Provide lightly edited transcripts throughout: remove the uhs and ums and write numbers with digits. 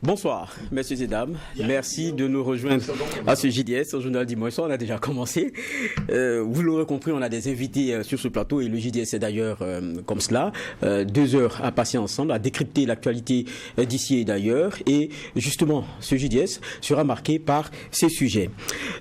Bonsoir, messieurs et dames. Merci de nous rejoindre à ce JDS, au journal dimanche soir. On a déjà commencé. Vous l'aurez compris, on a des invités sur ce plateau et le JDS est d'ailleurs comme cela. 2 heures à passer ensemble, à décrypter l'actualité d'ici et d'ailleurs. Et justement, ce JDS sera marqué par ces sujets.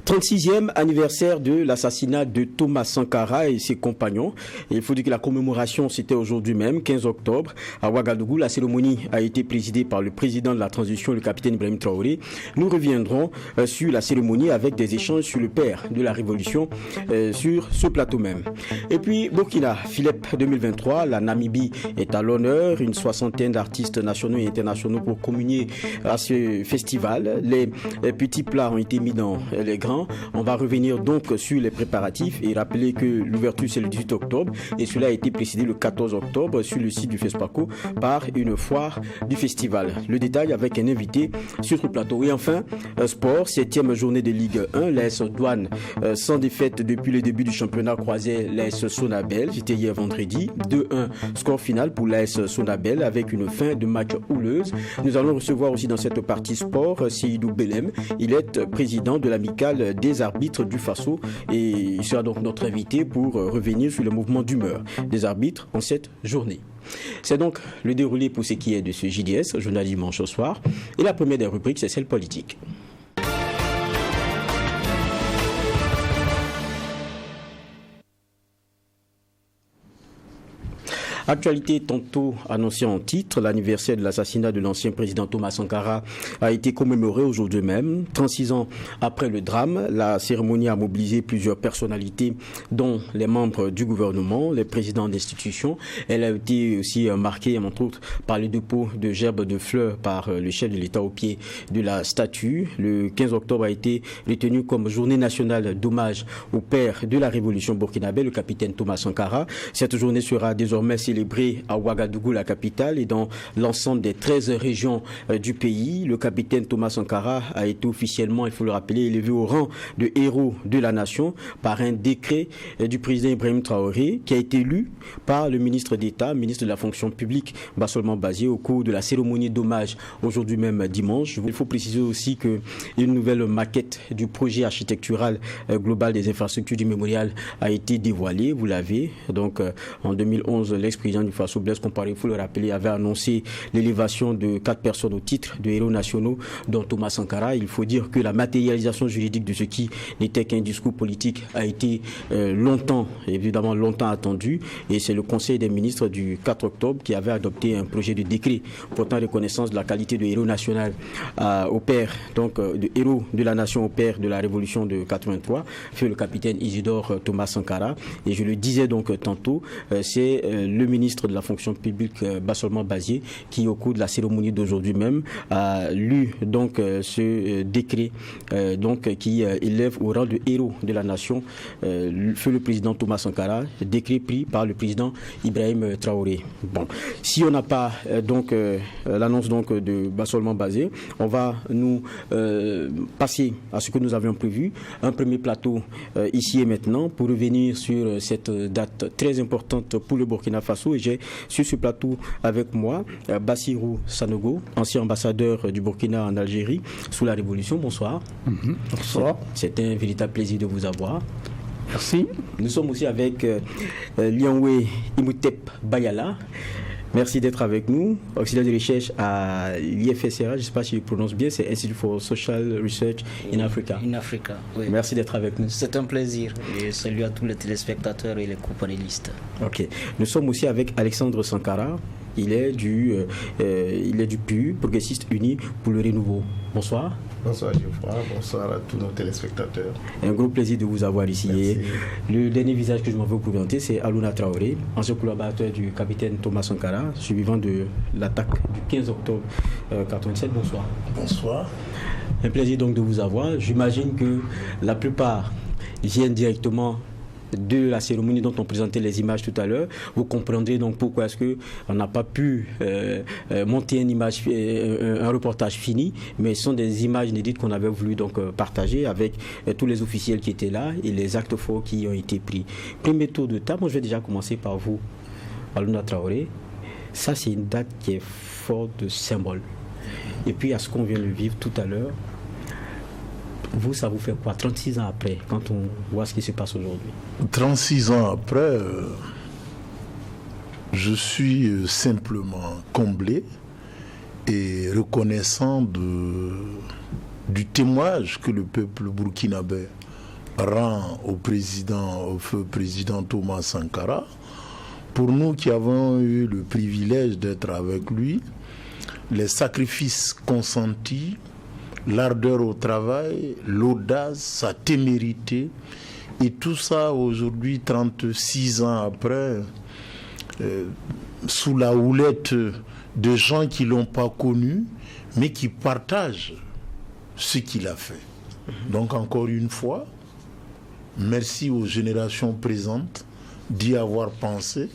36e anniversaire de l'assassinat de Thomas Sankara et ses compagnons. Et il faut dire que la commémoration, c'était aujourd'hui même, 15 octobre, à Ouagadougou. La cérémonie a été présidée par le président de la transition, le capitaine Ibrahim Traoré. Nous reviendrons sur la cérémonie avec des échanges sur le père de la révolution sur ce plateau même. Et puis Burkina, Philep 2023, la Namibie est à l'honneur, une 60aine d'artistes nationaux et internationaux pour communier à ce festival. Les petits plats ont été mis dans les grands. On va revenir donc sur les préparatifs et rappeler que l'ouverture c'est le 18 octobre et cela a été précédé le 14 octobre sur le site du FESPACO par une foire du festival. Le détail avec un invité sur ce plateau. Et enfin, sport, 7e journée de Ligue 1, l'AS Douane sans défaite depuis le début du championnat croisait l'AS Sonabel. C'était hier vendredi, 2-1 score final pour l'AS Sonabel avec une fin de match houleuse. Nous allons recevoir aussi dans cette partie sport Seydou Belem. Il est président de l'amicale des arbitres du Faso et il sera donc notre invité pour revenir sur le mouvement d'humeur des arbitres en cette journée. C'est donc le déroulé pour ce qui est de ce JDS, journal dimanche au soir. Et la première des rubriques, c'est celle politique. Actualité tantôt annoncée en titre, l'anniversaire de l'assassinat de l'ancien président Thomas Sankara a été commémoré aujourd'hui même. 36 ans après le drame, la cérémonie a mobilisé plusieurs personnalités, dont les membres du gouvernement, les présidents d'institutions. Elle a été aussi marquée, entre autres, par le dépôt de gerbes de fleurs par le chef de l'État au pied de la statue. Le 15 octobre a été retenu comme journée nationale d'hommage au père de la révolution burkinabé, le capitaine Thomas Sankara. Cette journée sera désormais célébrée à Ouagadougou, la capitale, et dans l'ensemble des 13 régions du pays. Le capitaine Thomas Sankara a été officiellement, il faut le rappeler, élevé au rang de héros de la nation par un décret du président Ibrahim Traoré qui a été lu par le ministre d'État, ministre de la fonction publique, Bassolman Bazié, au cours de la cérémonie d'hommage aujourd'hui même dimanche. Il faut préciser aussi qu'une nouvelle maquette du projet architectural global des infrastructures du mémorial a été dévoilée, vous l'avez. Donc en 2011, l'ex-président du Faso, Blaise Compaoré, il faut le rappeler, avait annoncé l'élévation de 4 personnes au titre de héros nationaux, dont Thomas Sankara. Il faut dire que la matérialisation juridique de ce qui n'était qu'un discours politique a été longtemps attendue. Et c'est le Conseil des ministres du 4 octobre qui avait adopté un projet de décret portant reconnaissance de la qualité de héros national au père, donc de héros de la nation au père de la révolution de 83, fait le capitaine Isidore Thomas Sankara. Et je le disais donc tantôt, c'est le ministre de la fonction publique, Bassolman Bazié, qui au cours de la cérémonie d'aujourd'hui même a lu donc ce décret qui élève au rang de héros de la nation le président Thomas Sankara, décret pris par le président Ibrahim Traoré. Bon, si on n'a pas l'annonce donc de Bassolman Bazié, on va nous passer à ce que nous avions prévu, un premier plateau ici et maintenant pour revenir sur cette date très importante pour le Burkina Faso. Et j'ai sur ce plateau avec moi Bassirou Sanogo, ancien ambassadeur du Burkina en Algérie sous la Révolution. Bonsoir. Bonsoir. C'est un véritable plaisir de vous avoir. Merci. Nous sommes aussi avec Lianwe Imutep Bayala. Merci d'être avec nous, auxiliaire de recherche à l'IFSRA, je ne sais pas si je prononce bien, c'est Institute for Social Research in Africa. In Africa, oui. Merci d'être avec nous. C'est un plaisir et salut à tous les téléspectateurs et les co-panélistes. Ok. Nous sommes aussi avec Alexandre Sankara, il est du PU, Progressiste Uni pour le Renouveau. Bonsoir. Bonsoir Geoffroy, bonsoir à tous nos téléspectateurs. Un gros plaisir de vous avoir ici. Merci. Le dernier visage que je m'en veux vous présenter, c'est Alouna Traoré, ancien collaborateur du capitaine Thomas Sankara, survivant de l'attaque du 15 octobre 1987. Bonsoir. Bonsoir. Un plaisir donc de vous avoir. J'imagine que la plupart viennent directement de la cérémonie dont on présentait les images tout à l'heure. Vous comprendrez donc pourquoi est-ce qu'on n'a pas pu monter un reportage fini, mais ce sont des images inédites qu'on avait voulu donc partager avec tous les officiels qui étaient là et les actes forts qui ont été pris. Premier tour de table, moi je vais déjà commencer par vous, Alouna Traoré. Ça c'est une date qui est forte de symbole. et puis à ce qu'on vient de vivre tout à l'heure, vous, ça vous fait quoi 36 ans après, quand on voit ce qui se passe aujourd'hui? 36 ans après, je suis simplement comblé et reconnaissant du témoignage que le peuple burkinabé rend au feu président Thomas Sankara. Pour nous qui avons eu le privilège d'être avec lui, les sacrifices consentis, l'ardeur au travail, l'audace, sa témérité, et tout ça aujourd'hui, 36 ans après, sous la houlette de gens qui ne l'ont pas connu, mais qui partagent ce qu'il a fait. Donc encore une fois, merci aux générations présentes d'y avoir pensé.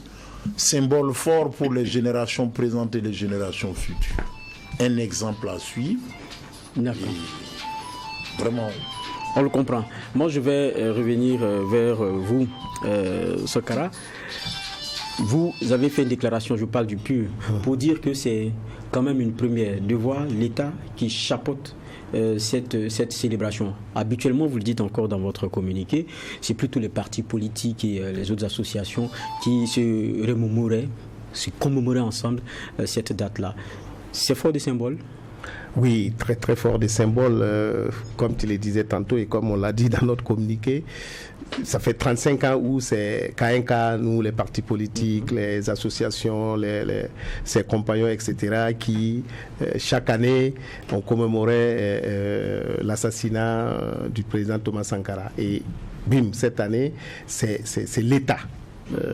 Symbole fort pour les générations présentes et les générations futures. Un exemple à suivre. D'accord. Vraiment. On le comprend. Moi, je vais revenir vers vous, Sankara. Vous avez fait une déclaration, je parle du PUR, pour dire que c'est quand même une première de voir l'État qui chapeaute cette célébration. Habituellement, vous le dites encore dans votre communiqué, c'est plutôt les partis politiques et les autres associations qui se remémoraient, se commémoraient ensemble cette date-là. C'est fort de symbole? Oui, très très fort des symboles, comme tu le disais tantôt et comme on l'a dit dans notre communiqué. Ça fait 35 ans où c'est cas un cas, nous, les partis politiques, les associations, ses compagnons, etc., qui, chaque année, on commémorait l'assassinat du président Thomas Sankara. Et bim, cette année, c'est l'État,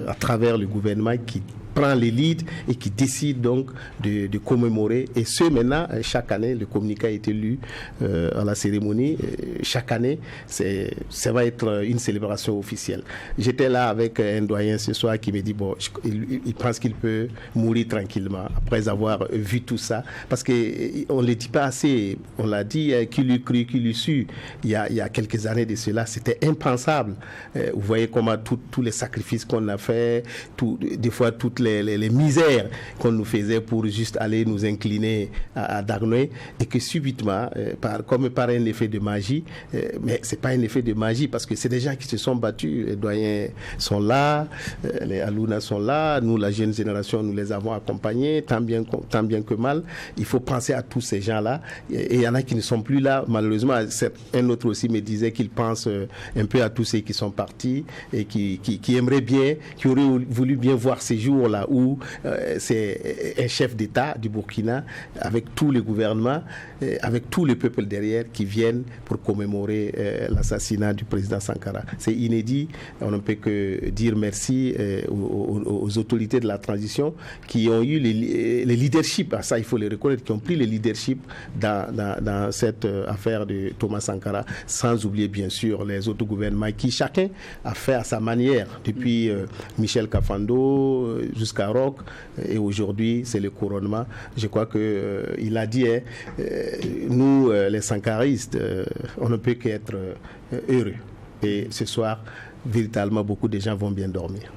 à travers le gouvernement, qui prend les leads et qui décide donc de commémorer. Et ce, maintenant, chaque année, le communiqué a été lu à la cérémonie. Chaque année, ça va être une célébration officielle. J'étais là avec un doyen ce soir qui me dit, bon, il pense qu'il peut mourir tranquillement après avoir vu tout ça. Parce qu'on ne le dit pas assez. On l'a dit, qui l'eût cru, qui l'eût su. Il y a quelques années de cela, c'était impensable. Vous voyez comment tous les sacrifices qu'on a fait, des fois toutes les misères qu'on nous faisait pour juste aller nous incliner à Darnoy, et que subitement, comme par un effet de magie, mais c'est pas un effet de magie parce que c'est des gens qui se sont battus, les doyens sont là, les Alouna sont là, nous la jeune génération nous les avons accompagnés tant bien que mal. Il faut penser à tous ces gens-là, et il y en a qui ne sont plus là malheureusement. Un autre aussi me disait qu'il pense un peu à tous ceux qui sont partis et qui aimeraient bien, qui auraient voulu bien voir ces jours-là où c'est un chef d'État du Burkina avec tous les gouvernements, avec tous les peuples derrière qui viennent pour commémorer l'assassinat du président Sankara. C'est inédit. On ne peut que dire merci aux autorités de la transition qui ont eu les leaderships, ça il faut les reconnaître, qui ont pris le leadership dans cette affaire de Thomas Sankara, sans oublier bien sûr les autres gouvernements qui chacun a fait à sa manière, depuis Michel Kafando jusqu'à Roch, et aujourd'hui c'est le couronnement. Je crois qu'il a dit, nous les sankaristes, on ne peut qu'être heureux. Et ce soir, véritablement, beaucoup de gens vont bien dormir.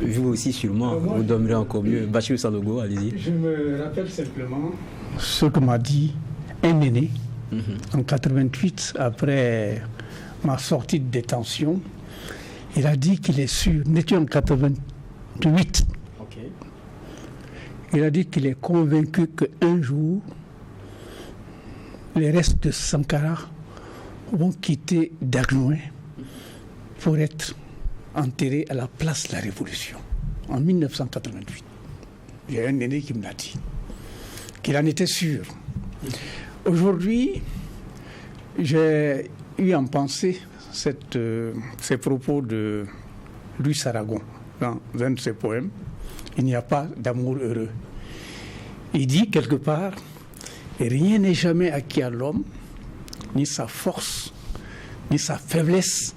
Vous aussi, sûrement, vous dormirez encore mieux. Bachir Sanogo, allez-y. Je me rappelle simplement ce que m'a dit un aîné en 88, après ma sortie de détention. Il a dit qu'il est sûr, nous étions en 88. Okay. Il a dit qu'il est convaincu qu'un jour, les restes de Sankara vont quitter Darnoy pour être enterrés à la place de la Révolution, en 1988. J'ai un aîné qui me l'a dit, qu'il en était sûr. Aujourd'hui, j'ai eu en pensée ces propos de Louis Aragon dans un de ses poèmes, « Il n'y a pas d'amour heureux ». Il dit quelque part, « Rien n'est jamais acquis à l'homme, ni sa force, ni sa faiblesse,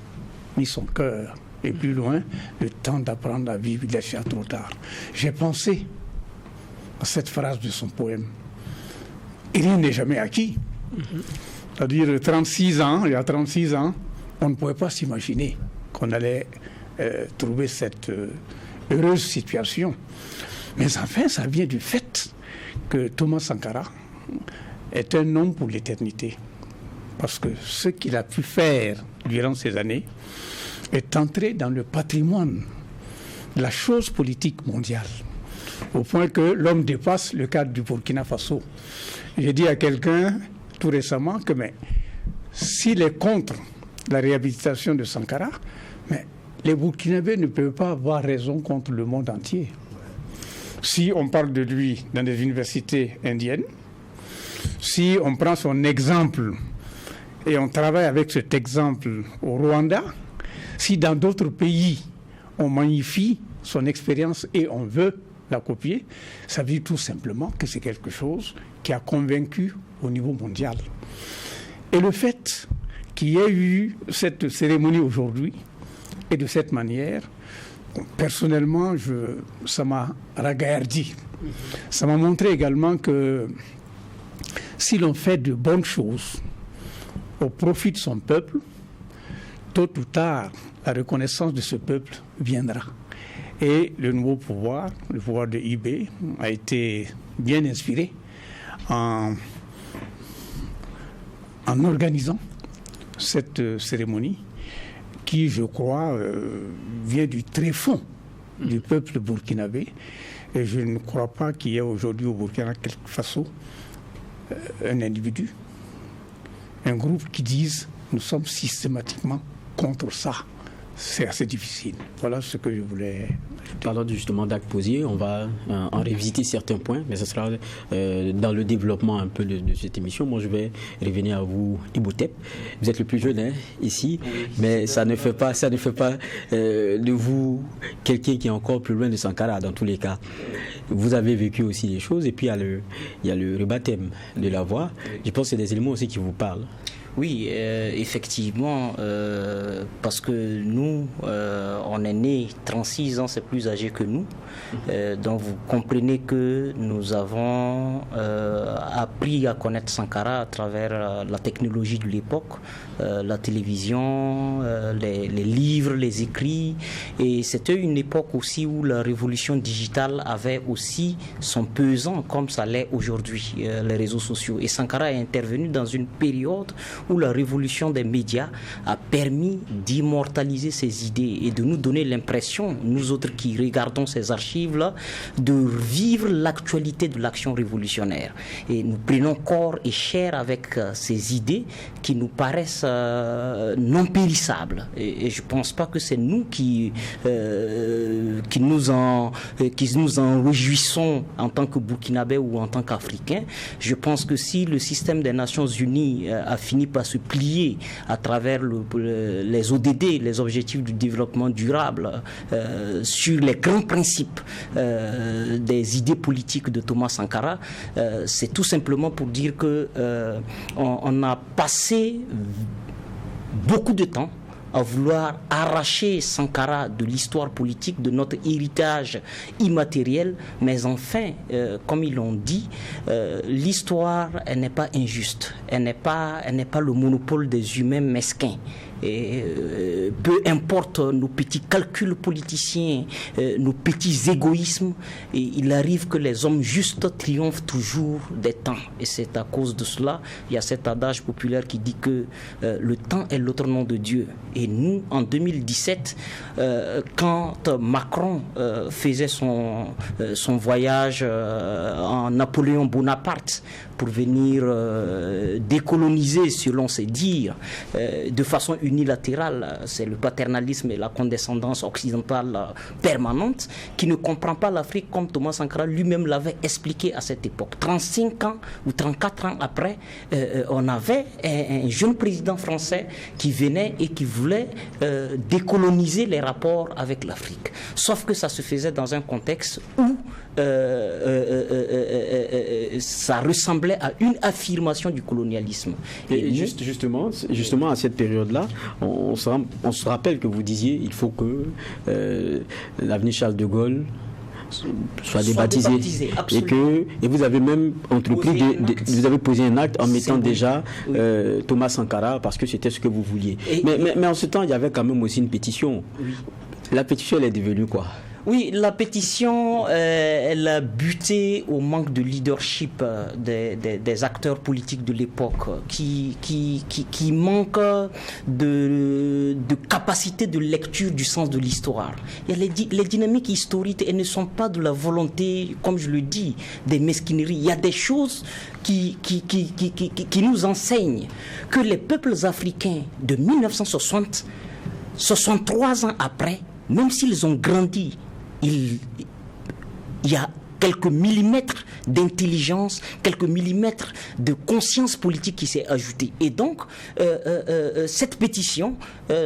ni son cœur. Et plus loin, le temps d'apprendre à vivre, il est déjà trop tard. » J'ai pensé à cette phrase de son poème. Et rien n'est jamais acquis. C'est-à-dire, il y a 36 ans, on ne pouvait pas s'imaginer qu'on allait trouver cette heureuse situation. Mais enfin, ça vient du fait que Thomas Sankara est un homme pour l'éternité. Parce que ce qu'il a pu faire durant ces années est entré dans le patrimoine de la chose politique mondiale, au point que l'homme dépasse le cadre du Burkina Faso. J'ai dit à quelqu'un tout récemment que s'il est contre la réhabilitation de Sankara, mais les Burkinabés ne peuvent pas avoir raison contre le monde entier. Si on parle de lui dans des universités indiennes, si on prend son exemple et on travaille avec cet exemple au Rwanda, si dans d'autres pays on magnifie son expérience et on veut la copier, ça veut dire tout simplement que c'est quelque chose qui a convaincu au niveau mondial. Et le fait qu'il y ait eu cette cérémonie aujourd'hui et de cette manière, personnellement, ça m'a ragaillardi. Ça m'a montré également que si l'on fait de bonnes choses au profit de son peuple, tôt ou tard, la reconnaissance de ce peuple viendra. Et le nouveau pouvoir, le pouvoir de IB, a été bien inspiré en organisant cette cérémonie qui, je crois, vient du tréfonds du peuple burkinabé. Et je ne crois pas qu'il y ait aujourd'hui au Burkina Faso un individu, un groupe qui dise nous sommes systématiquement contre ça. C'est assez difficile. Voilà ce que je voulais. Parlant justement d'actes posés, on va en revisiter certains points, mais ce sera dans le développement un peu de cette émission. Moi, je vais revenir à vous, Ibotep. Vous êtes le plus jeune ici, oui, mais ça ne fait pas de vous quelqu'un qui est encore plus loin de Sankara dans tous les cas. Vous avez vécu aussi des choses, et puis il y a le rebaptême de la voix. Je pense que c'est des éléments aussi qui vous parlent. Oui, effectivement, parce que nous, on est nés 36 ans, c'est plus âgé que nous. Donc vous comprenez que nous avons appris à connaître Sankara à travers la technologie de l'époque, la télévision, les livres, les écrits. Et c'était une époque aussi où la révolution digitale avait aussi son pesant, comme ça l'est aujourd'hui, les réseaux sociaux. Et Sankara est intervenu dans une période où la révolution des médias a permis d'immortaliser ces idées et de nous donner l'impression, nous autres qui regardons ces archives-là, de vivre l'actualité de l'action révolutionnaire. Et nous prenons corps et chair avec ces idées qui nous paraissent non périssables. Et je ne pense pas que c'est nous qui nous en réjouissons en tant que Burkinabés ou en tant qu'Africains. Je pense que si le système des Nations Unies a fini par se plier à travers les ODD, les objectifs du développement durable, sur les grands principes des idées politiques de Thomas Sankara, c'est tout simplement pour dire que on a passé beaucoup de temps à vouloir arracher Sankara de l'histoire politique, de notre héritage immatériel, mais enfin, comme ils l'ont dit, l'histoire, elle n'est pas injuste, elle n'est pas le monopole des humains mesquins. Et peu importe nos petits calculs politiciens, nos petits égoïsmes, et il arrive que les hommes justes triomphent toujours des temps. Et c'est à cause de cela, il y a cet adage populaire qui dit que le temps est l'autre nom de Dieu. Et nous, en 2017, quand Macron faisait son voyage en Napoléon Bonaparte pour venir décoloniser, selon ses dires, de façon unilatérale, c'est le paternalisme et la condescendance occidentale permanente, qui ne comprend pas l'Afrique comme Thomas Sankara lui-même l'avait expliqué à cette époque. 35 ans ou 34 ans après, on avait un jeune président français qui venait et qui voulait décoloniser les rapports avec l'Afrique. Sauf que ça se faisait dans un contexte où ça ressemblait à une affirmation du colonialisme. Et justement à cette période-là, on se rappelle que vous disiez il faut que l'avenue Charles de Gaulle soit débaptisé et vous avez même entrepris vous avez posé un acte en mettant déjà Thomas Sankara parce que c'était ce que vous vouliez. Mais en ce temps il y avait quand même aussi une pétition. Oui. La pétition elle est devenue quoi? Oui, la pétition, elle a buté au manque de leadership des acteurs politiques de l'époque qui manquent de capacité de lecture du sens de l'histoire. Il y a les dynamiques historiques, elles ne sont pas de la volonté, comme je le dis, des mesquineries. Il y a des choses qui nous enseignent que les peuples africains de 1960, 63 ans après, même s'ils ont grandi, il y a quelques millimètres d'intelligence, quelques millimètres de conscience politique qui s'est ajoutée. Et donc, cette pétition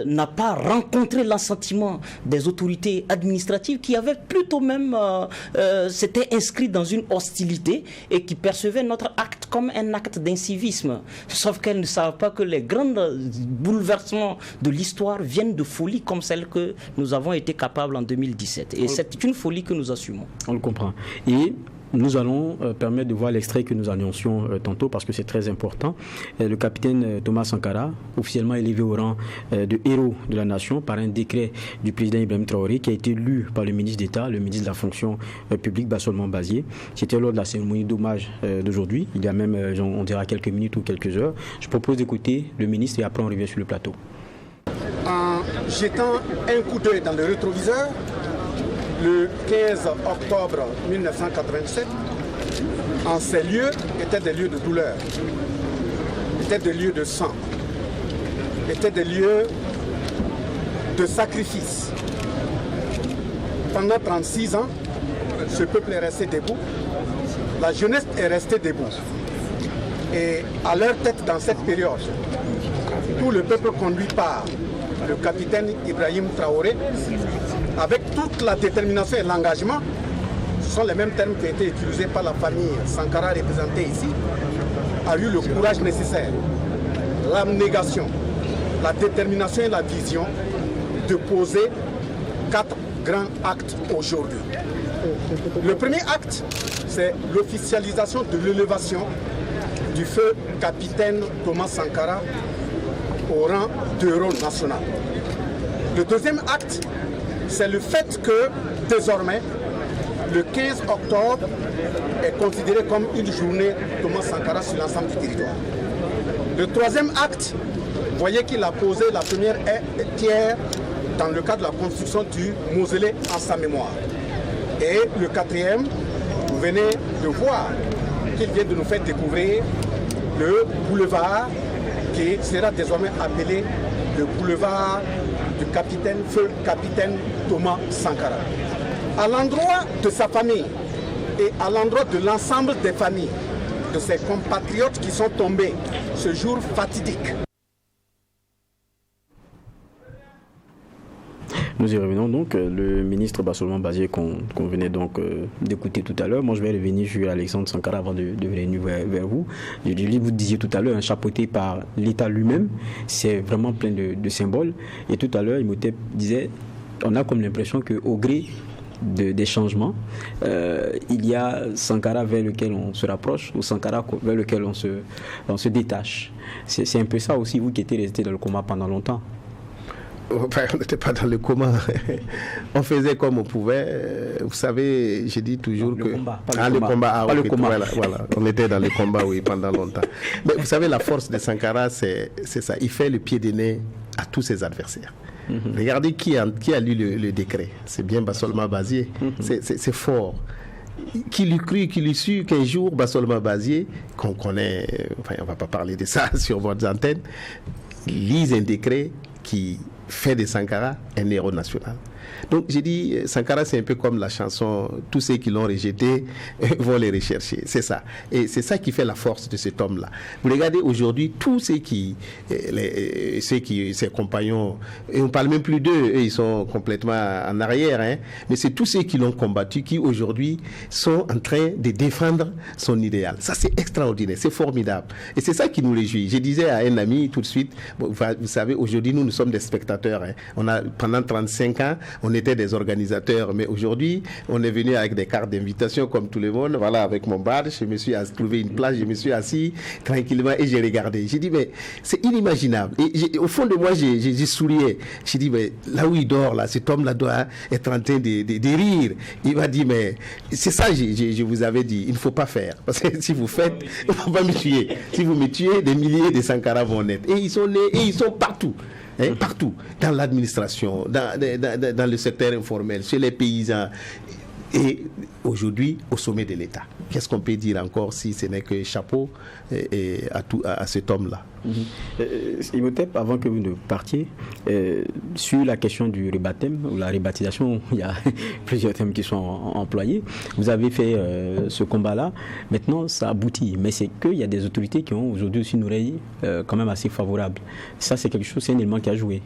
n'a pas rencontré l'assentiment des autorités administratives qui avaient plutôt même s'étaient inscrites dans une hostilité et qui percevaient notre acte comme un acte d'incivisme. Sauf qu'elles ne savent pas que les grands bouleversements de l'histoire viennent de folies comme celle que nous avons été capables en 2017. Et c'est une folie que nous assumons. On le comprend. Et nous allons permettre de voir l'extrait que nous annoncions tantôt parce que c'est très important. Le capitaine Thomas Sankara, officiellement élevé au rang de héros de la nation par un décret du président Ibrahim Traoré qui a été lu par le ministre d'État, le ministre de la fonction publique, Bassolement Bazié. C'était lors de la cérémonie d'hommage d'aujourd'hui, il y a même, on dira, quelques minutes ou quelques heures. Je propose d'écouter le ministre et après on revient sur le plateau. En jetant un coup d'œil dans le rétroviseur, le 15 octobre 1987, en ces lieux étaient des lieux de douleur, étaient des lieux de sang, étaient des lieux de sacrifice. Pendant 36 ans, ce peuple est resté debout, la jeunesse est restée debout. Et à leur tête dans cette période, tout le peuple conduit par le capitaine Ibrahim Traoré, avec toute la détermination et l'engagement, ce sont les mêmes termes qui ont été utilisés par la famille Sankara représentée ici, a eu le courage nécessaire, l'abnégation, la détermination et la vision de poser 4 grands actes aujourd'hui. Le premier acte, c'est l'officialisation de l'élévation du feu capitaine Thomas Sankara au rang de héros national. Le deuxième acte, c'est le fait que désormais, le 15 octobre est considéré comme une journée Thomas Sankara sur l'ensemble du territoire. Le troisième acte, vous voyez qu'il a posé la première pierre dans le cadre de la construction du mausolée en sa mémoire. Et le quatrième, vous venez de voir qu'il vient de nous faire découvrir le boulevard qui sera désormais appelé le boulevard du feu capitaine Thomas Sankara. À l'endroit de sa famille et à l'endroit de l'ensemble des familles de ses compatriotes qui sont tombés ce jour fatidique. Nous y revenons donc, le ministre Bassolement Bazié qu'on venait donc d'écouter tout à l'heure. Moi je vais revenir sur Alexandre Sankara avant de venir vers vous. Vous disiez tout à l'heure, chapeauté par l'État lui-même, c'est vraiment plein de symboles. Et tout à l'heure, Imhotep disait, on a comme l'impression qu'au gré des changements, il y a Sankara vers lequel on se rapproche ou Sankara vers lequel on se détache. C'est un peu ça aussi, vous qui étiez resté dans le coma pendant longtemps. Enfin, on n'était pas dans le coma. On faisait comme on pouvait. Vous savez, j'ai dit toujours que... Le combat. Voilà. On était dans le combat, oui, pendant longtemps. Mais vous savez, la force de Sankara, c'est ça. Il fait le pied de nez à tous ses adversaires. Regardez qui a lu le décret. C'est bien Bassolement Bazié. C'est fort. Qui lui cru, qui lui su qu'un jour, Bassolement Bazié, qu'on connaît, enfin, on ne va pas parler de ça sur votre antenne, lise un décret qui fait de Sankara un héros national. Donc j'ai dit, Sankara c'est un peu comme la chanson, tous ceux qui l'ont rejeté vont les rechercher, c'est ça. Et c'est ça qui fait la force de cet homme-là. Vous regardez aujourd'hui, tous ses compagnons, et on ne parle même plus d'eux, eux ils sont complètement en arrière, hein, mais c'est tous ceux qui l'ont combattu qui aujourd'hui sont en train de défendre son idéal. Ça c'est extraordinaire, c'est formidable. Et c'est ça qui nous réjouit. Je disais à un ami tout de suite, vous savez, aujourd'hui nous sommes des spectateurs. Hein. On a, pendant 35 ans, on était des organisateurs, mais aujourd'hui, on est venu avec des cartes d'invitation comme tout le monde. Voilà, avec mon badge, je me suis trouvé une place, je me suis assis tranquillement et j'ai regardé. J'ai dit, mais c'est inimaginable. Et au fond de moi, j'ai sourié. J'ai dit, mais là où il dort, là, cet homme-là doit être en train de rire. Il m'a dit, mais c'est ça, je vous avais dit, il ne faut pas faire. Parce que si vous faites, il ne faut pas me tuer. Si vous me tuez, des milliers de Sankara vont naître. Et ils sont nés, et ils sont partout. Partout, dans l'administration, dans le secteur informel, chez les paysans et aujourd'hui au sommet de l'État. Qu'est-ce qu'on peut dire encore si ce n'est que chapeau à cet homme-là? Imhotep, avant que vous ne partiez, sur la question du rebaptême ou la rebaptisation, il y a plusieurs thèmes qui sont employés. Vous avez fait ce combat-là. Maintenant, ça aboutit. Mais c'est qu'il y a des autorités qui ont aujourd'hui aussi une oreille quand même assez favorable. Ça, c'est quelque chose, c'est un élément qui a joué.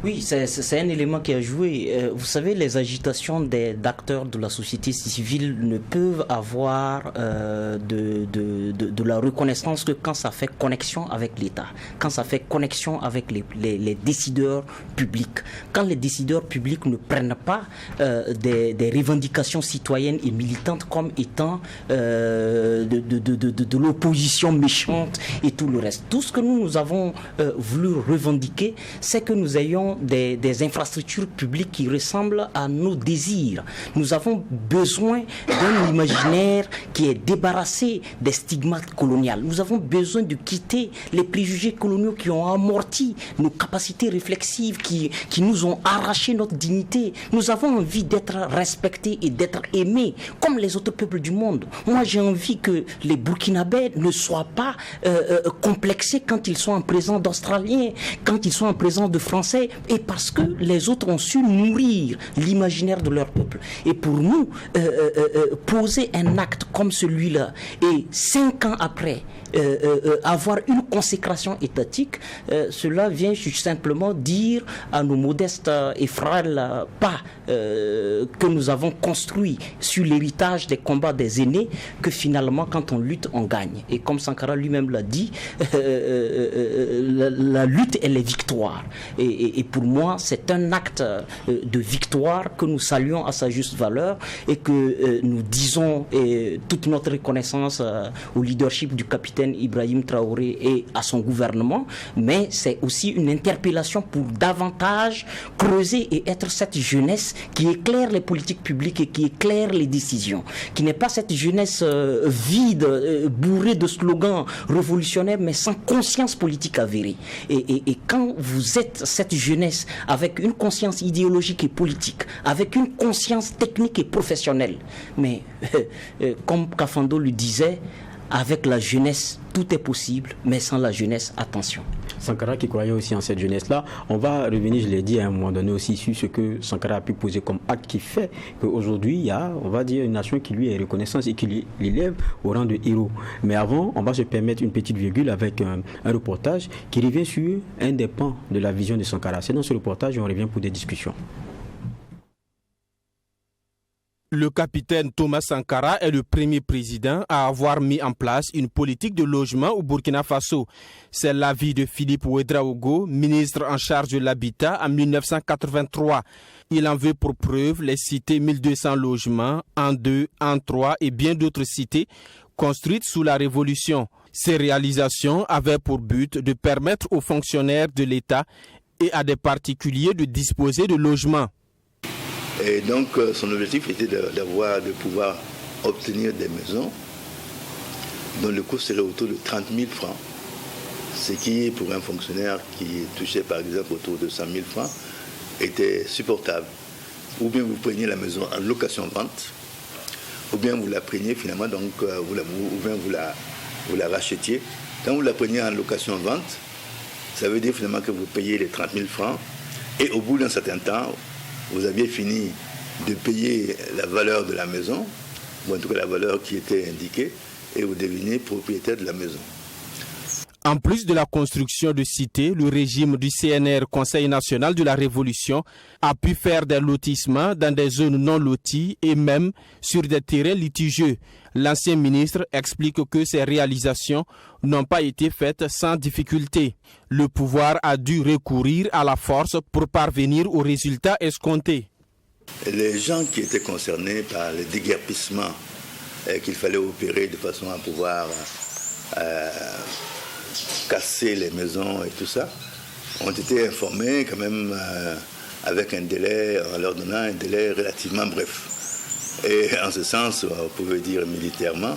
Oui, c'est un élément qui a joué. Vous savez, les agitations d'acteurs de la société civile ne peuvent avoir de la reconnaissance que quand ça fait connexion avec l'État, quand ça fait connexion avec les décideurs publics. Quand les décideurs publics ne prennent pas des revendications citoyennes et militantes comme étant de l'opposition méchante et tout le reste. Tout ce que nous avons voulu revendiquer, c'est que nous ayons des infrastructures publiques qui ressemblent à nos désirs. Nous avons besoin d'un imaginaire qui est débarrassé des stigmates coloniales. Nous avons besoin de quitter les préjugés coloniaux qui ont amorti nos capacités réflexives, qui nous ont arraché notre dignité. Nous avons envie d'être respectés et d'être aimés comme les autres peuples du monde. Moi, j'ai envie que les Burkinabés ne soient pas complexés quand ils sont en présence d'Australiens, quand ils sont en présence de Français, et parce que les autres ont su nourrir l'imaginaire de leur peuple. Et pour nous, poser un acte comme celui-là, et 5 ans après, avoir une consécration étatique, cela vient simplement dire à nos modestes et frêles pas que nous avons construit sur l'héritage des combats des aînés, que finalement quand on lutte, on gagne. Et comme Sankara lui-même l'a dit, la lutte, elle est victoire. Et pour moi, c'est un acte de victoire que nous saluons à sa juste valeur et que nous disons toute notre reconnaissance au leadership du capitaine Ibrahim Traoré et à son gouvernement, mais c'est aussi une interpellation pour davantage creuser et être cette jeunesse qui éclaire les politiques publiques et qui éclaire les décisions, qui n'est pas cette jeunesse vide, bourrée de slogans révolutionnaires, mais sans conscience politique avérée. Et quand vous êtes cette jeunesse avec une conscience idéologique et politique, avec une conscience technique et professionnelle, mais comme Kafando le disait, avec la jeunesse, tout est possible, mais sans la jeunesse, attention. Sankara qui croyait aussi en cette jeunesse-là. On va revenir, je l'ai dit à un moment donné aussi, sur ce que Sankara a pu poser comme acte qui fait qu'aujourd'hui, il y a, on va dire, une nation qui lui est reconnaissante et qui l'élève au rang de héros. Mais avant, on va se permettre une petite virgule avec un reportage qui revient sur un des pans de la vision de Sankara. C'est dans ce reportage et on revient pour des discussions. Le capitaine Thomas Sankara est le premier président à avoir mis en place une politique de logement au Burkina Faso. C'est l'avis de Philippe Ouedraogo, ministre en charge de l'habitat en 1983. Il en veut pour preuve les cités 1200 logements, en 2, en 3 et bien d'autres cités construites sous la Révolution. Ces réalisations avaient pour but de permettre aux fonctionnaires de l'État et à des particuliers de disposer de logements. Et donc son objectif était de pouvoir obtenir des maisons dont le coût serait autour de 30 000 francs. Ce qui, pour un fonctionnaire qui touchait par exemple autour de 100 000 francs, était supportable. Ou bien vous preniez la maison en location-vente, ou bien vous la preniez finalement, donc vous la rachetiez. Quand vous la preniez en location-vente, ça veut dire finalement que vous payez les 30 000 francs et au bout d'un certain temps, vous aviez fini de payer la valeur de la maison, ou en tout cas la valeur qui était indiquée, et vous deveniez propriétaire de la maison. En plus de la construction de cités, le régime du CNR, Conseil national de la Révolution, a pu faire des lotissements dans des zones non loties et même sur des terrains litigieux. L'ancien ministre explique que ces réalisations n'ont pas été faites sans difficulté. Le pouvoir a dû recourir à la force pour parvenir aux résultats escomptés. Les gens qui étaient concernés par le déguerpissement qu'il fallait opérer de façon à pouvoir casser les maisons et tout ça, ont été informés quand même avec un délai, en leur donnant un délai relativement bref. Et en ce sens, on pouvait dire militairement,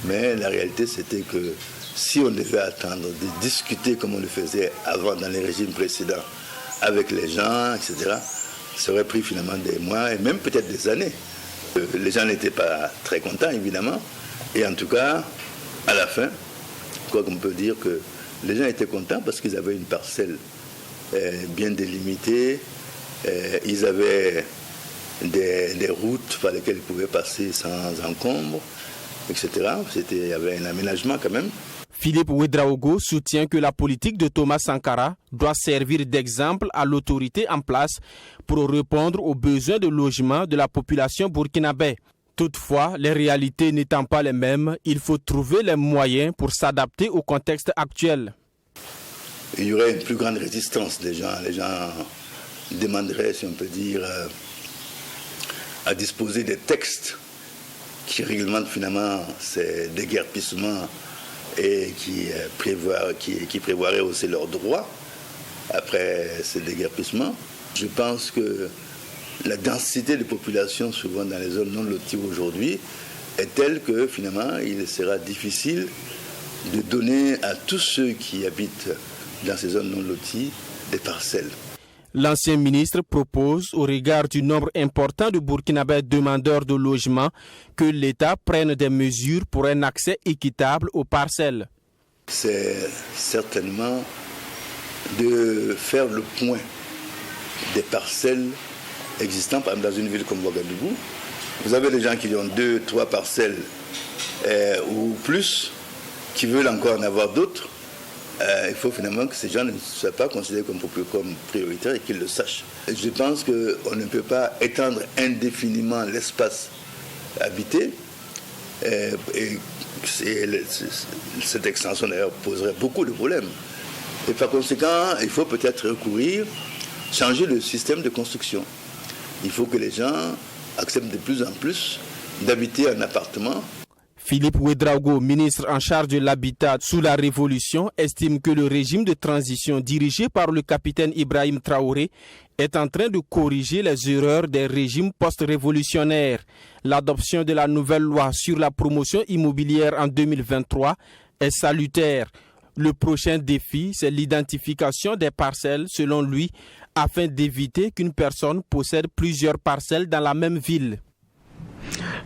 mais la réalité c'était que si on devait attendre de discuter comme on le faisait avant dans les régimes précédents avec les gens, etc., ça aurait pris finalement des mois et même peut-être des années. Les gens n'étaient pas très contents évidemment, et en tout cas, à la fin, quoi qu'on peut dire que les gens étaient contents parce qu'ils avaient une parcelle bien délimitée, ils avaient des routes par lesquelles ils pouvaient passer sans encombre, etc. Il y avait un aménagement quand même. Philippe Ouedraogo soutient que la politique de Thomas Sankara doit servir d'exemple à l'autorité en place pour répondre aux besoins de logement de la population burkinabé. Toutefois, les réalités n'étant pas les mêmes, il faut trouver les moyens pour s'adapter au contexte actuel. Il y aurait une plus grande résistance des gens. Les gens demanderaient, si on peut dire, à disposer des textes qui réglementent finalement ces déguerpissements et qui prévoiraient aussi leurs droits après ces déguerpissements. Je pense que la densité de population, souvent dans les zones non loties aujourd'hui, est telle que finalement il sera difficile de donner à tous ceux qui habitent dans ces zones non loties des parcelles. L'ancien ministre propose, au regard du nombre important de Burkinabés demandeurs de logement, que l'État prenne des mesures pour un accès équitable aux parcelles. C'est certainement de faire le point des parcelles existantes, par exemple dans une ville comme Ouagadougou. Vous avez des gens qui ont 2, 3 parcelles ou plus, qui veulent encore en avoir d'autres. Il faut finalement que ces gens ne soient pas considérés comme prioritaires et qu'ils le sachent. Je pense qu'on ne peut pas étendre indéfiniment l'espace habité. Et cette extension d'ailleurs poserait beaucoup de problèmes. Et par conséquent, il faut peut-être changer le système de construction. Il faut que les gens acceptent de plus en plus d'habiter en appartement. Philippe Ouedraogo, ministre en charge de l'habitat sous la Révolution, estime que le régime de transition dirigé par le capitaine Ibrahim Traoré est en train de corriger les erreurs des régimes post-révolutionnaires. L'adoption de la nouvelle loi sur la promotion immobilière en 2023 est salutaire. Le prochain défi, c'est l'identification des parcelles, selon lui, afin d'éviter qu'une personne possède plusieurs parcelles dans la même ville.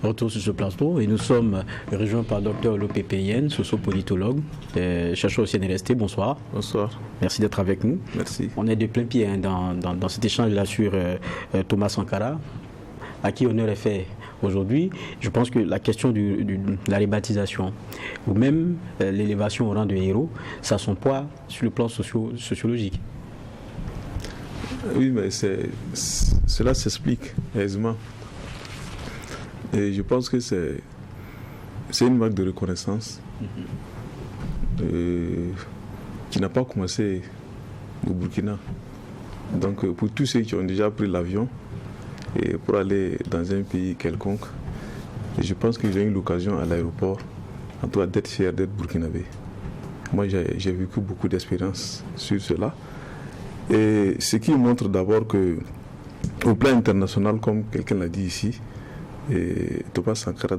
Retour sur ce plateau et nous sommes rejoints par Dr Lopé Payenne, sociopolitologue, chercheur au CNRST. Bonsoir. Bonsoir. Merci d'être avec nous. Merci. On est de plein pied dans cet échange-là sur Thomas Sankara, à qui honneur est fait aujourd'hui. Je pense que la question de la rebaptisation ou même l'élévation au rang de héros, ça a son poids sur le plan sociologique. Oui, mais cela s'explique aisément. Et je pense que c'est une marque de reconnaissance qui n'a pas commencé au Burkina. Donc pour tous ceux qui ont déjà pris l'avion et pour aller dans un pays quelconque, je pense qu'ils ont eu l'occasion à l'aéroport, en tout cas d'être fiers d'être burkinabé. Moi j'ai vécu beaucoup d'expérience sur cela. Et ce qui montre d'abord que au plan international, comme quelqu'un l'a dit ici, Thomas Sankara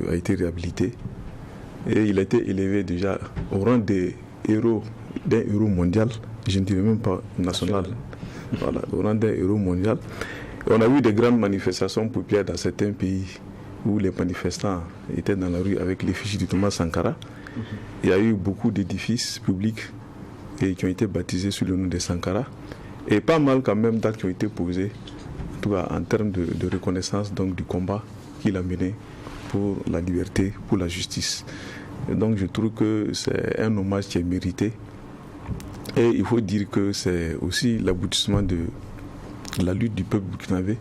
a été réhabilité et il a été élevé déjà au rang d'un héros mondial, je ne dirais même pas national, voilà, au rang d'un héros mondial. Et on a vu des grandes manifestations populaires dans certains pays où les manifestants étaient dans la rue avec l'effigie de Thomas Sankara. Il y a eu beaucoup d'édifices publics qui ont été baptisés sous le nom de Sankara et pas mal quand même d'actes qui ont été posés en termes de reconnaissance donc, du combat qu'il a mené pour la liberté, pour la justice. Et donc je trouve que c'est un hommage qui est mérité. Et il faut dire que c'est aussi l'aboutissement de la lutte du peuple burkinabé.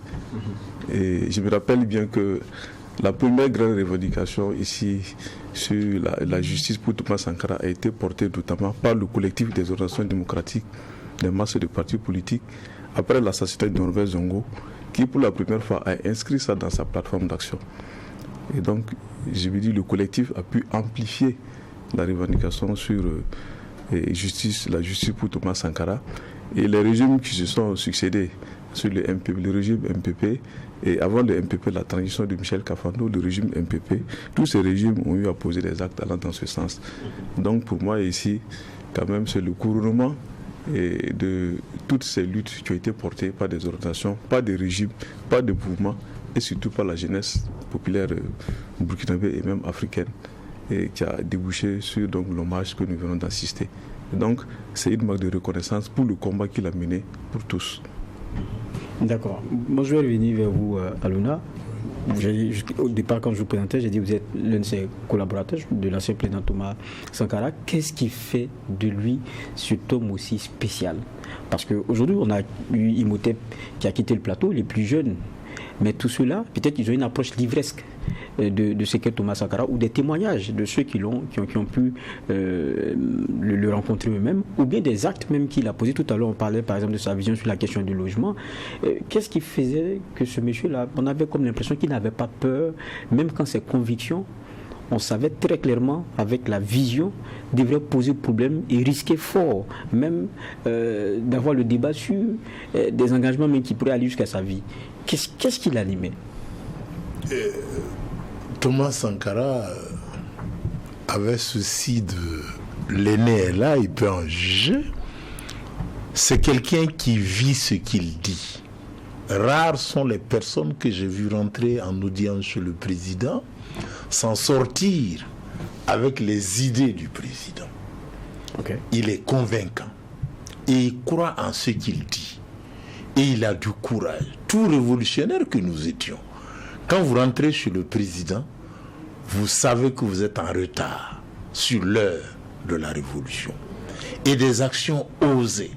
Et je me rappelle bien que la première grande revendication ici sur la justice pour Thomas Sankara a été portée notamment par le collectif des organisations démocratiques, des masses de partis politiques, après l'assassinat de Norvège Zongo, qui pour la première fois a inscrit ça dans sa plateforme d'action. Et donc, je me dis, le collectif a pu amplifier la revendication sur la justice pour Thomas Sankara. Et les régimes qui se sont succédés sur le régime MPP, et avant le MPP, la transition de Michel Kafando, le régime MPP, tous ces régimes ont eu à poser des actes allant dans ce sens. Donc pour moi ici, quand même, c'est le couronnement de toutes ces luttes qui ont été portées par des organisations, pas des régimes, pas de mouvements, et surtout par la jeunesse populaire burkinabé et même africaine, et qui a débouché sur donc l'hommage que nous venons d'assister. Donc c'est une marque de reconnaissance pour le combat qu'il a mené pour tous. D'accord. Moi je vais revenir vers vous, Aluna. Au départ, quand je vous présentais, j'ai dit que vous êtes l'un de ses collaborateurs, de l'ancien président Thomas Sankara. Qu'est-ce qui fait de lui cet homme aussi spécial? Parce qu'aujourd'hui, on a eu Imhotep qui a quitté le plateau, les plus jeunes. Mais tout cela, peut-être qu'ils ont une approche livresque de ce qu'est Thomas Sankara, ou des témoignages de ceux qui ont pu le rencontrer eux-mêmes, ou bien des actes même qu'il a posés. Tout à l'heure, on parlait par exemple de sa vision sur la question du logement. Qu'est-ce qui faisait que ce monsieur-là, on avait comme l'impression qu'il n'avait pas peur, même quand ses convictions, on savait très clairement, avec la vision, devrait poser problème et risquer fort, même d'avoir le débat sur des engagements même qui pourraient aller jusqu'à sa vie. Qu'est-ce qui l'animait? Thomas Sankara avait ceci de l'aîné est là, il peut en juger. C'est quelqu'un qui vit ce qu'il dit. Rares sont les personnes que j'ai vues rentrer en audience chez le président s'en sortir avec les idées du président. Okay. Il est convaincant et il croit en ce qu'il dit. Et il a du courage. Tout révolutionnaire que nous étions, quand vous rentrez chez le président, vous savez que vous êtes en retard sur l'heure de la révolution. Et des actions osées.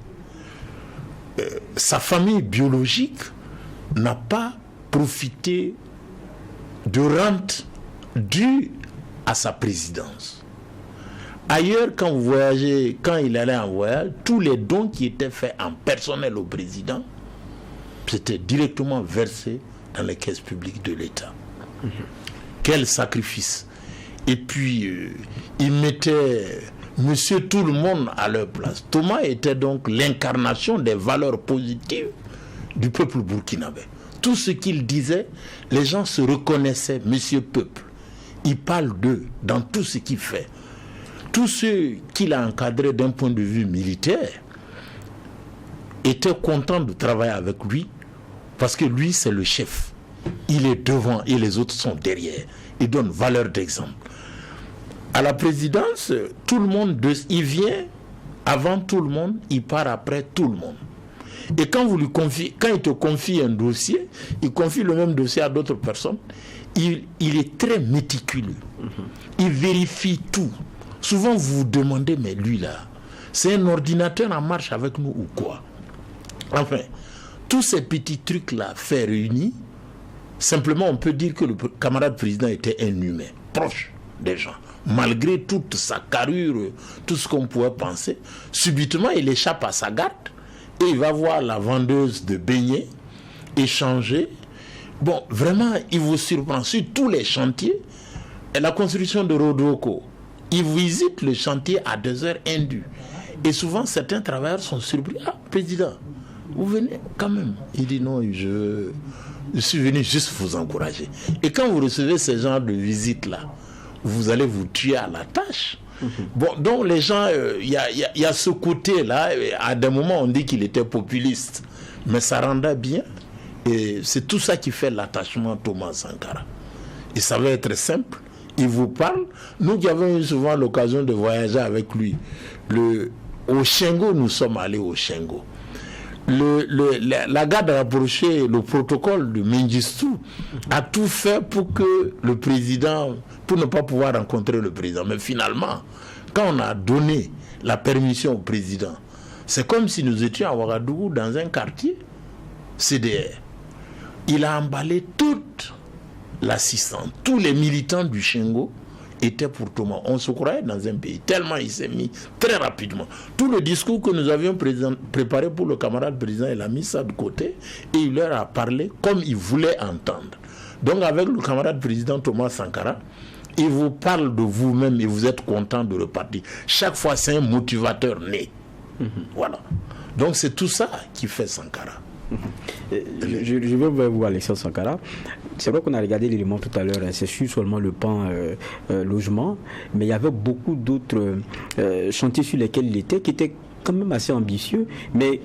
Sa famille biologique n'a pas profité de rente due à sa présidence. Ailleurs, quand vous voyagez, quand il allait en voyage, tous les dons qui étaient faits en personnel au président, c'était directement versé dans les caisses publiques de l'État. Quel sacrifice! Et puis, il mettait monsieur tout le monde à leur place. Thomas était donc l'incarnation des valeurs positives du peuple burkinabé. Tout ce qu'il disait, les gens se reconnaissaient, monsieur peuple. Il parle d'eux dans tout ce qu'il fait. Tous ceux qu'il a encadrés d'un point de vue militaire étaient contents de travailler avec lui parce que lui, c'est le chef. Il est devant et les autres sont derrière. Il donne valeur d'exemple. À la présidence, tout le monde, il vient avant tout le monde, il part après tout le monde. Et quand vous lui confiez, quand il te confie un dossier, il confie le même dossier à d'autres personnes. Il est très méticuleux. Il vérifie tout. Souvent, vous vous demandez, mais lui là, c'est un ordinateur en marche avec nous ou quoi? Enfin, tous ces petits trucs-là, faits réunis, simplement, on peut dire que le camarade président était un humain, proche des gens. Malgré toute sa carrure, tout ce qu'on pouvait penser, subitement, il échappe à sa garde et il va voir la vendeuse de beignets, échanger. Bon, vraiment, il vous surprend sur tous les chantiers. Et la construction de Rodoko, il visite le chantier à 2 heures indues. Et souvent, certains travailleurs sont surpris. Ah, président, vous venez quand même. Il dit non, je suis venu juste vous encourager. Et quand vous recevez ce genre de visites-là, vous allez vous tuer à la tâche. Bon, donc les gens, il y a ce côté-là. À des moments, on dit qu'il était populiste. Mais ça rendait bien. Et c'est tout ça qui fait l'attachement à Thomas Sankara. Et ça va être simple. Il vous parle. Nous qui avons eu souvent l'occasion de voyager avec lui. Au Shengo, nous sommes allés au Shengo. La garde rapprochée, le protocole de Mengistu a tout fait pour que le président, pour ne pas pouvoir rencontrer le président. Mais finalement, quand on a donné la permission au président, c'est comme si nous étions à Ouagadougou dans un quartier CDR. Il a emballé toute l'assistance, tous les militants du Shengo était pour Thomas. On se croyait dans un pays, tellement il s'est mis très rapidement. Tout le discours que nous avions préparé pour le camarade président, il a mis ça de côté et il leur a parlé comme il voulait entendre. Donc avec le camarade président Thomas Sankara, il vous parle de vous-même et vous êtes content de repartir. Chaque fois, c'est un motivateur né. Voilà. Donc c'est tout ça qui fait Sankara. Je vais vers vous, Alexandre Sankara. C'est vrai qu'on a regardé l'élément tout à l'heure, hein, c'est sûr seulement le pan logement, mais il y avait beaucoup d'autres chantiers sur lesquels il était, qui étaient quand même assez ambitieux, mais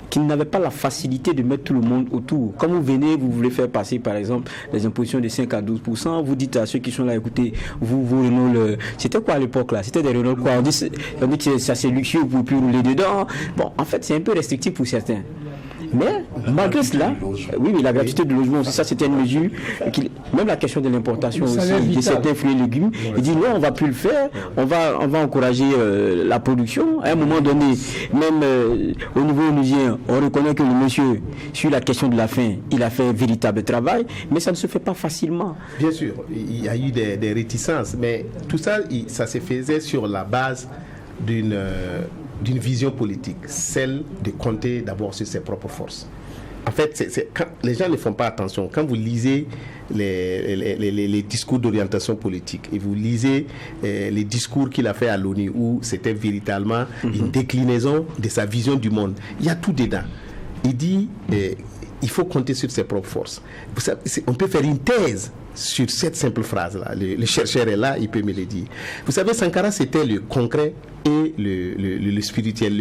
qui n'avaient pas la facilité de mettre tout le monde autour. Quand vous venez, vous voulez faire passer par exemple les impositions de 5 à 12%, vous dites à ceux qui sont là, écoutez, vous Renault, c'était quoi à l'époque là? C'était des Renault quoi? On dit que ça c'est luxueux, vous ne pouvez plus rouler dedans. Bon, en fait c'est un peu restrictif pour certains. Mais malgré cela, oui, mais la gratuité de logement aussi, ça c'était une mesure, même la question de l'importation aussi de certains fruits et légumes, il dit non, on ne va plus le faire, on va encourager la production. À un moment donné, même au niveau onusien, on reconnaît que le monsieur, sur la question de la faim, il a fait un véritable travail, mais ça ne se fait pas facilement. Bien sûr, il y a eu des réticences, mais tout ça, ça se faisait sur la base d'une vision politique, celle de compter d'abord sur ses propres forces. En fait, quand les gens ne font pas attention. Quand vous lisez les discours d'orientation politique et vous lisez les discours qu'il a fait à l'ONU, où c'était véritablement une déclinaison de sa vision du monde, il y a tout dedans. Il dit il faut compter sur ses propres forces. Vous savez, on peut faire une thèse sur cette simple phrase-là. Le chercheur est là, il peut me le dire. Vous savez, Sankara, c'était le concret et le spirituel,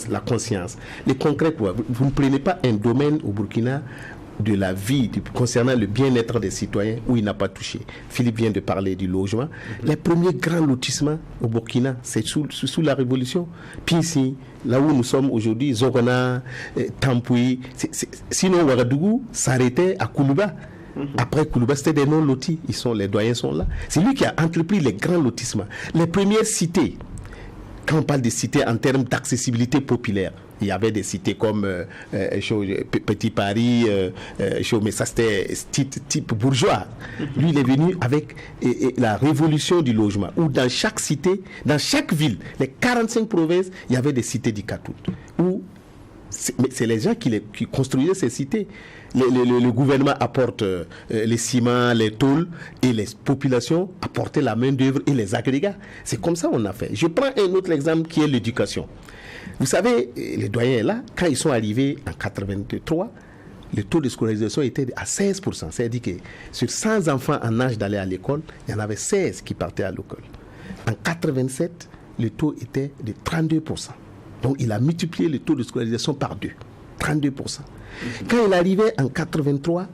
la conscience. Le concret, quoi. Vous ne prenez pas un domaine au Burkina de la vie concernant le bien-être des citoyens où il n'a pas touché. Philippe vient de parler du logement. Les premiers grands lotissements au Burkina, c'est sous la Révolution. Pinsi, là où nous sommes aujourd'hui, Zorona, Tampoui. Sinon, Ouagadougou s'arrêtait à Koulouba. Après Koulouba, c'était des non-lotis. Les doyens sont là. C'est lui qui a entrepris les grands lotissements. Les premières cités, quand on parle des cités en termes d'accessibilité populaire, il y avait des cités comme Petit Paris, mais ça c'était type bourgeois. Lui, il est venu avec la révolution du logement, où dans chaque cité, dans chaque ville, les 45 provinces, il y avait des cités d'Ikatout. Mais c'est les gens qui construisaient ces cités. Le gouvernement apporte les ciments, les tôles, et les populations apportaient la main-d'œuvre et les agrégats. C'est comme ça qu'on a fait. Je prends un autre exemple qui est l'éducation. Vous savez, les doyens là, quand ils sont arrivés en 1983, le taux de scolarisation était à 16%. C'est-à-dire que sur 100 enfants en âge d'aller à l'école, il y en avait 16 qui partaient à l'école. En 1987, le taux était de 32%. Donc il a multiplié le taux de scolarisation par 2. 32%. Quand il arrivait en 1983,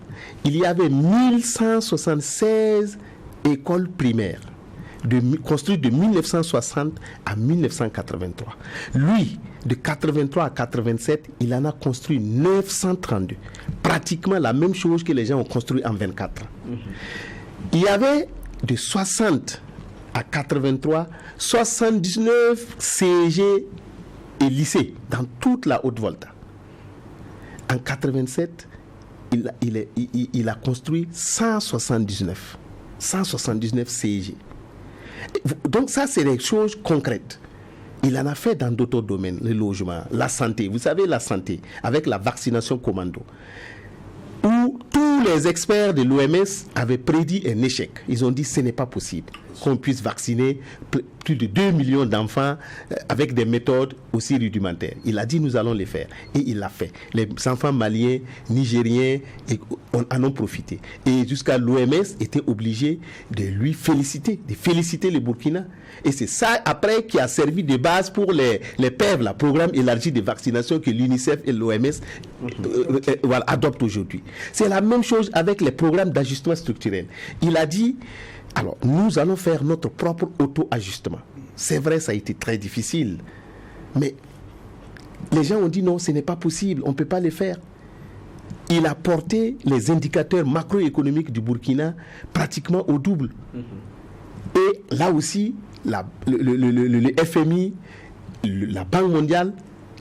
il y avait 1176 écoles primaires construites de 1960 à 1983. Lui, de 1983 à 1987, il en a construit 932. Pratiquement la même chose que les gens ont construit en 24 ans. Il y avait de 60 à 1983, 79 CG et lycées dans toute la Haute-Volta. En 1987, il a construit 179 CG. Donc ça, c'est des choses concrètes. Il en a fait dans d'autres domaines, le logement, la santé. Vous savez, la santé, avec la vaccination commando, où tous les experts de l'OMS avaient prédit un échec. Ils ont dit que ce n'est pas possible qu'on puisse vacciner plus de 2 millions d'enfants avec des méthodes aussi rudimentaires. Il a dit nous allons les faire. Et il l'a fait. Les enfants maliens, nigériens en ont profité. Et jusqu'à l'OMS était obligé de lui féliciter, de féliciter le Burkina. Et c'est ça après qui a servi de base pour les PEV, le programme élargi de vaccination que l'UNICEF et l'OMS adoptent aujourd'hui. C'est la même chose avec les programmes d'ajustement structurel. Il a dit alors, nous allons faire notre propre auto-ajustement. C'est vrai, ça a été très difficile. Mais les gens ont dit non, ce n'est pas possible, on ne peut pas le faire. Il a porté les indicateurs macroéconomiques du Burkina pratiquement au double. Et là aussi, le FMI, la Banque mondiale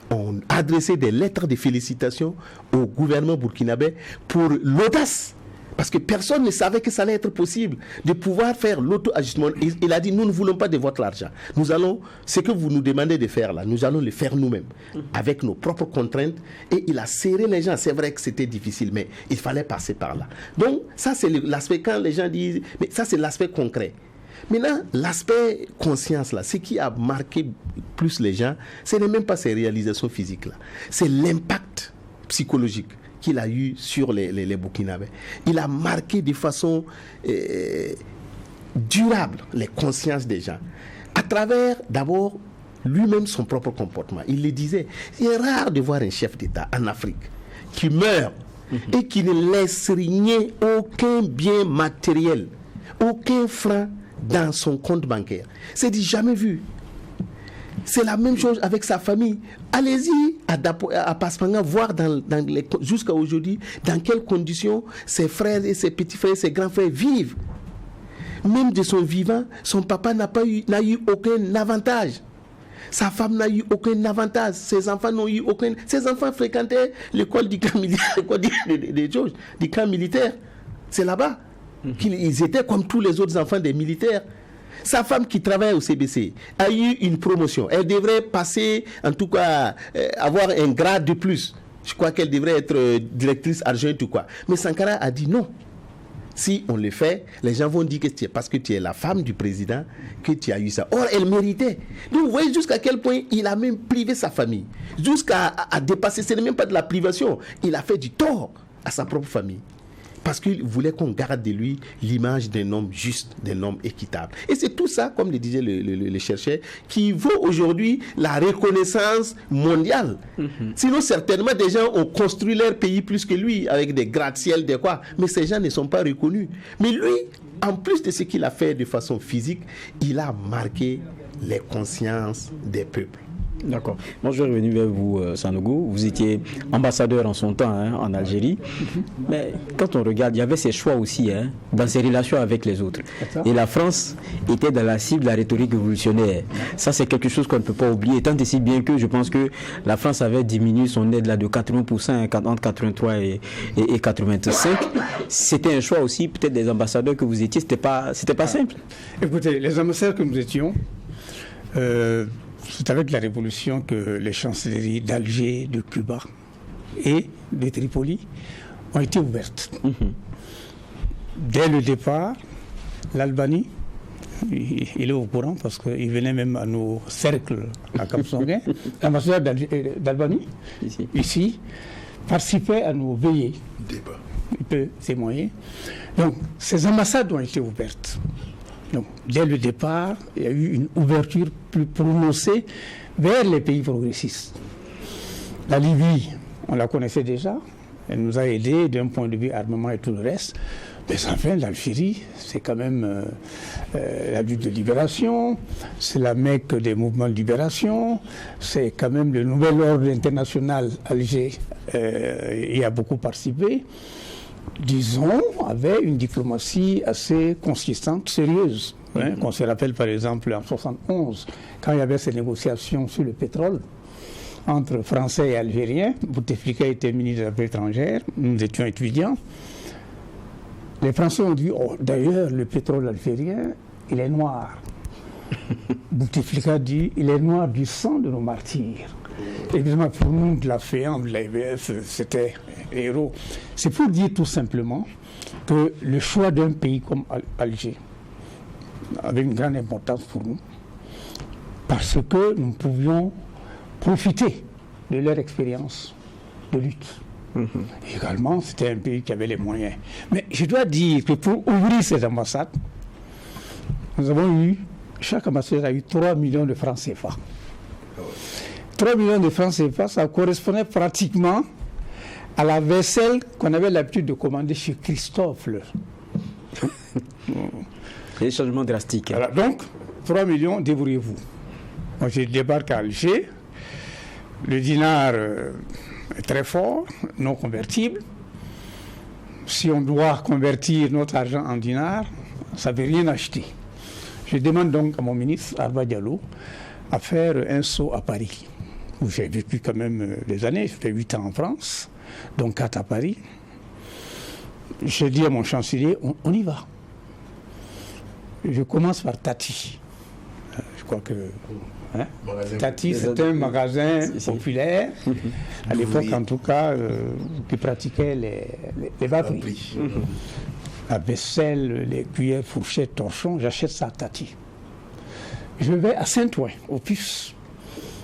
ont adressé des lettres de félicitations au gouvernement burkinabé pour l'audace. Parce que personne ne savait que ça allait être possible de pouvoir faire l'auto-ajustement. Il a dit, nous ne voulons pas de votre argent. Nous allons, ce que vous nous demandez de faire là, nous allons le faire nous-mêmes, avec nos propres contraintes. Et il a serré les gens. C'est vrai que c'était difficile, mais il fallait passer par là. Donc, ça c'est l'aspect, quand les gens disent, mais ça c'est l'aspect concret. Maintenant, l'aspect conscience là, ce qui a marqué plus les gens, ce n'est même pas ces réalisations physiques là. C'est l'impact psychologique qu'il a eu sur les Burkinabés. Il a marqué de façon durable les consciences des gens. À travers, d'abord, lui-même son propre comportement. Il le disait, il est rare de voir un chef d'État en Afrique qui meurt et qui ne laisse rien, aucun bien matériel, aucun franc dans son compte bancaire. C'est dit jamais vu. C'est la même chose avec sa famille. Allez-y à Paspanga voir jusqu'à aujourd'hui dans quelles conditions ses frères et ses petits frères et ses grands frères vivent. Même de son vivant, son papa n'a eu aucun avantage. Sa femme n'a eu aucun avantage. Ses enfants n'ont eu aucun. Ses enfants fréquentaient l'école du camp militaire. C'est là-bas qu'ils étaient comme tous les autres enfants des militaires. Sa femme qui travaille au CBC a eu une promotion. Elle devrait passer, en tout cas, avoir un grade de plus. Je crois qu'elle devrait être directrice adjointe ou quoi. Mais Sankara a dit non. Si on le fait, les gens vont dire que c'est parce que tu es la femme du président que tu as eu ça. Or, elle méritait. Donc, vous voyez jusqu'à quel point il a même privé sa famille. Jusqu'à dépasser, ce n'est même pas de la privation. Il a fait du tort à sa propre famille. Parce qu'il voulait qu'on garde de lui l'image d'un homme juste, d'un homme équitable. Et c'est tout ça, comme le disait le chercheur, qui vaut aujourd'hui la reconnaissance mondiale. Sinon, certainement, des gens ont construit leur pays plus que lui, avec des gratte-ciel, des quoi. Mais ces gens ne sont pas reconnus. Mais lui, en plus de ce qu'il a fait de façon physique, il a marqué les consciences des peuples. D'accord. Moi, je vais revenir vers vous, Sanogo. Vous étiez ambassadeur en son temps en Algérie. Mais quand on regarde, il y avait ses choix aussi dans ses relations avec les autres. Et la France était dans la cible de la rhétorique révolutionnaire. Ça, c'est quelque chose qu'on ne peut pas oublier. Tant et si bien que je pense que la France avait diminué son aide là de 80% entre 83 et 85. C'était un choix aussi, peut-être des ambassadeurs que vous étiez. C'était pas simple. Écoutez, les ambassadeurs que nous étions... c'est avec la révolution que les chancelleries d'Alger, de Cuba et de Tripoli ont été ouvertes. Dès le départ, l'Albanie, il est au courant parce qu'il venait même à nos cercles à Cap-Sanguin, l'ambassadeur d'Albanie, ici, participait à nos veillées. Il peut témoigner. Donc, ces ambassades ont été ouvertes. Donc, dès le départ, il y a eu une ouverture plus prononcée vers les pays progressistes. La Libye, on la connaissait déjà, elle nous a aidés d'un point de vue armement et tout le reste. Mais enfin, l'Algérie, c'est quand même la lutte de libération, c'est la Mecque des mouvements de libération, c'est quand même le nouvel ordre international Alger y a beaucoup participé. Disons, avait une diplomatie assez consistante, sérieuse. Qu'on se rappelle par exemple en 1971, quand il y avait ces négociations sur le pétrole entre Français et Algériens. Bouteflika était ministre des Affaires étrangères, nous étions étudiants. Les Français ont dit, d'ailleurs, le pétrole algérien, il est noir. Bouteflika dit, il est noir du sang de nos martyrs. Évidemment, pour nous, de la FEAM, de l'AIBF, c'était héros. C'est pour dire tout simplement que le choix d'un pays comme Alger avait une grande importance pour nous, parce que nous pouvions profiter de leur expérience de lutte. Également, c'était un pays qui avait les moyens. Mais je dois dire que pour ouvrir ces ambassades, nous avons eu, chaque ambassade a eu 3 millions de francs CFA. 3 millions de francs CFA, ça correspondait pratiquement à la vaisselle qu'on avait l'habitude de commander chez Christophe. Des changements drastiques. Voilà, donc, 3 millions, débrouillez-vous. Moi, je débarque à Alger. Le dinar est très fort, non convertible. Si on doit convertir notre argent en dinars, ça ne veut rien acheter. Je demande donc à mon ministre, Arba Diallo, à faire un saut à Paris, où j'ai vécu quand même des années. J'ai fait 8 ans en France, donc 4 à Paris. je dis à mon chancelier, on y va. Je commence par Tati. Je crois que Tati, c'est un magasin populaire, à l'époque en tout cas, qui pratiquait les vaperies. La vaisselle, les cuillères, fourchettes, torchons, j'achète ça à Tati. Je vais à Saint-Ouen, au Puce,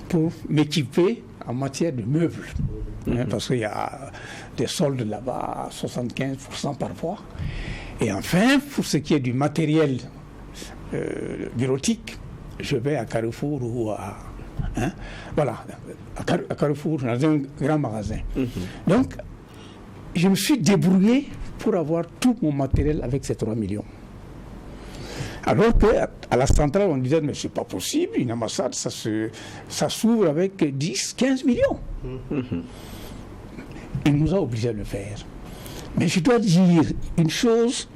pour m'équiper en matière de meubles. Parce qu'il y a des soldes là-bas à 75% parfois. Et enfin, pour ce qui est du matériel bureautique, je vais à Carrefour ou à Carrefour, dans un grand magasin. Donc, je me suis débrouillé pour avoir tout mon matériel avec ces 3 millions. Alors qu'à la centrale, on disait, mais c'est pas possible, une ambassade, ça s'ouvre avec 10, 15 millions. Il nous a obligés à le faire. Mais je dois dire une chose,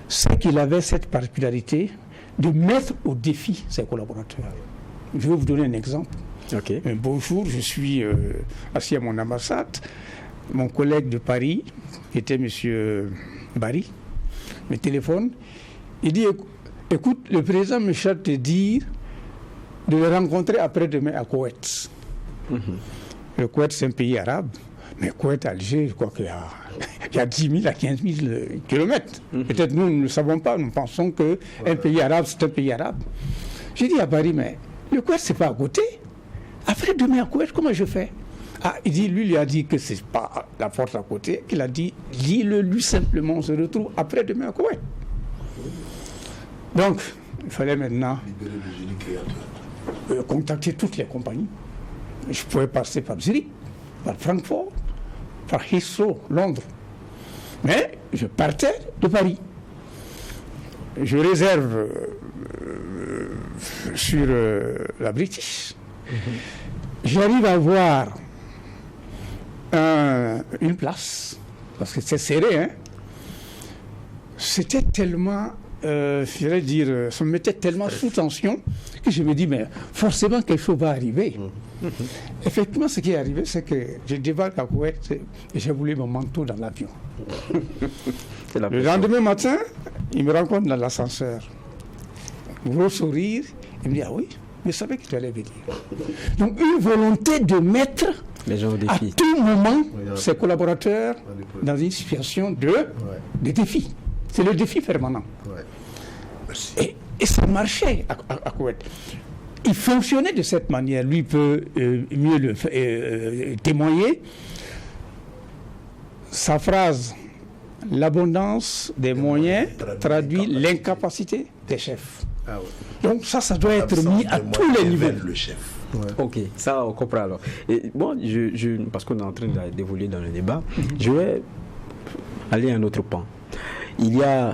c'est qu'il avait cette particularité de mettre au défi ses collaborateurs. Je vais vous donner un exemple. Okay. Un beau jour, je suis assis à mon ambassade. Mon collègue de Paris, qui était M. Barry, me téléphone. Il dit, écoute, le président me charge de dire de le rencontrer après-demain à Koweït. Le Koweït, c'est un pays arabe. Mais Koweït, Alger, je crois qu'il y a 10 000 à 15 000 kilomètres. Peut-être nous ne le savons pas, nous pensons qu'un pays arabe, c'est un pays arabe. J'ai dit à Paris, mais le Koweït, c'est pas à côté. Après demain à Koweït, comment je fais? Ah, lui a dit que c'est pas la force à côté, qu'il a dit, lis-le lui simplement, on se retrouve après demain à Koweït. Donc, il fallait maintenant contacter toutes les compagnies. Je pouvais passer par Zurich, par Francfort, par Heathrow, Londres. Mais je partais de Paris. Je réserve sur la British. J'arrive à avoir une place, parce que c'est serré, hein. C'était tellement, je vais dire, ça me mettait tellement sous tension que je me dis, mais forcément quelque chose va arriver. Effectivement, ce qui est arrivé, c'est que je débarque à Koweït et j'ai voulu mon manteau dans l'avion. Le lendemain matin, il me rencontre dans l'ascenseur. Gros sourire, il me dit, ah oui, mais je savais que tu allais venir. Donc une volonté de mettre les gens au défi. À tout moment ses collaborateurs dans une situation de défi. C'est le défi permanent. Et ça marchait à Koweït. Il fonctionnait de cette manière. Lui peut mieux le témoigner. Sa phrase, l'abondance des moyens traduit l'incapacité des chefs. Ah ouais. Donc ça doit être mis à tous les niveaux. Le chef. Ouais. Ok, ça on comprend alors. Et bon, parce qu'on est en train d'évoluer dans le débat, je vais aller à un autre pan. Il y a,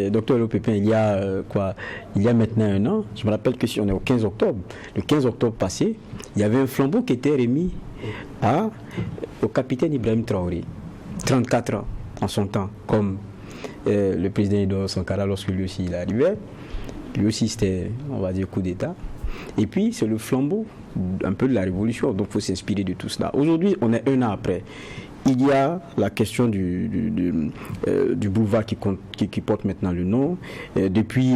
docteur Lopépin, il y a maintenant un an, je me rappelle que si on est au 15 octobre, le 15 octobre passé, il y avait un flambeau qui était remis au capitaine Ibrahim Traoré, 34 ans en son temps, comme le président Edouard Sankara lorsque lui aussi il arrivait. Lui aussi c'était, on va dire, coup d'État. Et puis c'est le flambeau un peu de la révolution, donc il faut s'inspirer de tout cela. Aujourd'hui, on est un an après. Il y a la question du boulevard qui porte maintenant le nom. Depuis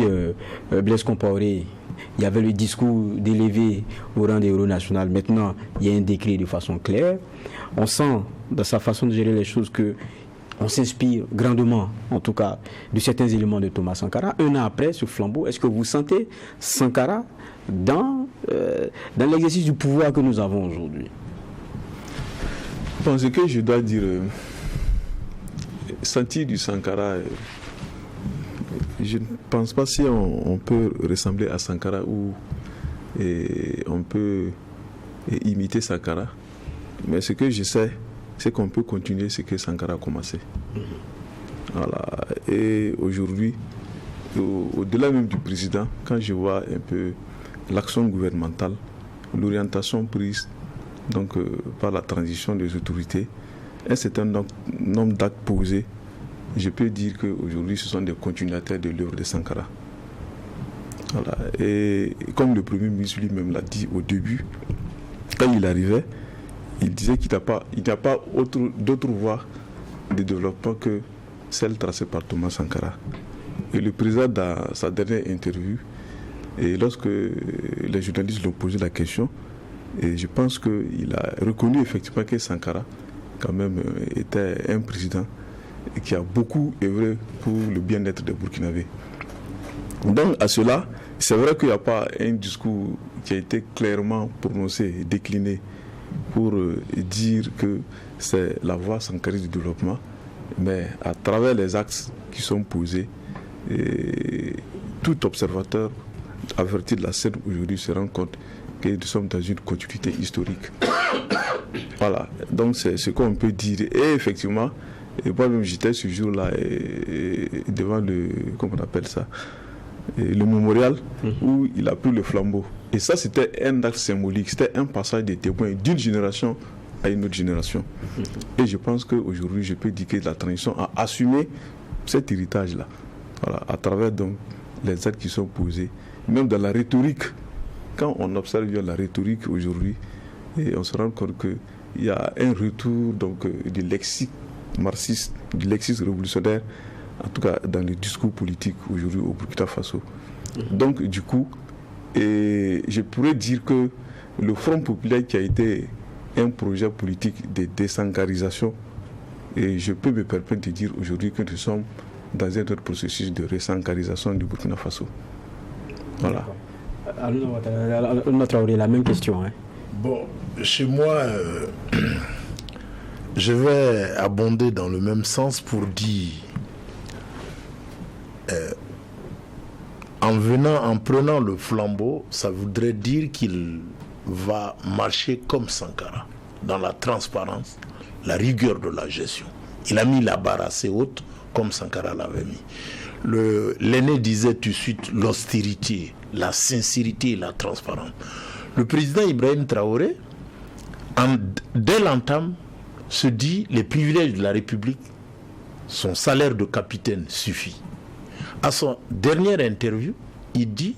Blaise Compaoré, il y avait le discours d'élever au rang des héros nationaux. Maintenant, il y a un décret de façon claire. On sent dans sa façon de gérer les choses que on s'inspire grandement, en tout cas, de certains éléments de Thomas Sankara. Un an après ce flambeau, est-ce que vous sentez Sankara dans l'exercice du pouvoir que nous avons aujourd'hui? Bon, ce que je dois dire, sentir du Sankara, je ne pense pas si on peut ressembler à Sankara ou on peut imiter Sankara. Mais ce que je sais, c'est qu'on peut continuer ce que Sankara a commencé. Voilà. Et aujourd'hui, au-delà même du président, quand je vois un peu l'action gouvernementale, l'orientation prise donc par la transition des autorités, un certain nombre d'actes posés, je peux dire qu'aujourd'hui ce sont des continuateurs de l'œuvre de Sankara. Voilà. Et comme le Premier ministre lui-même l'a dit au début, quand il arrivait, il disait qu'il n'y a pas d'autre voie de développement que celle tracée par Thomas Sankara. Et le président, dans sa dernière interview, et lorsque les journalistes lui ont posé la question, et je pense qu'il a reconnu effectivement que Sankara, quand même, était un président qui a beaucoup œuvré pour le bien-être des Burkinabés. Donc, à cela, c'est vrai qu'il n'y a pas un discours qui a été clairement prononcé, décliné, pour dire que c'est la voie sankariste du développement, mais à travers les axes qui sont posés, tout observateur averti de la scène aujourd'hui se rend compte que nous sommes dans une continuité historique. Voilà, donc c'est ce qu'on peut dire. Et effectivement, moi-même j'étais ce jour-là devant le, comment on appelle ça, le mémorial où il a pris le flambeau. Et ça, c'était un acte symbolique, c'était un passage des témoins d'une génération à une autre génération. Et je pense qu'aujourd'hui, je peux dire que la transition a assumé cet héritage-là, voilà, à travers donc les actes qui sont posés, même dans la rhétorique. Quand on observe bien la rhétorique aujourd'hui, et on se rend compte qu'il y a un retour donc, du lexique marxiste, du lexique révolutionnaire, en tout cas dans les discours politiques aujourd'hui au Burkina Faso. Donc du coup, je pourrais dire que le Front populaire qui a été un projet politique de désankarisation, et je peux me permettre de dire aujourd'hui que nous sommes dans un autre processus de résankarisation du Burkina Faso. Voilà. Notre la même question. Hein. Bon, chez moi, je vais abonder dans le même sens pour dire, en prenant le flambeau, ça voudrait dire qu'il va marcher comme Sankara, dans la transparence, la rigueur de la gestion. Il a mis la barre assez haute, comme Sankara l'avait mis. L'aîné disait tout de suite l'austérité, la sincérité et la transparence. Le président Ibrahim Traoré, dès l'entame, se dit les privilèges de la République, son salaire de capitaine suffit. À son dernière interview, il dit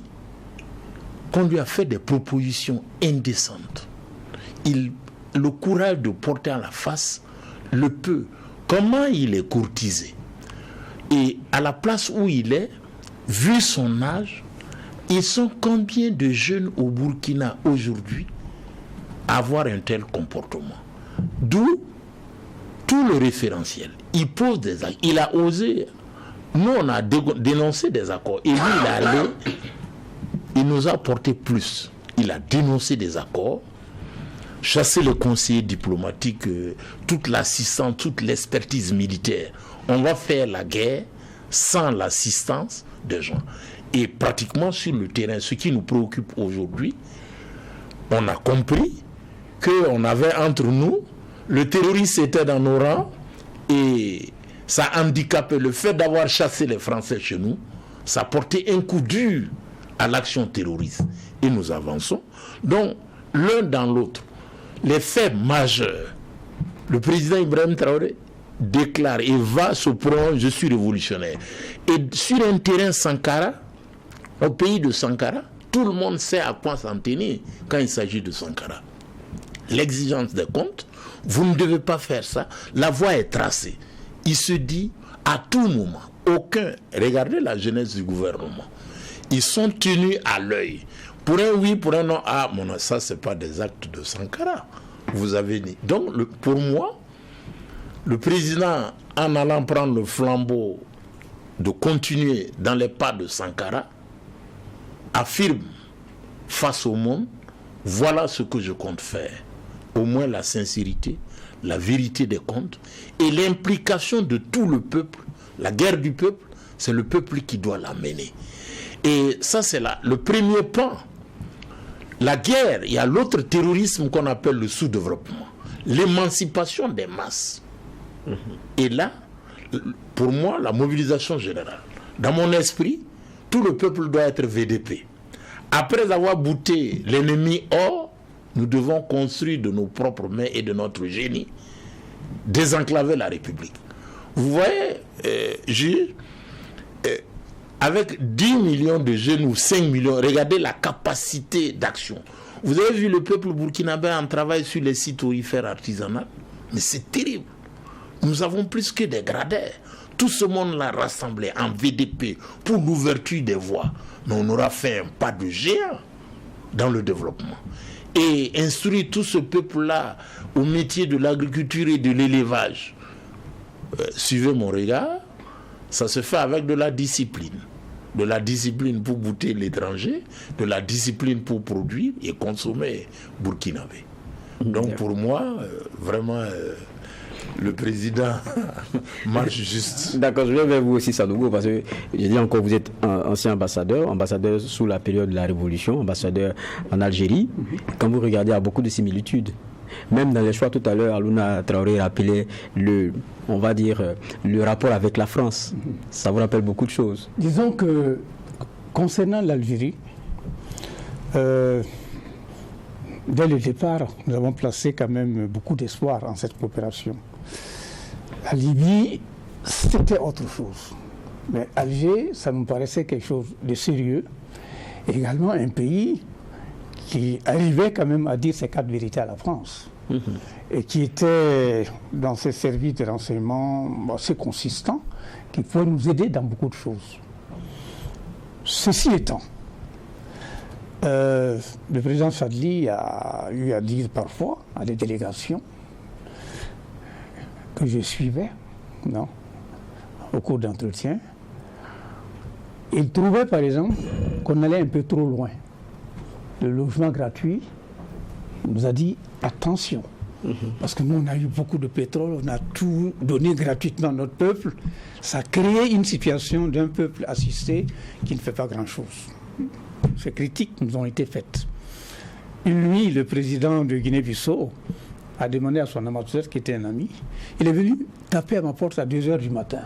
qu'on lui a fait des propositions indécentes. Le courage de porter à la face le peu. Comment il est courtisé. Et à la place où il est, vu son âge, ils sont combien de jeunes au Burkina aujourd'hui à avoir un tel comportement? D'où tout le référentiel. Il pose des actes. Il a osé. Nous, on a dénoncé des accords. Et lui, il est allé. Il nous a porté plus. Il a dénoncé des accords, chassé le conseiller diplomatique, toute l'assistance, toute l'expertise militaire. On va faire la guerre sans l'assistance des gens. Et pratiquement sur le terrain, ce qui nous préoccupe aujourd'hui, on a compris qu'on avait entre nous, le terroriste était dans nos rangs et ça handicapait le fait d'avoir chassé les Français chez nous, ça portait un coup dur à l'action terroriste. Et nous avançons. Donc, l'un dans l'autre, les faits majeurs, le président Ibrahim Traoré déclare et va se prendre, je suis révolutionnaire. Et sur un terrain Sankara, au pays de Sankara, tout le monde sait à quoi s'en tenir quand il s'agit de Sankara. L'exigence des comptes, vous ne devez pas faire ça, la voie est tracée. Il se dit à tout moment, regardez la jeunesse du gouvernement, ils sont tenus à l'œil. Pour un oui, pour un non, ça c'est pas des actes de Sankara. Vous avez dit. Donc pour moi, le président, en allant prendre le flambeau de continuer dans les pas de Sankara, affirme face au monde, voilà ce que je compte faire. Au moins la sincérité, la vérité des comptes et l'implication de tout le peuple. La guerre du peuple, c'est le peuple qui doit la mener. Et ça, c'est le premier pan. La guerre, il y a l'autre terrorisme qu'on appelle le sous-développement. L'émancipation des masses. Et là, pour moi, la mobilisation générale. Dans mon esprit, tout le peuple doit être VDP. Après avoir bouté l'ennemi hors, nous devons construire de nos propres mains et de notre génie, désenclaver la République. Vous voyez, avec 10 millions de jeunes ou 5 millions, regardez la capacité d'action. Vous avez vu le peuple burkinabé en travail sur les sites aurifères artisanaux, mais c'est terrible. Nous avons plus que des gradaires. tout ce monde-là rassemblé en VDP pour l'ouverture des voies, mais on aura fait un pas de géant dans le développement. Et instruire tout ce peuple-là au métier de l'agriculture et de l'élevage. Suivez mon regard, ça se fait avec de la discipline. De la discipline pour goûter l'étranger, de la discipline pour produire et consommer burkinabé. Donc pour moi, vraiment, le président marche juste. D'accord, je viens vers vous aussi, Sanogo, parce que j'ai dit encore, vous êtes un ancien ambassadeur sous la période de la Révolution, ambassadeur en Algérie. Quand vous regardez, il y a beaucoup de similitudes. Même dans les choix tout à l'heure, Alouna Traoré rappelait le rapport avec la France. Ça vous rappelle beaucoup de choses. Disons que concernant l'Algérie, dès le départ, nous avons placé quand même beaucoup d'espoir en cette coopération. La Libye, c'était autre chose. Mais Alger, ça nous paraissait quelque chose de sérieux. Également un pays qui arrivait quand même à dire ses 4 vérités à la France. Et qui était dans ses services de renseignement assez consistants, qui pouvait nous aider dans beaucoup de choses. Ceci étant, le président Chadli a eu à dire parfois à des délégations que je suivais, au cours d'entretien. Il trouvait par exemple qu'on allait un peu trop loin. Le logement gratuit, il nous a dit attention, parce que nous on a eu beaucoup de pétrole, on a tout donné gratuitement à notre peuple. Ça a créé une situation d'un peuple assisté qui ne fait pas grand-chose. Ces critiques nous ont été faites. Lui, le président de Guinée-Bissau, a demandé à son ambassadeur, qui était un ami, il est venu taper à ma porte à 2h du matin.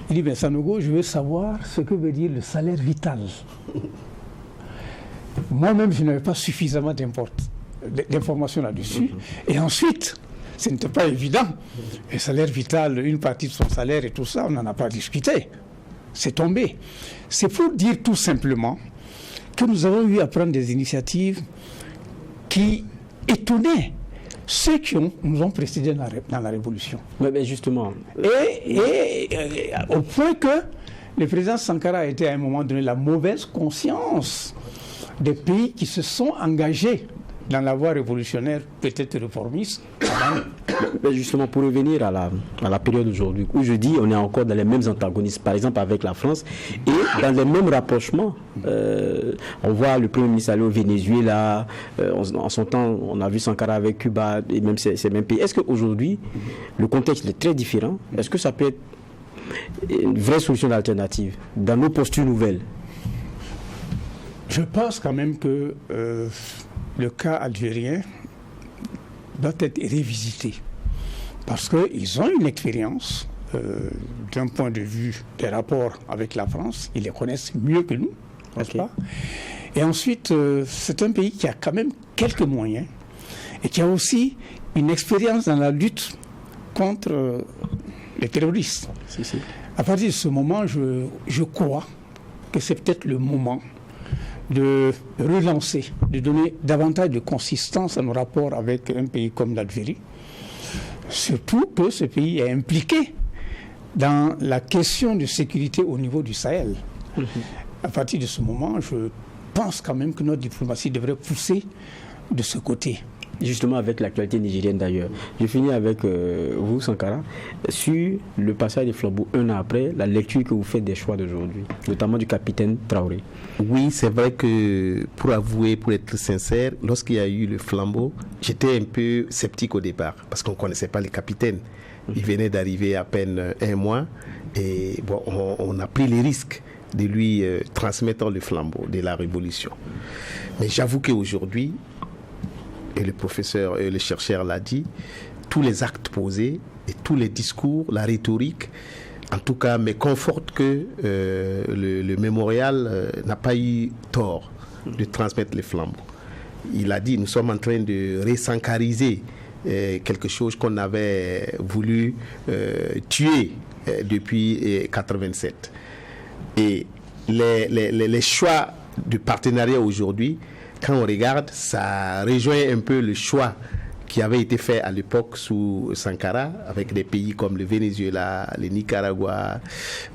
Il dit, Sanogo, je veux savoir ce que veut dire le salaire vital. Moi-même, je n'avais pas suffisamment d'informations là-dessus. Et ensuite, ce n'était pas évident. Le salaire vital, une partie de son salaire et tout ça, on n'en a pas discuté. C'est tombé. C'est pour dire tout simplement que nous avons eu à prendre des initiatives qui étonnaient ceux qui nous ont précédés dans la Révolution. Mais justement. Et au point que le président Sankara a été à un moment donné la mauvaise conscience des pays qui se sont engagés dans la voie révolutionnaire, peut-être réformiste. Mais justement, pour revenir à la période d'aujourd'hui, où je dis on est encore dans les mêmes antagonismes, par exemple avec la France, et dans les mêmes rapprochements. On voit le Premier ministre aller au Venezuela, en son temps, on a vu Sankara avec Cuba, et même ces mêmes pays. Est-ce qu'aujourd'hui, le contexte est très différent? Est-ce que ça peut être une vraie solution alternative dans nos postures nouvelles? Je pense quand même que le cas algérien doit être révisité parce qu'ils ont une expérience d'un point de vue des rapports avec la France, ils les connaissent mieux que nous, n'est-ce pas? Et ensuite, c'est un pays qui a quand même quelques moyens et qui a aussi une expérience dans la lutte contre les terroristes. Si. À partir de ce moment, je crois que c'est peut-être le moment de relancer, de donner davantage de consistance à nos rapports avec un pays comme l'Algérie. Surtout que ce pays est impliqué dans la question de sécurité au niveau du Sahel. À partir de ce moment, je pense quand même que notre diplomatie devrait pousser de ce côté. Justement avec l'actualité nigérienne d'ailleurs. Je finis avec vous, Sankara, sur le passage des flambeaux un an après, la lecture que vous faites des choix d'aujourd'hui, notamment du capitaine Traoré. Oui, c'est vrai que pour être sincère, lorsqu'il y a eu le flambeau, j'étais un peu sceptique au départ, parce qu'on ne connaissait pas les capitaines. Il venait d'arriver à peine 1 mois, et bon, on a pris les risques de lui transmettre le flambeau de la révolution. Mais j'avoue qu'aujourd'hui, et le professeur et le chercheur l'a dit, tous les actes posés et tous les discours, la rhétorique, en tout cas, me confortent que le mémorial n'a pas eu tort de transmettre les flambeaux. Il a dit, nous sommes en train de résancariser quelque chose qu'on avait voulu tuer depuis 1987. Et les choix de partenariat aujourd'hui, quand on regarde, ça rejoint un peu le choix qui avait été fait à l'époque sous Sankara, avec des pays comme le Venezuela, le Nicaragua.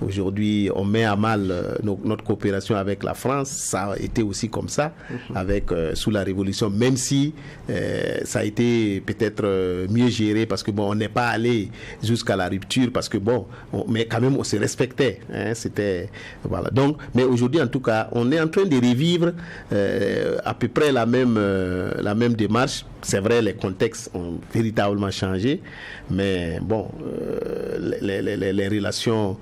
Aujourd'hui, on met à mal notre coopération avec la France. Ça a été aussi comme ça, avec sous la Révolution, même si ça a été peut-être mieux géré, parce que bon, on n'est pas allé jusqu'à la rupture, parce que bon, mais quand même on se respectait. Hein, c'était voilà. Donc, mais aujourd'hui, en tout cas, on est en train de revivre à peu près la même démarche. C'est vrai, les contextes ont véritablement changé, mais bon, les relations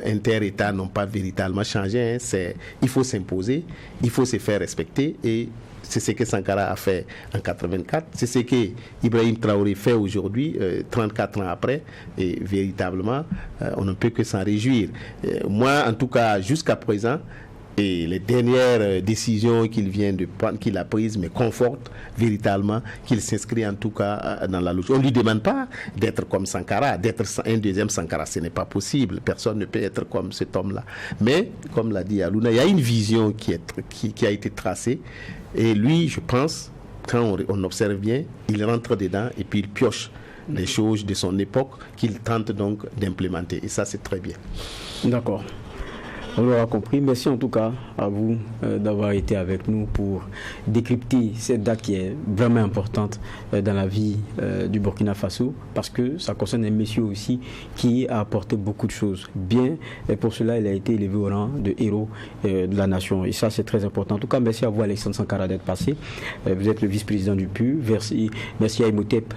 inter-États n'ont pas véritablement changé. Hein. Il faut s'imposer, il faut se faire respecter, et c'est ce que Sankara a fait en 84, c'est ce que Ibrahim Traoré fait aujourd'hui, 34 ans après, et véritablement, on ne peut que s'en réjouir. Moi, en tout cas, jusqu'à présent, et les dernières décisions qu'il vient de prendre, qu'il a prises, me confortent véritablement qu'il s'inscrit en tout cas dans la logique. On ne lui demande pas d'être comme Sankara, d'être un deuxième Sankara, ce n'est pas possible. Personne ne peut être comme cet homme-là. Mais, comme l'a dit Aluna, il y a une vision qui a été tracée. Et lui, je pense, quand on observe bien, il rentre dedans et puis il pioche les choses de son époque qu'il tente donc d'implémenter. Et ça, c'est très bien. D'accord. On l'aura compris. Merci en tout cas à vous d'avoir été avec nous pour décrypter cette date qui est vraiment importante dans la vie du Burkina Faso, parce que ça concerne un monsieur aussi qui a apporté beaucoup de choses bien, et pour cela il a été élevé au rang de héros de la nation, et ça c'est très important. En tout cas, merci à vous Alexandre Sankara d'être passé. Vous êtes le vice-président du PU. Merci à Imhotep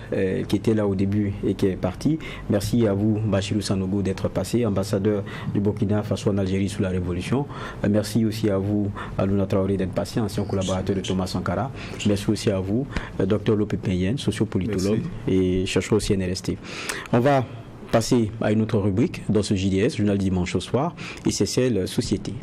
qui était là au début et qui est parti. Merci à vous Bachirou Sanogo d'être passé, ambassadeur du Burkina Faso en Algérie sous la Révolution. Merci aussi à vous, Aluna Traoré, d'être passé, ancien collaborateur de Thomas Sankara. Merci aussi à vous, Dr Lopé Payen, sociopolitologue et chercheur au CNRST. On va passer à une autre rubrique dans ce JDS, Journal Dimanche au soir, et c'est celle Société.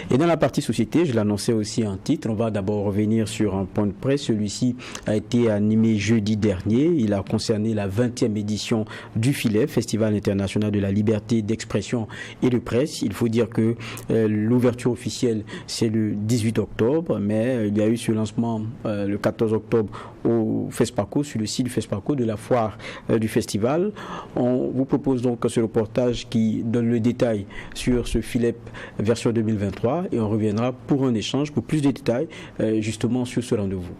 Et dans la partie société, je l'annonçais aussi en titre, on va d'abord revenir sur un point de presse. Celui-ci a été animé jeudi dernier. Il a concerné la 20e édition du FILEP, Festival international de la liberté d'expression et de presse. Il faut dire que l'ouverture officielle, c'est le 18 octobre, mais il y a eu ce lancement le 14 octobre au FESPACO, sur le site du FESPACO, de la foire du festival. On vous propose donc ce reportage qui donne le détail sur ce FILEP version 2023. Et on reviendra pour un échange, pour plus de détails, justement sur ce rendez-vous.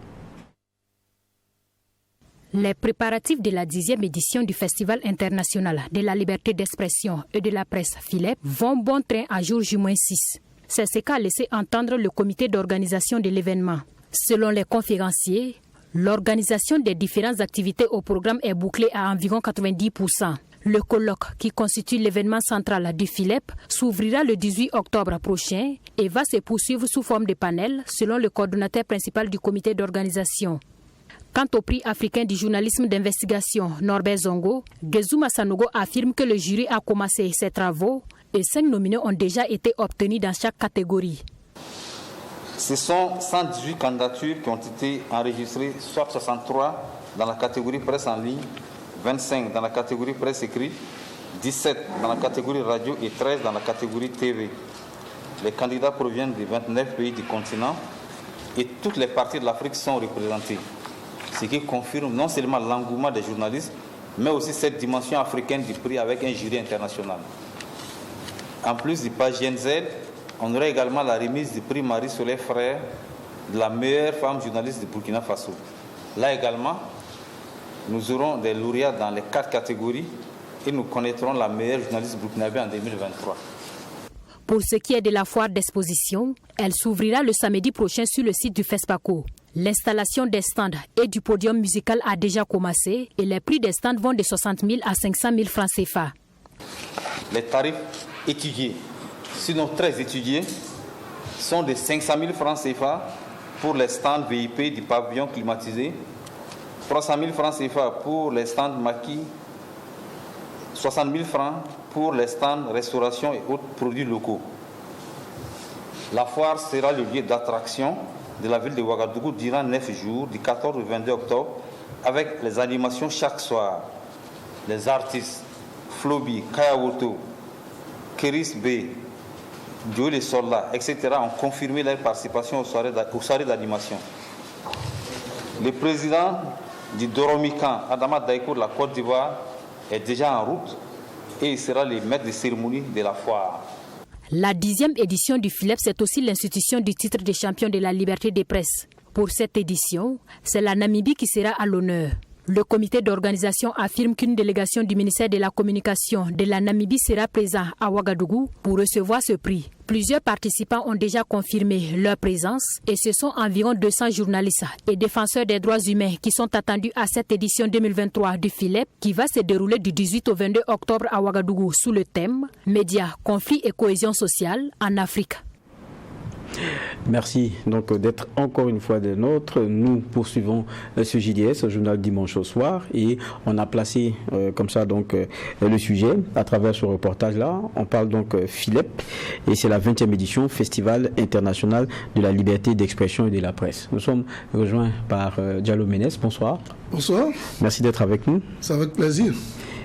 Les préparatifs de la 10e édition du Festival international de la liberté d'expression et de la presse FILEP vont bon train à jour J-6. C'est ce qu'a laissé entendre le comité d'organisation de l'événement. Selon les conférenciers, l'organisation des différentes activités au programme est bouclée à environ 90%. Le colloque qui constitue l'événement central du FILEP s'ouvrira le 18 octobre prochain et va se poursuivre sous forme de panel selon le coordonnateur principal du comité d'organisation. Quant au prix africain du journalisme d'investigation Norbert Zongo, Gezuma Sanogo affirme que le jury a commencé ses travaux et 5 nominés ont déjà été obtenus dans chaque catégorie. Ce sont 118 candidatures qui ont été enregistrées, soit 63 dans la catégorie presse en ligne, 25 dans la catégorie presse écrite, 17 dans la catégorie radio et 13 dans la catégorie TV. Les candidats proviennent de 29 pays du continent et toutes les parties de l'Afrique sont représentées. Ce qui confirme non seulement l'engouement des journalistes, mais aussi cette dimension africaine du prix avec un jury international. En plus du page GNZ, on aura également la remise du prix Marie-Soleil Frère de la meilleure femme journaliste de Burkina Faso. Là également, nous aurons des lauréats dans les 4 catégories et nous connaîtrons la meilleure journaliste burkinabé en 2023. Pour ce qui est de la foire d'exposition, elle s'ouvrira le samedi prochain sur le site du FESPACO. L'installation des stands et du podium musical a déjà commencé et les prix des stands vont de 60 000 à 500 000 francs CFA. Les tarifs étudiés, sinon très étudiés, sont de 500 000 francs CFA pour les stands VIP du pavillon climatisé, 300 000 francs CFA pour les stands maquis, 60 000 francs pour les stands restauration et autres produits locaux. La foire sera le lieu d'attraction de la ville de Ouagadougou durant 9 jours, du 14 au 22 octobre, avec les animations chaque soir. Les artistes Flobi, Kayawoto, Keris B, Dieu les soldats, etc. ont confirmé leur participation aux soirées d'animation. Le président du Doromican, Adama Daïko de la Côte d'Ivoire, est déjà en route et il sera le maître de cérémonie de la foire. La 10e édition du FILEP, c'est aussi l'institution du titre de champion de la liberté de presse. Pour cette édition, c'est la Namibie qui sera à l'honneur. Le comité d'organisation affirme qu'une délégation du ministère de la Communication de la Namibie sera présente à Ouagadougou pour recevoir ce prix. Plusieurs participants ont déjà confirmé leur présence et ce sont environ 200 journalistes et défenseurs des droits humains qui sont attendus à cette édition 2023 du FILEP qui va se dérouler du 18 au 22 octobre à Ouagadougou sous le thème « Médias, conflits et cohésion sociale en Afrique ». Merci donc d'être encore une fois des nôtres. Nous poursuivons ce JDS, journal dimanche au soir, et on a placé comme ça donc le sujet à travers ce reportage-là. On parle donc FILEP et c'est la 20e édition, Festival international de la liberté d'expression et de la presse. Nous sommes rejoints par Diallo Ménès. Bonsoir. Bonsoir. Merci d'être avec nous. C'est avec plaisir.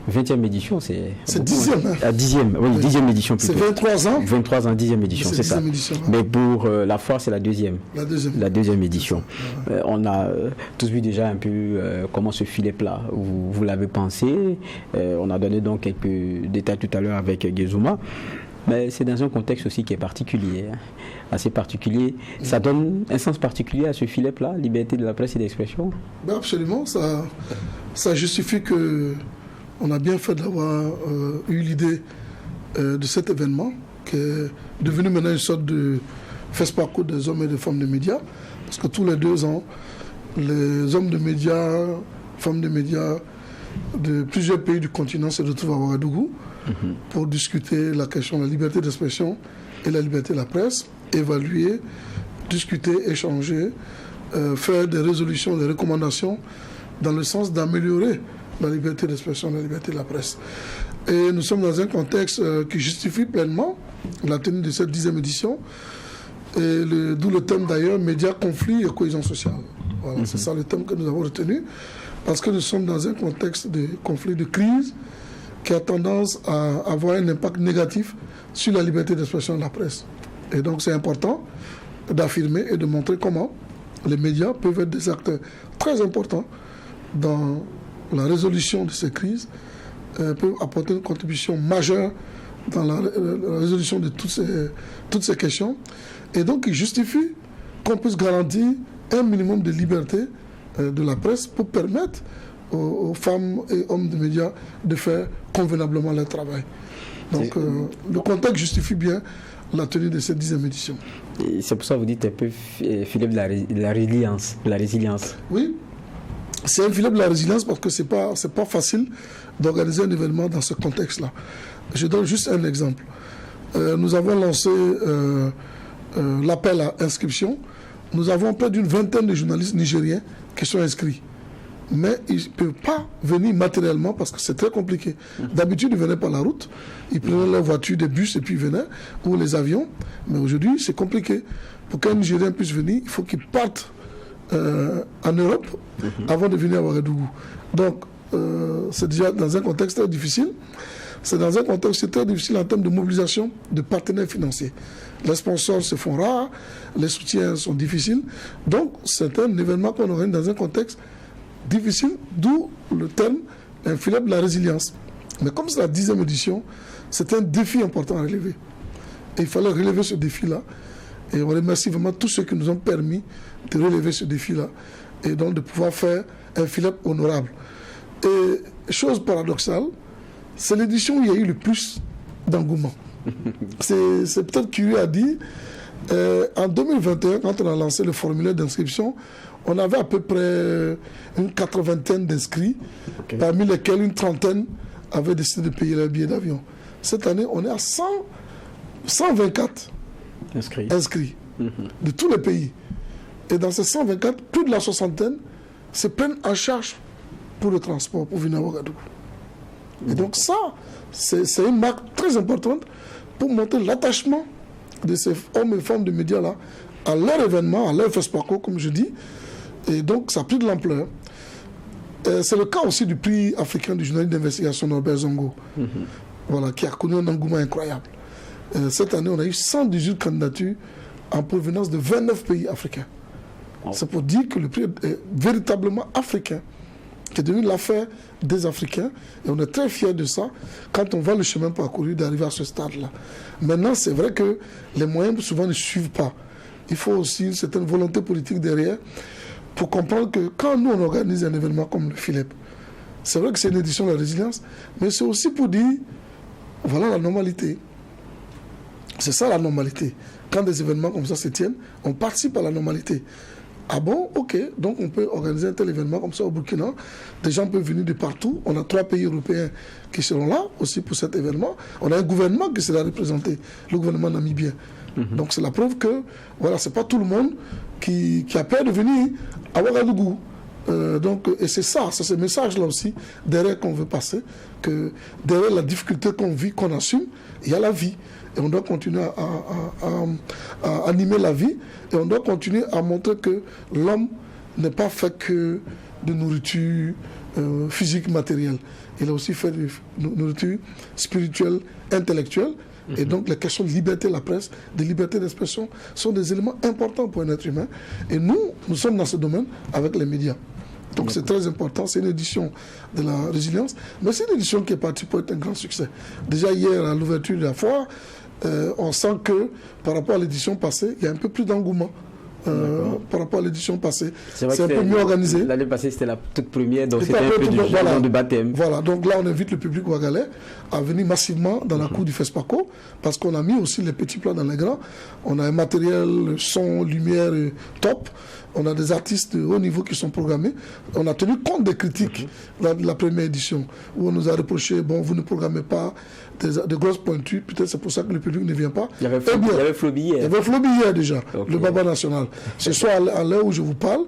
20e édition, c'est 10e. Hein. 10e, oui, 10e édition plutôt. C'est 23 ans. 23 ans, 10e édition, c'est ça. Édition, mais pour la foire, c'est la deuxième. La deuxième édition. On a tous vu déjà un peu comment ce FILEP-là, vous l'avez pensé. On a donné donc quelques détails tout à l'heure avec Guézouma. Mais c'est dans un contexte aussi qui est particulier, hein, assez particulier. Ça donne un sens particulier à ce FILEP-là, liberté de la presse et d'expression. Ben absolument, ça justifie que on a bien fait d'avoir eu l'idée de cet événement qui est devenu maintenant une sorte de fest-parcours des hommes et des femmes de médias. Parce que tous les 2 ans, les hommes de médias, femmes de médias de plusieurs pays du continent se retrouvent à Ouagadougou pour discuter la question de la liberté d'expression et la liberté de la presse, évaluer, discuter, échanger, faire des résolutions, des recommandations dans le sens d'améliorer la liberté d'expression, la liberté de la presse. Et nous sommes dans un contexte qui justifie pleinement la tenue de cette 10e édition, d'où le thème d'ailleurs, médias, conflits et cohésion sociale. Voilà, c'est ça le thème que nous avons retenu, parce que nous sommes dans un contexte de conflit, de crise, qui a tendance à avoir un impact négatif sur la liberté d'expression de la presse. Et donc c'est important d'affirmer et de montrer comment les médias peuvent être des acteurs très importants dans la résolution de ces crises, peuvent apporter une contribution majeure dans la résolution de toutes ces questions. Et donc, il justifie qu'on puisse garantir un minimum de liberté de la presse pour permettre aux femmes et hommes de médias de faire convenablement leur travail. Donc, le contexte justifie bien la tenue de cette 10e édition. Et c'est pour ça que vous dites un peu, Philippe, de la résilience. Oui. C'est un filet de la résilience parce que c'est pas facile d'organiser un événement dans ce contexte-là. Je donne juste un exemple. Nous avons lancé l'appel à inscription. Nous avons près d'une vingtaine de journalistes nigériens qui sont inscrits. Mais ils ne peuvent pas venir matériellement parce que c'est très compliqué. D'habitude, ils venaient par la route, ils prenaient leur voiture, des bus et puis ils venaient, ou les avions. Mais aujourd'hui, c'est compliqué. Pour qu'un Nigérien puisse venir, il faut qu'il parte en Europe avant de venir à Ouagadougou. Donc, c'est déjà dans un contexte très difficile. C'est dans un contexte très difficile en termes de mobilisation de partenaires financiers. Les sponsors se font rares, les soutiens sont difficiles. Donc, c'est un événement qu'on organise dans un contexte difficile, d'où le terme un filet de la résilience. Mais comme c'est la 10e édition, c'est un défi important à relever. Et il fallait relever ce défi-là. Et on remercie vraiment tous ceux qui nous ont permis de relever ce défi-là et donc de pouvoir faire un filet honorable. Et chose paradoxale, c'est l'édition où il y a eu le plus d'engouement. C'est peut-être curieux à dire. En 2021, quand on a lancé le formulaire d'inscription, on avait à peu près une 80aine d'inscrits, parmi lesquels une 30aine avaient décidé de payer leur billet d'avion. Cette année, on est à 124 inscrits de tous les pays. Et dans ces 124, plus de la 60aine se prennent en charge pour le transport, pour venir à Ouagadougou. Et donc ça, c'est une marque très importante pour montrer l'attachement de ces hommes et femmes de médias-là à leur événement, à leur fest-parcours, comme je dis. Et donc, ça a pris de l'ampleur. C'est le cas aussi du prix africain du journaliste d'investigation Norbert Zongo, voilà, qui a connu un engouement incroyable. cette année, on a eu 118 candidatures en provenance de 29 pays africains. C'est pour dire que le prix est véritablement africain, qui est devenu l'affaire des Africains, et on est très fiers de ça quand on voit le chemin parcouru d'arriver à ce stade-là. Maintenant, c'est vrai que les moyens souvent ne suivent pas. Il faut aussi une certaine volonté politique derrière pour comprendre que quand nous on organise un événement comme le Philep, c'est vrai que c'est une édition de la résilience, mais c'est aussi pour dire, voilà la normalité. C'est ça la normalité. Quand des événements comme ça se tiennent, on participe à la normalité. Ah bon, ok, donc on peut organiser un tel événement comme ça au Burkina. Des gens peuvent venir de partout. On a 3 pays européens qui seront là aussi pour cet événement. On a un gouvernement qui sera représenté, le gouvernement namibien. Donc c'est la preuve que, voilà, c'est pas tout le monde qui a peur de venir à Ouagadougou. Et c'est ça, c'est ce message-là aussi, derrière qu'on veut passer, que derrière la difficulté qu'on vit, qu'on assume, il y a la vie. Et on doit continuer à animer la vie, et on doit continuer à montrer que l'homme n'est pas fait que de nourriture physique, matérielle. Il a aussi fait de nourriture spirituelle, intellectuelle. Et donc les questions de liberté de la presse, de liberté d'expression sont des éléments importants pour un être humain. Et nous sommes dans ce domaine avec les médias. Donc c'est très important, c'est une édition de la résilience, mais c'est une édition qui est partie pour être un grand succès. Déjà hier, à l'ouverture de la foire, on sent que par rapport à l'édition passée, il y a un peu plus d'engouement. Par rapport à l'édition passée, c'est un peu mieux organisé. L'année passée, c'était la toute première, donc c'était un peu du genre de baptême. Voilà, donc là, on invite le public ouagalais à venir massivement dans la cour du FESPACO, parce qu'on a mis aussi les petits plats dans les grands. On a un matériel, son, lumière top. On a des artistes de haut niveau qui sont programmés. On a tenu compte des critiques de la première édition, où on nous a reproché, bon, vous ne programmez pas de grosses pointures, peut-être c'est pour ça que le public ne vient pas. Il y avait Flobi hier. Il y avait Flobi hier déjà, le Baba National. Ce soir, à l'heure où je vous parle,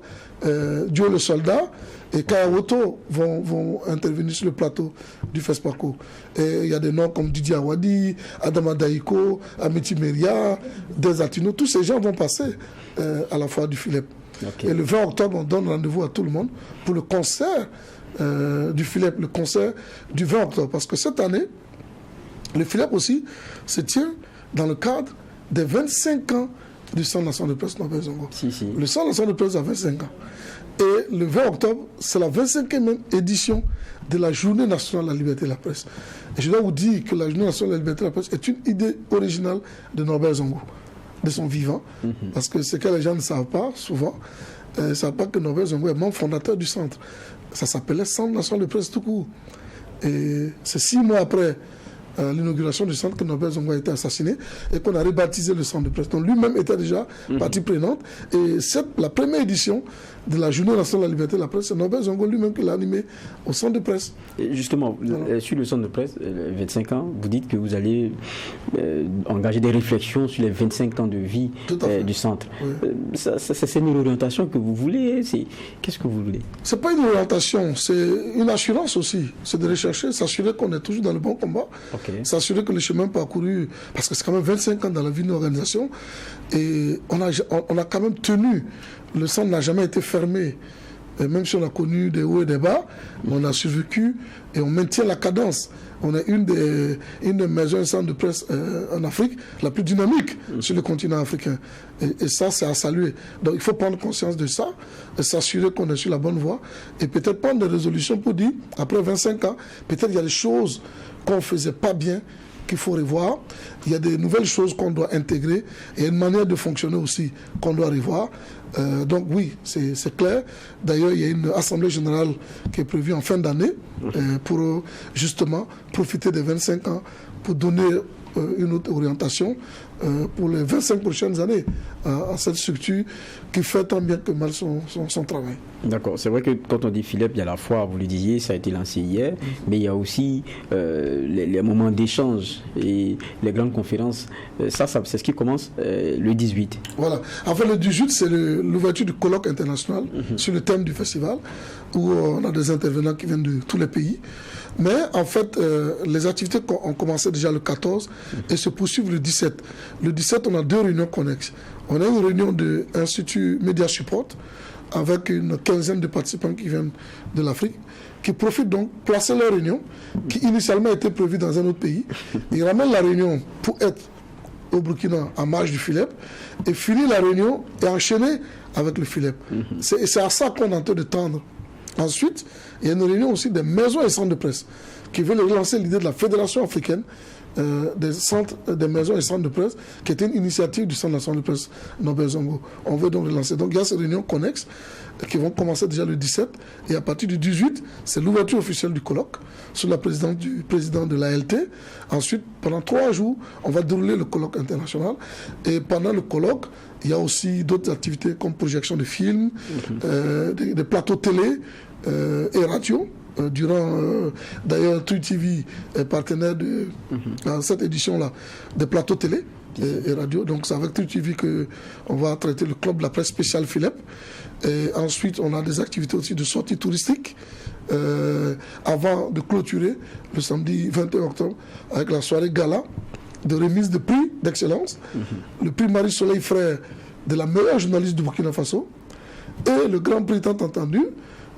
Dio le soldat et Kayawoto vont intervenir sur le plateau du FESPACO. Et il y a des noms comme Didier Awadi, Adama Daïko, Amiti Meria, Desatino, tous ces gens vont passer à la foire du Philep. Et le 20 octobre, on donne rendez-vous à tout le monde pour le concert du Philep, le concert du 20 octobre. Parce que cette année, le Philep aussi se tient dans le cadre des 25 ans du Centre national de presse Norbert Zongo. Le Centre national de presse a 25 ans. Et le 20 octobre, c'est la 25e édition de la Journée nationale de la liberté de la presse. Et je dois vous dire que la Journée nationale de la liberté de la presse est une idée originale de Norbert Zongo, de son vivant. Parce que ce que les gens ne savent pas, souvent, ils ne savent pas que Norbert Zongo est membre fondateur du centre. Ça s'appelait Centre national de presse tout court. Et c'est 6 mois après l'inauguration du centre que Norbert Zongo a été assassiné et qu'on a rebaptisé le centre de presse. Donc lui-même était déjà partie prenante. Et la première édition de la Journée nationale de la liberté de la presse, c'est Norbert Zongo lui-même qui l'a animé au centre de presse. Et justement, sur le centre de presse, 25 ans, vous dites que vous allez engager des réflexions sur les 25 ans de vie du centre. Oui. C'est une orientation que vous voulez? Qu'est-ce que vous voulez? C'est pas une orientation, c'est une assurance aussi. C'est de rechercher, s'assurer qu'on est toujours dans le bon combat. S'assurer que le chemin parcouru, parce que c'est quand même 25 ans dans la vie d'une organisation, et on a quand même tenu, le centre n'a jamais été fermé, et même si on a connu des hauts et des bas, on a survécu et on maintient la cadence. On est une des maisons, un centre de presse en Afrique la plus dynamique sur le continent africain. Et ça, c'est à saluer. Donc il faut prendre conscience de ça, et s'assurer qu'on est sur la bonne voie, et peut-être prendre des résolutions pour dire, après 25 ans, peut-être il y a des choses qu'on ne faisait pas bien, qu'il faut revoir. Il y a des nouvelles choses qu'on doit intégrer. Il y a une manière de fonctionner aussi qu'on doit revoir. Donc oui, c'est clair. D'ailleurs, il y a une assemblée générale qui est prévue en fin d'année pour justement profiter des 25 ans pour donner une autre orientation pour les 25 prochaines années à cette structure qui fait tant bien que mal son travail. D'accord, c'est vrai que quand on dit Philep, il y a la foire, vous le disiez, ça a été lancé hier, mais il y a aussi les moments d'échange et les grandes conférences. Ça c'est ce qui commence le 18. Voilà, enfin le 18, c'est l'ouverture du colloque international sur le thème du festival, où on a des intervenants qui viennent de tous les pays. Mais en fait, les activités ont commencé déjà le 14 et se poursuivent le 17. Le 17, on a 2 réunions connexes. On a une réunion de l'Institut Media Support avec une quinzaine de participants qui viennent de l'Afrique, qui profitent donc de placer leur réunion, qui initialement était prévue dans un autre pays. Ils ramènent la réunion pour être au Burkina en marge du FILEP et finir la réunion et enchaîner avec le FILEP. C'est à ça qu'on est en train de tendre. Ensuite, il y a une réunion aussi des maisons et centres de presse qui veulent relancer l'idée de la Fédération africaine des maisons et centres de presse, qui était une initiative du Centre national de presse Norbert Zongo. On veut donc relancer. Donc il y a ces réunions connexes qui vont commencer déjà le 17, et à partir du 18, c'est l'ouverture officielle du colloque sous la présidence du président de l'ALT. Ensuite, pendant 3 jours, on va dérouler le colloque international, et pendant le colloque, il y a aussi d'autres activités comme projection de films, des plateaux télé et radio. D'ailleurs, TRU TV est partenaire dans cette édition-là des plateaux télé et radio. Donc c'est avec TRU TV qu'on va traiter le club de la presse spéciale Philippe. Et ensuite, on a des activités aussi de sortie touristique avant de clôturer le samedi 21 octobre avec la soirée gala de remise de prix d'excellence. Le prix Marie-Soleil Frère de la meilleure journaliste du Burkina Faso et le grand prix tant entendu,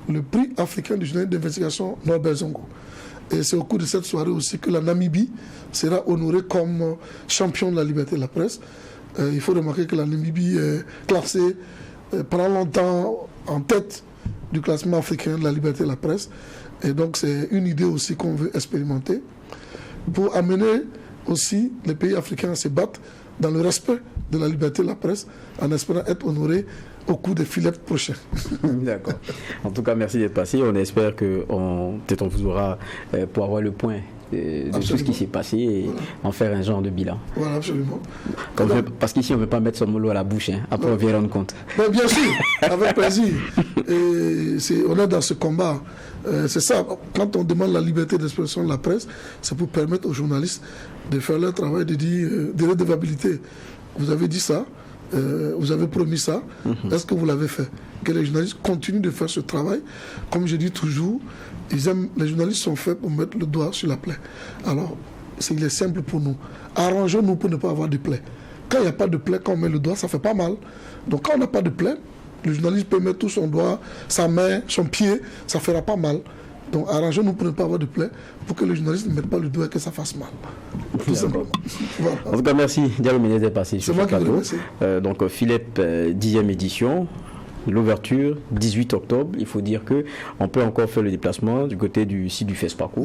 le prix africain du journaliste d'investigation Norbert Zongo. Et c'est au cours de cette soirée aussi que la Namibie sera honorée comme champion de la liberté de la presse. Il faut remarquer que la Namibie est classée pendant longtemps en tête du classement africain de la liberté de la presse. Et donc c'est une idée aussi qu'on veut expérimenter pour amener aussi les pays africains à se battre dans le respect de la liberté de la presse en espérant être honorés au cours des filets prochains. D'accord. En tout cas, merci d'être passé. On espère qu'on peut-être on vous aura pour avoir le point de tout ce qui s'est passé et en faire un genre de bilan. Voilà, absolument. Parce qu'ici, on ne veut pas mettre son mollo à la bouche. Après, on vient rendre compte. Mais bien sûr, avec plaisir. Et on est dans ce combat. C'est ça, quand on demande la liberté d'expression de la presse, c'est pour permettre aux journalistes de faire leur travail, de dire de redevabilité. Vous avez dit ça, vous avez promis ça, est-ce que vous l'avez fait? Que les journalistes continuent de faire ce travail. Comme je dis toujours, les journalistes sont faits pour mettre le doigt sur la plaie. Alors, il est simple pour nous. Arrangeons-nous pour ne pas avoir de plaie. Quand il n'y a pas de plaie, quand on met le doigt, ça ne fait pas mal. Donc quand on n'a pas de plaie, le journaliste peut mettre tout son doigt, sa main, son pied, ça ne fera pas mal. Donc arrangeons-nous pour ne pas avoir de plaie, pour que les journalistes ne mettent pas le doigt et que ça fasse mal. Tout simplement. Voilà. En tout cas, merci Diallo Ménez d'être passé sur ce plateau. Donc Philippe, 10e édition. L'ouverture, 18 octobre. Il faut dire qu'on peut encore faire le déplacement du côté du site du FESPACO.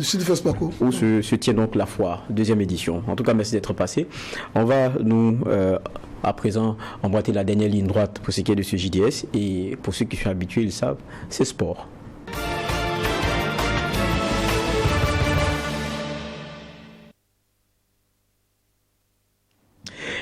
Où se tient donc la foire, 2e édition. En tout cas, merci d'être passé. On va nous, à présent, emboîter la dernière ligne droite pour ce qui est de ce JDS. Et pour ceux qui sont habitués, ils savent, c'est sport.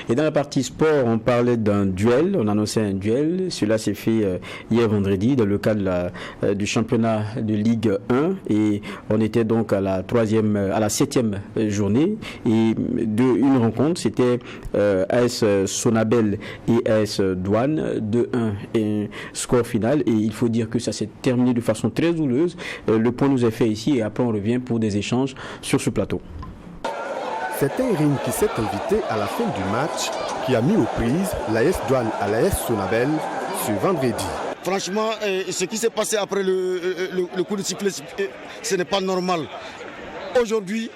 Et dans la partie sport, on parlait d'un duel, on annonçait un duel. Cela s'est fait hier vendredi dans le cadre du championnat de Ligue 1 et on était donc à la 7e journée et une rencontre, c'était AS Sonabel et AS Douane 2-1 et score final et il faut dire que ça s'est terminé de façon très douloureuse. Le point nous est fait ici et après on revient pour des échanges sur ce plateau. C'est un ring qui s'est invité à la fin du match qui a mis aux prises l'AS Douane à l'AS Sonabel ce vendredi. Franchement, ce qui s'est passé après le coup de sifflet, ce n'est pas normal. Aujourd'hui,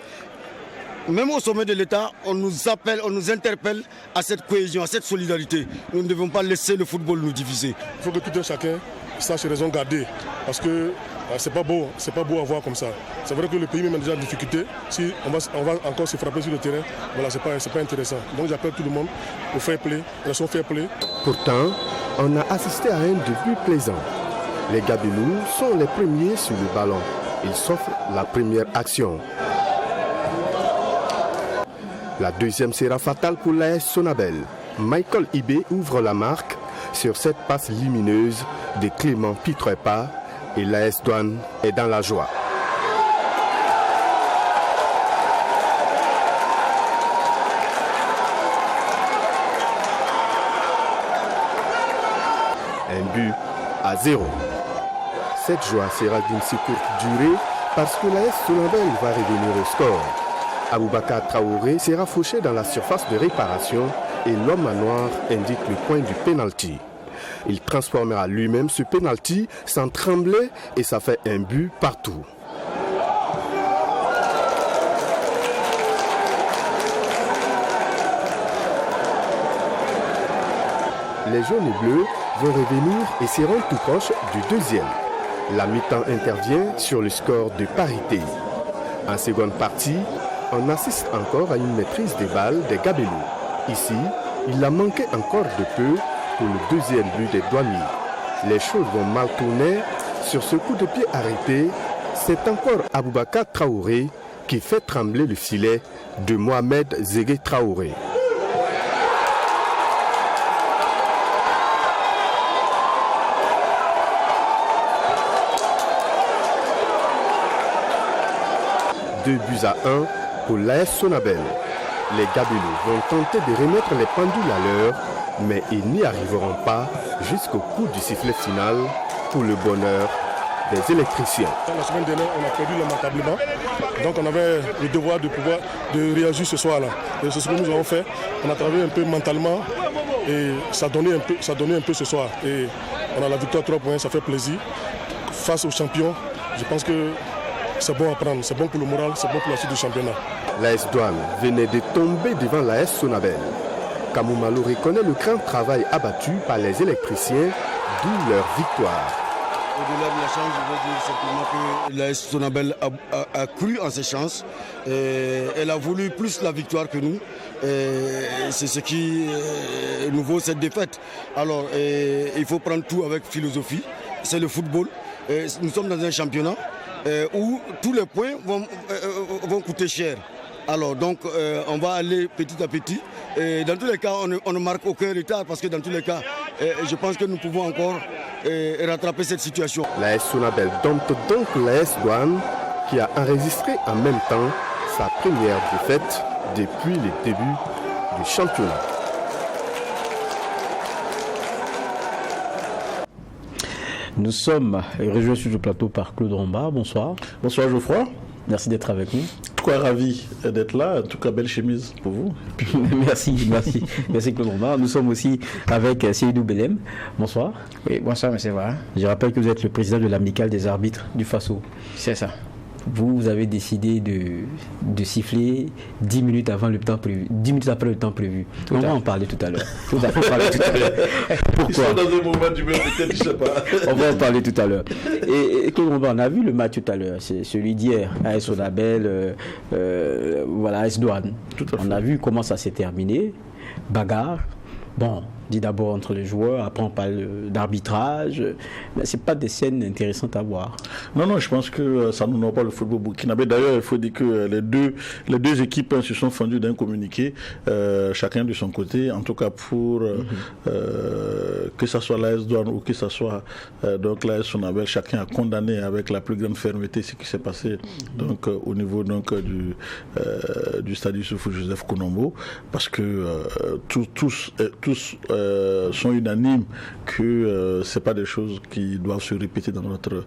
même au sommet de l'État, on nous appelle, on nous interpelle à cette cohésion, à cette solidarité. Nous ne devons pas laisser le football nous diviser. Il faut que tout un chacun sache raison garder parce que c'est pas beau à voir comme ça. C'est vrai que le pays même a déjà des difficultés. Si on va encore se frapper sur le terrain, voilà, c'est pas intéressant. Donc j'appelle tout le monde au fair play, relation fair play. Pourtant, on a assisté à un début plaisant. Les Gabelous sont les premiers sur le ballon. Ils s'offrent la première action. La deuxième sera fatale pour l'AS Sonabel. Michael Ibé ouvre la marque sur cette passe lumineuse de Clément Pitrepa. Et l'AS Douane est dans la joie. Un but à 0. Cette joie sera d'une si courte durée parce que l'AS Sonabel va revenir au score. Aboubakar Traoré sera fauché dans la surface de réparation et l'homme à noir indique le point du pénalty. Il transformera lui-même ce pénalty sans trembler et ça fait un but partout. les jaunes et bleus vont revenir et seront tout proches du deuxième. La mi-temps intervient sur le score de parité. En seconde partie, on assiste encore à une maîtrise des balles des Gabelous. Ici, il a manqué encore de peu pour le deuxième but des douaniers. Les choses vont mal tourner. Sur ce coup de pied arrêté, c'est encore Aboubakar Traoré qui fait trembler le filet de Mohamed Zégué Traoré. Deux buts à 1 pour l'AS Sonabel. Les Gabelous vont tenter de remettre les pendules à l'heure, mais ils n'y arriveront pas jusqu'au coup du sifflet final pour le bonheur des électriciens. La semaine dernière, on a perdu lamentablement. Donc on avait le devoir de réagir ce soir-là. Et c'est ce que nous avons fait. On a travaillé un peu mentalement et ça donnait un peu ce soir. Et on a la victoire 3 points, ça fait plaisir. Face aux champions, je pense que c'est bon à prendre, c'est bon pour le moral, c'est bon pour la suite du championnat. L'AS Douane venait de tomber devant l'AS Sonabel. Kamoumalou reconnaît le grand travail abattu par les électriciens, d'où leur victoire. Au-delà de la chance, je veux dire simplement que l'AS Sonabel a cru en ses chances. Elle a voulu plus la victoire que nous. C'est ce qui nous vaut cette défaite. Alors, il faut prendre tout avec philosophie. C'est le football. Nous sommes dans un championnat où tous les points vont coûter cher. Alors donc on va aller petit à petit. Et dans tous les cas, on ne marque aucun retard parce que dans tous les cas, je pense que nous pouvons encore rattraper cette situation. L'AS Sonabel dompte donc l'AS Douane qui a enregistré en même temps sa première défaite depuis le début du championnat. Nous sommes rejoints sur le plateau par Claude Romba. Bonsoir. Bonsoir Geoffroy. Merci d'être avec nous. Très ravi d'être là. En tout cas, belle chemise pour vous. Merci Claude Romba. Nous sommes aussi avec Seydou Belem. Bonsoir. Oui, bonsoir M. Vara. Je rappelle que vous êtes le président de l'amicale des arbitres du Faso. C'est ça. Vous avez décidé de siffler 10 minutes avant le temps prévu, 10 minutes après le temps prévu. On va en parler tout à l'heure. Pourquoi? Ils sont dans un moment du même peut-être, je sais pas. On va en parler tout à l'heure. Et on a vu le match tout à l'heure, c'est celui d'hier, AS Sonabel, voilà, AS Douane. On a vu comment ça s'est terminé. Bagarre. Bon, dit d'abord entre les joueurs, après on parle d'arbitrage, mais c'est pas des scènes intéressantes à voir. Non, je pense que ça n'honore pas le football burkinabé. D'ailleurs, il faut dire que les deux équipes se sont fendues d'un communiqué, chacun de son côté, en tout cas pour que ce soit l'AS Douane ou que ce soit donc l'AS Sonabel, chacun a condamné avec la plus grande fermeté ce qui s'est passé donc au niveau donc du stade Youssoufou Joseph Konombo, parce que tous sont unanimes que c'est pas des choses qui doivent se répéter dans notre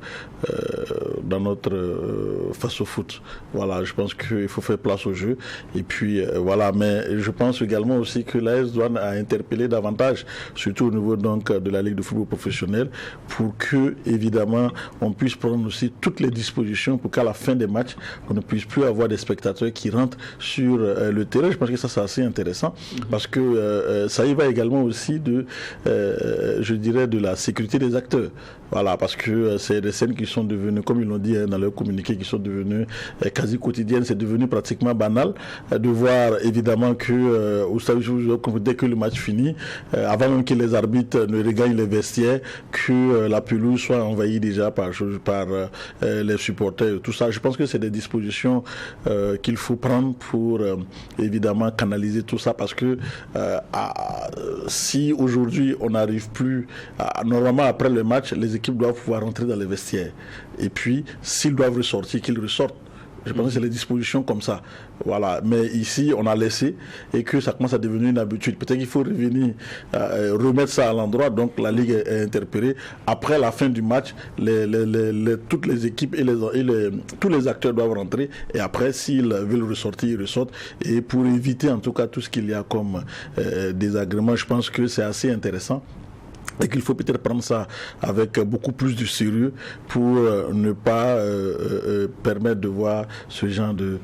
face au foot. Voilà, je pense qu'il faut faire place au jeu. Et puis voilà, mais je pense également aussi que l'AS Douane a interpellé davantage, surtout au niveau donc de la Ligue de football professionnel, pour que évidemment on puisse prendre aussi toutes les dispositions pour qu'à la fin des matchs on ne puisse plus avoir des spectateurs qui rentrent sur le terrain. Je pense que ça c'est assez intéressant parce que ça y va également aussi je dirais de la sécurité des acteurs. Voilà, parce que c'est des scènes qui sont devenues, comme ils l'ont dit dans leur communiqué, qui sont devenues quasi quotidiennes. C'est devenu pratiquement banal de voir évidemment que dès que le match finit, avant même que les arbitres ne regagnent les vestiaires, que la pelouse soit envahie déjà par les supporters, tout ça. Je pense que c'est des dispositions qu'il faut prendre pour évidemment canaliser tout ça, parce que si aujourd'hui on n'arrive plus normalement après le match, les équipes doivent pouvoir rentrer dans les vestiaires, et puis s'ils doivent ressortir, qu'ils ressortent. Je pense que c'est les dispositions comme ça. Voilà. Mais ici, on a laissé, et que ça commence à devenir une habitude. Peut-être qu'il faut revenir, remettre ça à l'endroit. Donc la Ligue est interpellée. Après la fin du match, toutes les équipes et tous les acteurs doivent rentrer. Et après, s'ils veulent ressortir, ils ressortent. Et pour éviter en tout cas tout ce qu'il y a comme désagrément, je pense que c'est assez intéressant et qu'il faut peut-être prendre ça avec beaucoup plus de sérieux pour ne pas permettre de voir ce genre de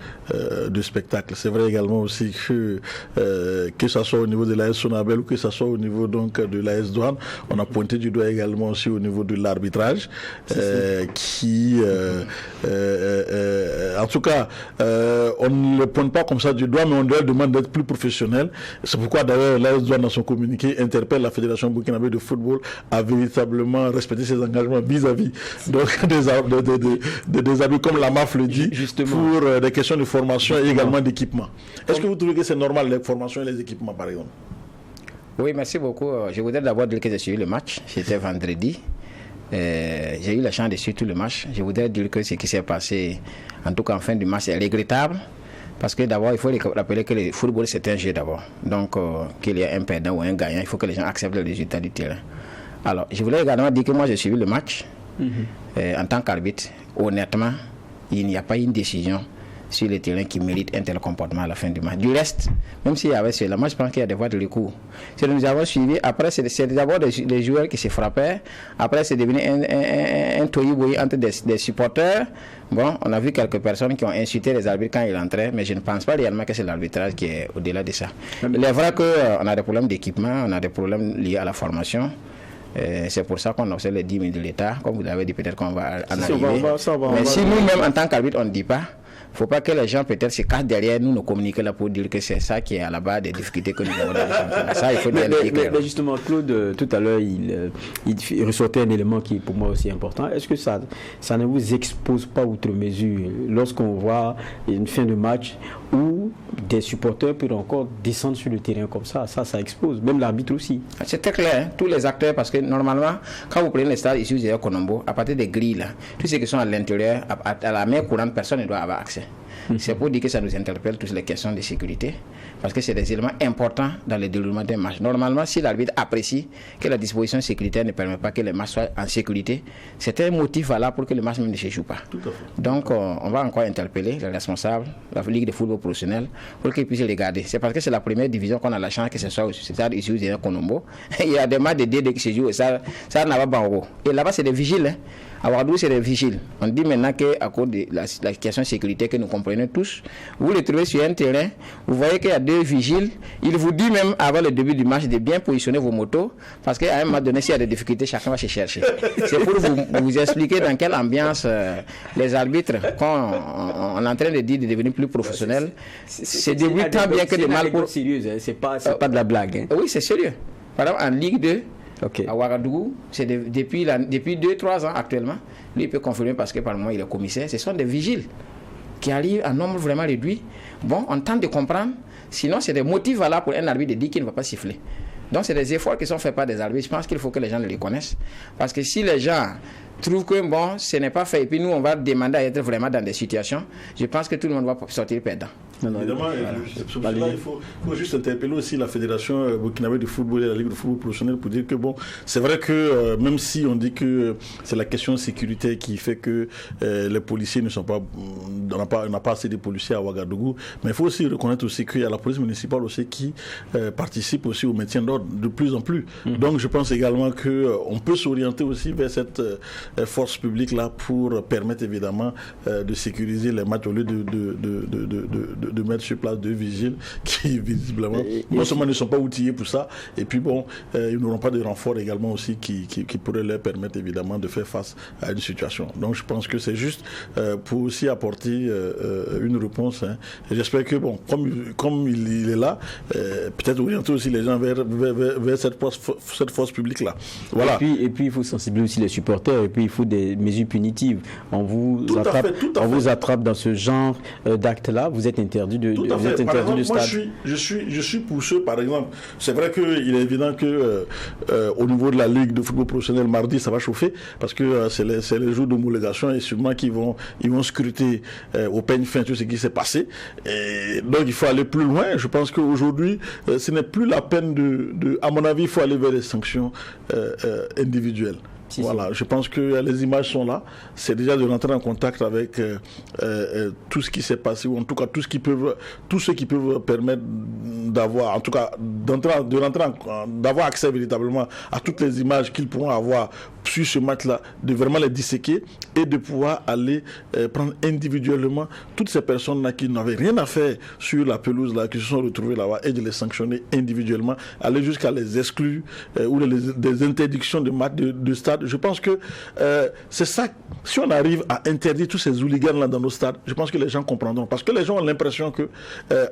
spectacle. C'est vrai également aussi que ce soit au niveau de l'AS Sonabel ou que ce soit au niveau donc de l'AS Douane, on a pointé du doigt également aussi au niveau de l'arbitrage qui en tout cas on ne le pointe pas comme ça du doigt, mais on doit demander d'être plus professionnel. C'est pourquoi d'ailleurs l'AS Douane dans son communiqué interpelle la Fédération burkinabé de football à véritablement respecter ses engagements vis-à-vis donc des abus comme la MAF le dit, justement, pour des questions de formation et également d'équipement. Est-ce que vous trouvez que c'est normal les formations et les équipements par exemple? Oui, merci beaucoup. Je voudrais d'abord dire que j'ai suivi le match. C'était vendredi. J'ai eu la chance de suivre tout le match. Je voudrais dire que ce qui s'est passé, en tout cas en fin du match, est regrettable. Parce que d'abord, il faut rappeler que le football, c'est un jeu d'abord. Donc, qu'il y ait un perdant ou un gagnant, il faut que les gens acceptent le résultat du terrain. Alors, je voulais également dire que moi, j'ai suivi le match. En tant qu'arbitre, honnêtement, il n'y a pas une décision sur le terrain qui mérite un tel comportement à la fin du match. Du reste, même s'il y avait cela, moi je pense qu'il y a des voies de recours. Si nous avons suivi, après c'est d'abord les joueurs qui se frappaient, après c'est devenu un tohu-bohu entre des supporters. Bon, on a vu quelques personnes qui ont insulté les arbitres quand ils entraient, mais je ne pense pas réellement que c'est l'arbitrage qui est au-delà de ça. Il est vrai qu'on a des problèmes d'équipement, on a des problèmes liés à la formation. C'est pour ça qu'on observe les 10 000 de l'État. Comme vous l'avez dit, peut-être qu'on va en arriver. Mais si nous-mêmes, en tant qu'arbitre, on ne dit pas, il ne faut pas que les gens peut-être se cachent derrière nous communiquer là pour dire que c'est ça qui est à la base des difficultés que nous avons dans le championnat. Ça, il faut dire mais justement, Claude, tout à l'heure, il ressortait un élément qui est pour moi aussi important. Est-ce que ça ne vous expose pas outre mesure lorsqu'on voit une fin de match où des supporters peuvent encore descendre sur le terrain comme ça expose, même l'arbitre aussi. C'est très clair, hein? Tous les acteurs, parce que normalement, quand vous prenez les stades ici, vous avez Konombo, à partir des grilles, là, tous ceux qui sont à l'intérieur, à la mer courante, personne ne doit avoir accès. C'est pour dire que ça nous interpelle toutes les questions de sécurité, parce que c'est des éléments importants dans le déroulement des matchs. Normalement, si l'arbitre apprécie que la disposition sécuritaire ne permet pas que les matchs soient en sécurité, c'est un motif valable pour que le match même ne se joue pas. Tout à fait. Donc, on va encore interpeller les responsables, la Ligue de football professionnel, pour qu'ils puissent les garder. C'est parce que c'est la première division qu'on a la chance que ce soit au stade ici où Konombo. Il y a des matchs de D qui se jouent, ça n'a pas en haut. Et là-bas, c'est des vigiles. Hein. À Ouagadougou, c'est des vigiles. On dit maintenant qu'à cause de la question de sécurité que nous comprenons tous, vous les trouvez sur un terrain, vous voyez qu'il y a 2 vigiles. Il vous dit même avant le début du match de bien positionner vos motos, parce qu'à un moment donné, s'il y a des difficultés, chacun va se chercher. C'est pour vous expliquer dans quelle ambiance les arbitres, quand on est en train de dire de devenir plus professionnels, c'est débrouillé tant bien que de mal pour... C'est sérieux, c'est pas de la blague. Oui, c'est sérieux. Par exemple, en Ligue 2, à Ouagadougou, c'est depuis 2-3 ans actuellement. Lui, il peut confirmer parce que par le moment, il est commissaire. Ce sont des vigiles qui arrivent en nombre vraiment réduit. Bon, on tente de comprendre. Sinon, c'est des motifs valables pour un arbitre de dire qu'il ne va pas siffler. Donc, c'est des efforts qui sont faits par des arbitres. Je pense qu'il faut que les gens les connaissent. Parce que si les gens trouvent que bon, ce n'est pas fait, et puis nous, on va demander à être vraiment dans des situations, je pense que tout le monde va sortir perdant. Évidemment, il faut juste interpeller aussi la Fédération burkinabé de football et la Ligue de football professionnel pour dire que bon, c'est vrai que même si on dit que c'est la question de sécurité qui fait que les policiers ne sont pas, on n'a pas assez de policiers à Ouagadougou, mais il faut aussi reconnaître aussi qu'il y a la police municipale aussi qui participe aussi au maintien d'ordre de plus en plus. Donc je pense également qu'on peut s'orienter aussi vers cette force publique là pour permettre évidemment de sécuriser les matchs au lieu de mettre sur place 2 vigiles qui visiblement non seulement ne sont pas outillés pour ça, et puis bon, ils n'auront pas de renfort également aussi qui pourrait leur permettre évidemment de faire face à une situation. Donc je pense que c'est juste pour aussi apporter une réponse. Hein. J'espère que bon, comme il est là, peut-être orienter aussi les gens vers cette force publique là. Voilà. Et puis il faut sensibiliser aussi les supporters, et puis il faut des mesures punitives. On vous attrape dans ce genre d'acte là, vous êtes interdit de stade. Moi je suis pour ceux, par exemple, c'est vrai qu'il est évident que au niveau de la Ligue de football professionnel, mardi ça va chauffer, parce que c'est les jours d'homologation, et sûrement qu'ils vont scruter au peigne fin tout ce qui s'est passé, et donc il faut aller plus loin. Je pense qu'aujourd'hui ce n'est plus la peine à mon avis, il faut aller vers les sanctions individuelles. Voilà, je pense que les images sont là. C'est déjà de rentrer en contact avec tout ce qui s'est passé, ou en tout cas tout ce qui peut permettre d'avoir, en tout cas d'avoir accès véritablement à toutes les images qu'ils pourront avoir sur ce match-là, de vraiment les disséquer et de pouvoir aller prendre individuellement toutes ces personnes-là qui n'avaient rien à faire sur la pelouse-là, qui se sont retrouvées là-bas, et de les sanctionner individuellement, aller jusqu'à les exclure ou des interdictions de match de stade. Je pense que c'est ça. Si on arrive à interdire tous ces hooligans-là dans nos stades, je pense que les gens comprendront. Parce que les gens ont l'impression que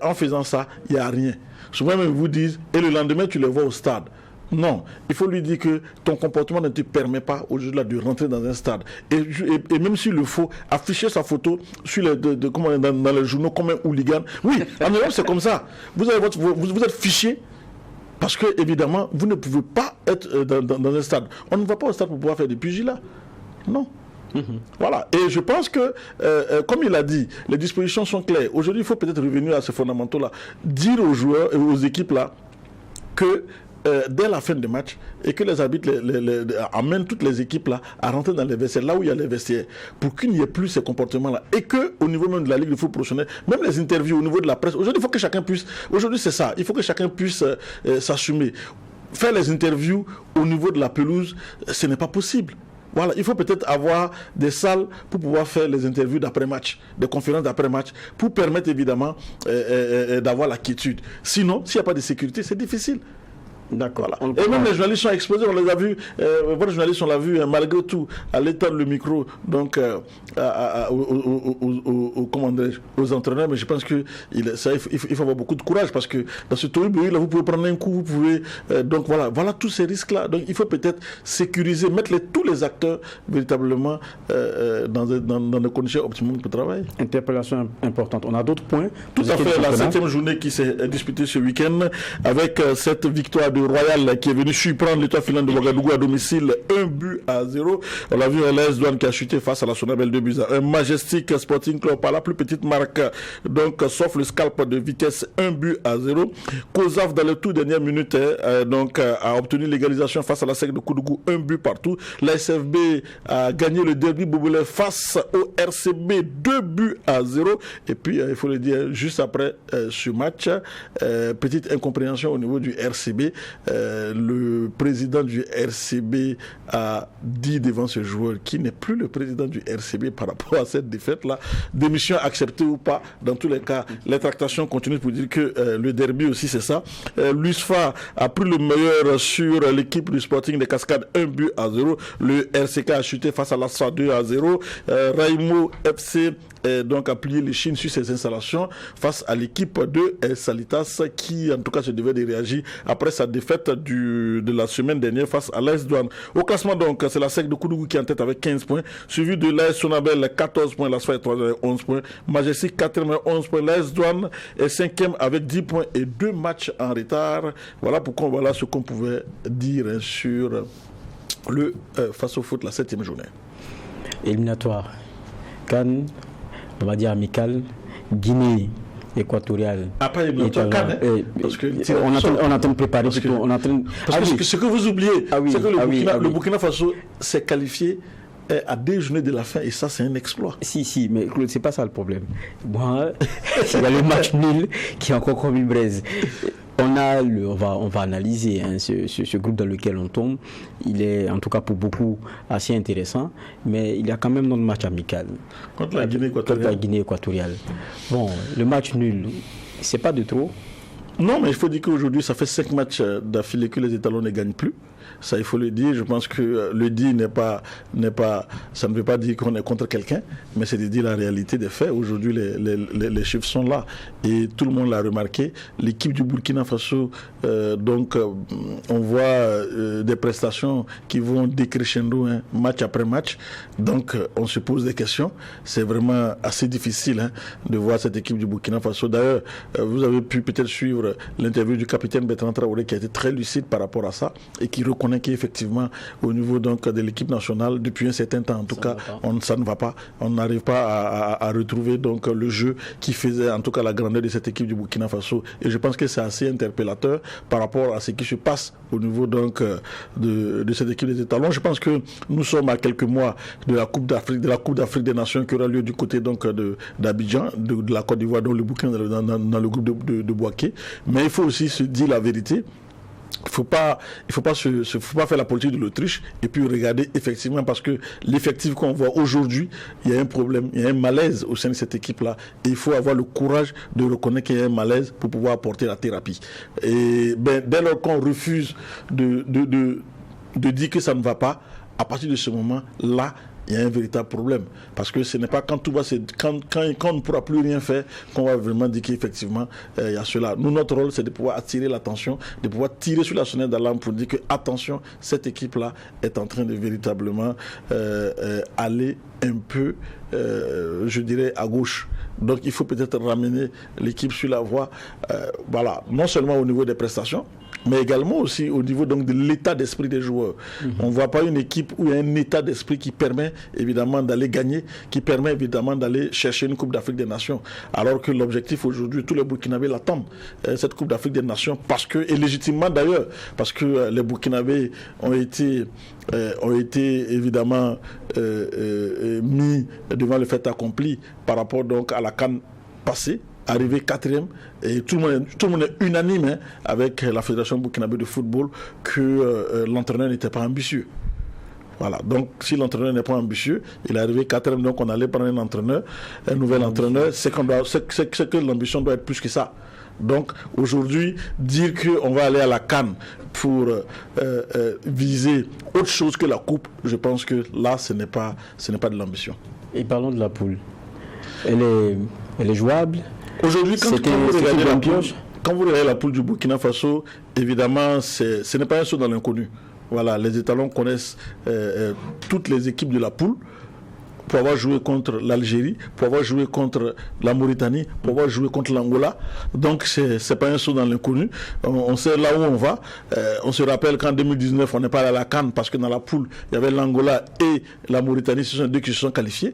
en faisant ça, il n'y a rien. Souvent même ils vous disent, et le lendemain tu les vois au stade. Non, il faut lui dire que ton comportement ne te permet pas aujourd'hui de rentrer dans un stade. Et même s'il le faut, afficher sa photo sur dans les journaux comme un hooligan. Oui, en Europe c'est comme ça. Vous êtes fiché parce que évidemment vous ne pouvez pas être dans un stade. On ne va pas au stade pour pouvoir faire des pugilat. Non. Voilà, et je pense que, comme il a dit, les dispositions sont claires. Aujourd'hui, il faut peut-être revenir à ces fondamentaux-là, dire aux joueurs et aux équipes-là que dès la fin du match, et que les arbitres amènent toutes les équipes-là à rentrer dans les vestiaires, là où il y a les vestiaires, pour qu'il n'y ait plus ces comportements-là. Et qu'au niveau même de la Ligue de foot professionnel, même les interviews au niveau de la presse, aujourd'hui, il faut que chacun puisse, aujourd'hui c'est ça, il faut que chacun puisse s'assumer. Faire les interviews au niveau de la pelouse, ce n'est pas possible. Voilà, il faut peut-être avoir des salles pour pouvoir faire les interviews d'après-match, des conférences d'après-match, pour permettre évidemment d'avoir la quiétude. Sinon, s'il n'y a pas de sécurité, c'est difficile. D'accord. Voilà. Et même les journalistes sont exposés, on les a vus, votre journaliste, on l'a vu malgré tout, à l'étendre le micro, donc aux entraîneurs, mais je pense qu'il faut avoir beaucoup de courage, parce que dans ce tournoi, là, vous pouvez prendre un coup, vous pouvez, donc voilà tous ces risques-là. Donc il faut peut-être sécuriser, mettre tous les acteurs véritablement dans des conditions optimales pour travailler. Interpellation importante. On a d'autres points. Tout à fait, la 7e journée qui s'est disputée ce week-end, avec cette victoire de Royal qui est venu surprendre l'État finlandais de Ouagadougou à domicile, 1-0. On l'a vu à l'AS Douanes qui a chuté face à la Sonabel 2-1. Un Majestic Sporting Club par la plus petite marque, donc sauf le scalp de vitesse, 1-0. Kozaf dans les toutes dernières minutes a obtenu l'égalisation face à la SEC de Koudougou, 1 partout. La SFB a gagné le derby bouboulet face au RCB, 2-0. Et puis il faut le dire, juste après ce match, petite incompréhension au niveau du RCB. Le président du RCB a dit devant ce joueur qui n'est plus le président du RCB par rapport à cette défaite-là, démission acceptée ou pas, dans tous les cas, les tractations continuent pour dire que le derby aussi c'est ça. L'USFA a pris le meilleur sur l'équipe du Sporting des Cascades, 1-0. Le RCK a chuté face à l'Astra, 2-0. Raimo FC donc a plié les chines sur ses installations face à l'équipe de Salitas qui en tout cas se devait de réagir après sa défaite de la semaine dernière face à l'AS Douanes. Au classement donc c'est la SEC de Koudougou qui est en tête avec 15 points, suivi de l'AS Sonabel 14 points, l'AS est 3 avec 11 points, Majestic 4e 11 points, l'AS Douanes est 5e avec 10 points et 2 matchs en retard. Voilà pourquoi voilà ce qu'on pouvait dire sur le face au foot la 7e journée. Éliminatoire. CAN, on va dire amical, Guinée équatoriale. Après éliminatoire CAN, parce que on est en train de préparer parce que ce que vous oubliez, c'est que le Burkina Faso s'est qualifié à 2 journées de la fin, et ça c'est un exploit. Si, mais Claude, c'est pas ça le problème. Moi, il y a le match nul qui est encore comme une braise. On va analyser ce groupe dans lequel on tombe. Il est en tout cas pour beaucoup assez intéressant, mais il y a quand même notre match amical contre la Guinée équatoriale. Bon, le match nul, c'est pas de trop. Non, mais il faut dire qu'aujourd'hui, ça fait 5 matchs d'affilée que les étalons ne gagnent plus. Ça, il faut le dire. Je pense que le dit ça ne veut pas dire qu'on est contre quelqu'un, mais c'est de dire la réalité des faits. Aujourd'hui, les chiffres sont là et tout le monde l'a remarqué. L'équipe du Burkina Faso, on voit des prestations qui vont décrescendo match après match. Donc, on se pose des questions. C'est vraiment assez difficile de voir cette équipe du Burkina Faso. D'ailleurs, vous avez pu peut-être suivre l'interview du capitaine Bertrand Traoré qui a été très lucide par rapport à ça et qui reconnaît reconnaît qu'effectivement, au niveau donc, de l'équipe nationale, depuis un certain temps, en tout cas, ça ne va pas. On n'arrive pas à retrouver donc, le jeu qui faisait en tout cas la grandeur de cette équipe du Burkina Faso. Et je pense que c'est assez interpellateur par rapport à ce qui se passe au niveau donc, de cette équipe des étalons. Je pense que nous sommes à quelques mois de la Coupe d'Afrique des Nations qui aura lieu du côté donc, d'Abidjan, de la Côte d'Ivoire, dont le Burkina dans le groupe de Bouaké. Mais il faut aussi se dire la vérité. Il faut pas faire la politique de l'Autriche et puis regarder effectivement, parce que l'effectif qu'on voit aujourd'hui, il y a un problème, il y a un malaise au sein de cette équipe-là. Et il faut avoir le courage de reconnaître qu'il y a un malaise pour pouvoir apporter la thérapie. Et dès lors qu'on refuse de dire que ça ne va pas, à partir de ce moment-là, il y a un véritable problème. Parce que ce n'est pas quand tout va, quand on ne pourra plus rien faire qu'on va vraiment dire qu'effectivement il y a cela. Nous, notre rôle, c'est de pouvoir attirer l'attention, de pouvoir tirer sur la sonnette d'alarme pour dire que, attention, cette équipe-là est en train de véritablement aller un peu, je dirais, à gauche. Donc il faut peut-être ramener l'équipe sur la voie, voilà, non seulement au niveau des prestations, mais également aussi au niveau donc de l'état d'esprit des joueurs. On ne voit pas une équipe où il y a un état d'esprit qui permet évidemment d'aller gagner, qui permet évidemment d'aller chercher une Coupe d'Afrique des Nations. Alors que l'objectif aujourd'hui, tous les Burkinabés l'attendent, cette Coupe d'Afrique des Nations, parce que, et légitimement d'ailleurs, parce que les Burkinabés ont été évidemment mis devant le fait accompli par rapport donc à la CAN passée, arrivé 4e, et tout le monde est unanime avec la Fédération burkinabé de football que l'entraîneur n'était pas ambitieux. Voilà, donc si l'entraîneur n'est pas ambitieux, il est arrivé 4e, donc on allait prendre un nouvel entraîneur, c'est que l'ambition doit être plus que ça. Donc aujourd'hui, dire qu'on va aller à la CAN pour viser autre chose que la coupe, je pense que là, ce n'est pas de l'ambition. Et parlons de la poule. Elle est jouable. Aujourd'hui, quand vous regardez la poule du Burkina Faso, évidemment, ce n'est pas un saut dans l'inconnu. Voilà, les étalons connaissent toutes les équipes de la poule, pour avoir joué contre l'Algérie, pour avoir joué contre la Mauritanie, pour avoir joué contre l'Angola. Donc, c'est pas un saut dans l'inconnu. On sait là où on va. On se rappelle qu'en 2019, on n'est pas allé à la CAN parce que dans la poule, il y avait l'Angola et la Mauritanie. Ce sont deux qui se sont qualifiés.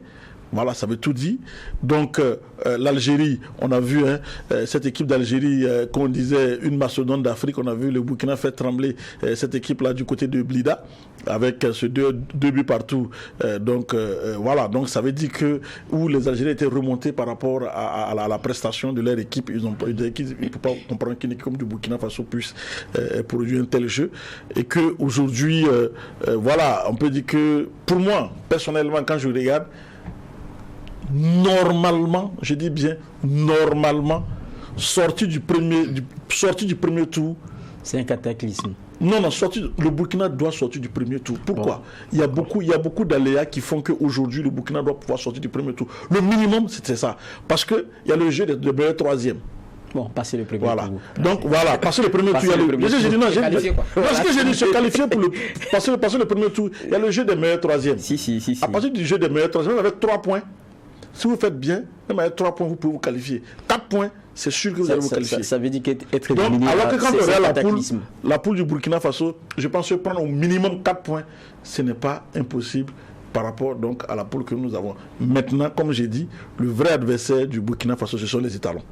Voilà, ça veut tout dire. Donc, l'Algérie, on a vu cette équipe d'Algérie, qu'on disait une mastodonte d'Afrique. On a vu le Burkina faire trembler cette équipe-là du côté de Blida, avec ce deux buts partout. Voilà, donc ça veut dire que où les Algériens étaient remontés par rapport à la prestation de leur équipe, ils ne peuvent pas comprendre qu'une équipe comme du Burkina Faso puisse produire un tel jeu. Et qu'aujourd'hui, voilà, on peut dire que, pour moi, personnellement, quand je regarde, normalement, je dis bien normalement, sorti du premier tour. C'est un cataclysme. Non, le Burkina doit sortir du premier tour. Pourquoi ? Il y a beaucoup d'aléas qui font qu'aujourd'hui, le Burkina doit pouvoir sortir du premier tour. Le minimum, c'était ça. Parce qu'il y a le jeu de meilleur troisième. Bon, passer le premier tour. Donc voilà, passer le premier tour. Se qualifier pour passer le premier tour. Il y a le jeu des meilleurs troisièmes. Si. À partir du jeu des meilleurs troisièmes, avec 3 points, si vous faites bien, même avec 3 points, vous pouvez vous qualifier. 4 points, c'est sûr que vous allez vous qualifier. Ça veut dire qu'être éliminé. Alors que quand on regarde la poule du Burkina Faso, je pense que prendre au minimum 4 points, ce n'est pas impossible par rapport donc à la poule que nous avons. Maintenant, comme j'ai dit, le vrai adversaire du Burkina Faso, ce sont les étalons.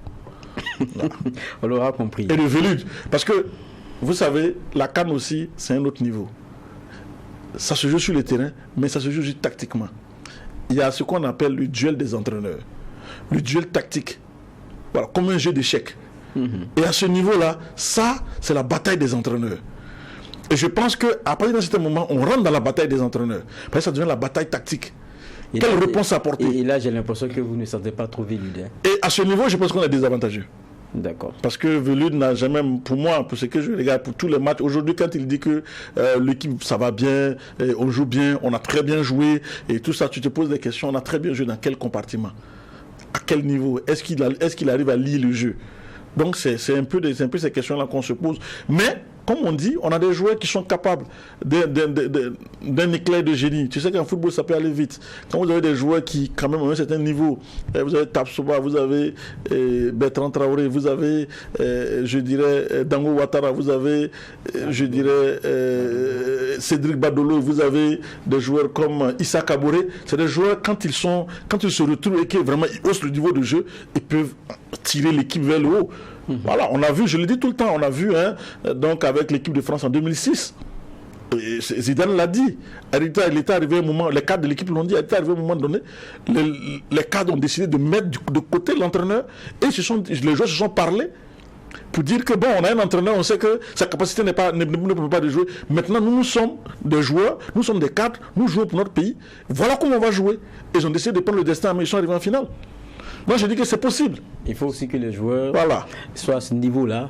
On l'aura compris. Et le Vélud. Parce que, vous savez, la CAN aussi, c'est un autre niveau. Ça se joue sur le terrain, mais ça se joue aussi tactiquement. Il y a ce qu'on appelle le duel des entraîneurs. Le duel tactique. Voilà, comme un jeu d'échecs. Et à ce niveau-là, ça, c'est la bataille des entraîneurs. Et je pense qu'à partir d'un certain moment, on rentre dans la bataille des entraîneurs. Parce que ça devient la bataille tactique. Quelle réponse apporter ? Et là, j'ai l'impression que vous ne sentez pas trop Vélud. Et à ce niveau, je pense qu'on est désavantageux. D'accord. Parce que Vélud n'a jamais, pour moi, pour ce que je regarde, pour tous les matchs, aujourd'hui, quand il dit que l'équipe, ça va bien, on joue bien, on a très bien joué, et tout ça, tu te poses des questions, on a très bien joué dans quel compartiment ? À quel niveau ? Est-ce qu'il arrive à lire le jeu ? Donc, c'est un peu ces questions-là qu'on se pose. Mais, comme on dit, on a des joueurs qui sont capables d'un éclair de génie. Tu sais qu'en football, ça peut aller vite. Quand vous avez des joueurs qui, quand même, ont un certain niveau, vous avez Tapsoba, vous avez Bertrand Traoré, vous avez, je dirais, Dango Ouattara, vous avez, je dirais, Cédric Badolo, vous avez des joueurs comme Issa Kaboré. C'est des joueurs, quand ils se retrouvent et qu'ils vraiment ils haussent le niveau de jeu, ils peuvent tirer l'équipe vers le haut. Voilà, on a vu, je le dis tout le temps, on a vu donc avec l'équipe de France en 2006. Zidane l'a dit. Il était arrivé un moment, les cadres de l'équipe l'ont dit, il était arrivé un moment donné, les cadres ont décidé de mettre de côté l'entraîneur et les joueurs se sont parlé pour dire que bon, on a un entraîneur, on sait que sa capacité ne peut pas de jouer. Maintenant, nous sommes des joueurs, nous sommes des cadres, nous jouons pour notre pays. Voilà comment on va jouer. Ils ont décidé de prendre le destin, mais ils sont arrivés en finale. Moi, je dis que c'est possible. Il faut aussi que les joueurs soient à ce niveau-là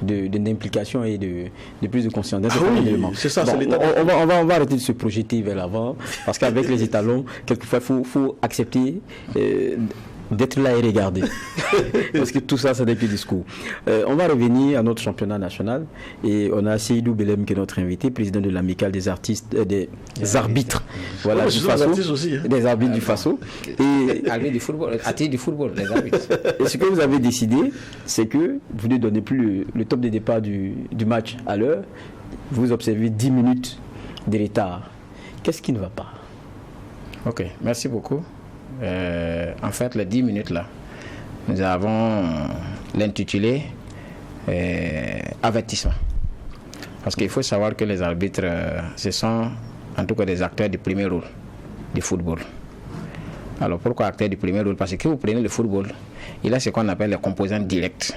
d'implication et de plus de conscience. Oui, c'est ça, bon, c'est l'état. On va arrêter de se projeter vers l'avant, parce qu'avec les étalons, quelquefois, il faut accepter d'être là et regarder. Parce que tout ça, c'est des petits discours. On va revenir à notre championnat national. Et on a Seydou Belem qui est notre invité, président de l'amicale des artistes, des arbitres. Voilà, du Faso. Aussi, hein. Des arbitres du Faso. Et arbitres du football, artistes du football, les arbitres. Et ce que vous avez décidé, c'est que vous ne donnez plus le top de départ du match à l'heure. Vous observez 10 minutes de retard. Qu'est-ce qui ne va pas? Ok, merci beaucoup. En fait, les 10 minutes là, nous avons l'intitulé avertissement. Parce qu'il faut savoir que les arbitres, ce sont en tout cas des acteurs du premier rôle du football. Alors pourquoi acteurs du premier rôle? Parce que vous prenez le football, il a ce qu'on appelle les composants directs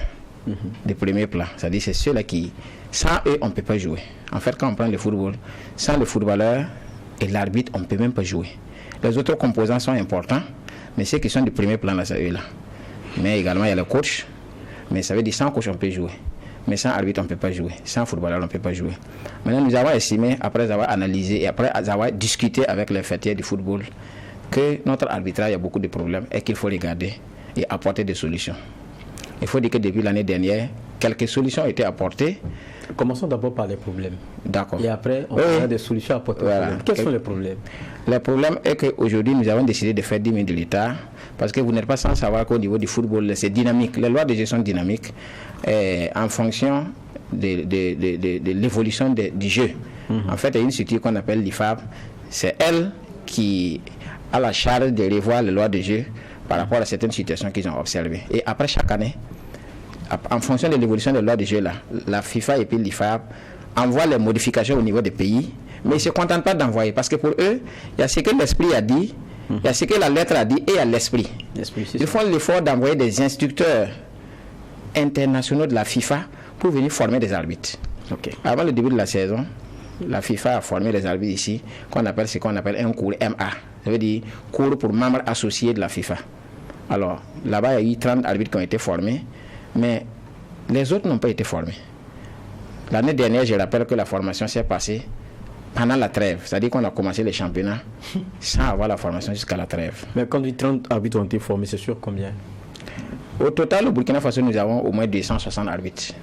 du premier plan. C'est-à-dire c'est ceux-là qui, sans eux, on ne peut pas jouer. En fait, quand on prend le football, sans le footballeur et l'arbitre, on ne peut même pas jouer. Les autres composants sont importants, mais ceux qui sont du premier plan, là, c'est eux-là. Mais également, il y a le coach. Mais ça veut dire sans coach, on peut jouer. Mais sans arbitre, on ne peut pas jouer. Sans footballeur, on ne peut pas jouer. Maintenant, nous avons estimé, après avoir analysé et après avoir discuté avec les fêtiers du football, que notre arbitrage a beaucoup de problèmes et qu'il faut regarder et apporter des solutions. Il faut dire que depuis l'année dernière, quelques solutions ont été apportées. Commençons d'abord par les problèmes. D'accord. Et après, on aura des solutions à apporter. Voilà. Quels sont les problèmes? Le problème est qu'aujourd'hui, nous avons décidé de faire 10 minutes de l'État parce que vous n'êtes pas sans savoir qu'au niveau du football, c'est dynamique. Les lois de gestion dynamiques en fonction de l'évolution du jeu. En fait, il y a une structure qu'on appelle l'IFAB. C'est elle qui a la charge de revoir les lois de jeu par rapport à certaines situations qu'ils ont observées. Et après chaque année, en fonction de l'évolution des lois de jeu, là, la FIFA et puis l'IFAB envoient les modifications au niveau des pays, mais ils ne se contentent pas d'envoyer, parce que pour eux, il y a ce que l'esprit a dit, il y a ce que la lettre a dit, et il y a l'esprit. Ils font l'effort d'envoyer des instructeurs internationaux de la FIFA pour venir former des arbitres. Avant le début de la saison, la FIFA a formé les arbitres ici, ce qu'on appelle un cours MA. Ça veut dire cours pour membres associés de la FIFA. Alors, là-bas, il y a eu 30 arbitres qui ont été formés, mais les autres n'ont pas été formés. L'année dernière, je rappelle que la formation s'est passée pendant la trêve. C'est-à-dire qu'on a commencé les championnats sans avoir la formation jusqu'à la trêve. Mais quand 30 arbitres ont été formés, c'est sûr combien? Au total, au Burkina Faso, nous avons au moins 260 arbitres.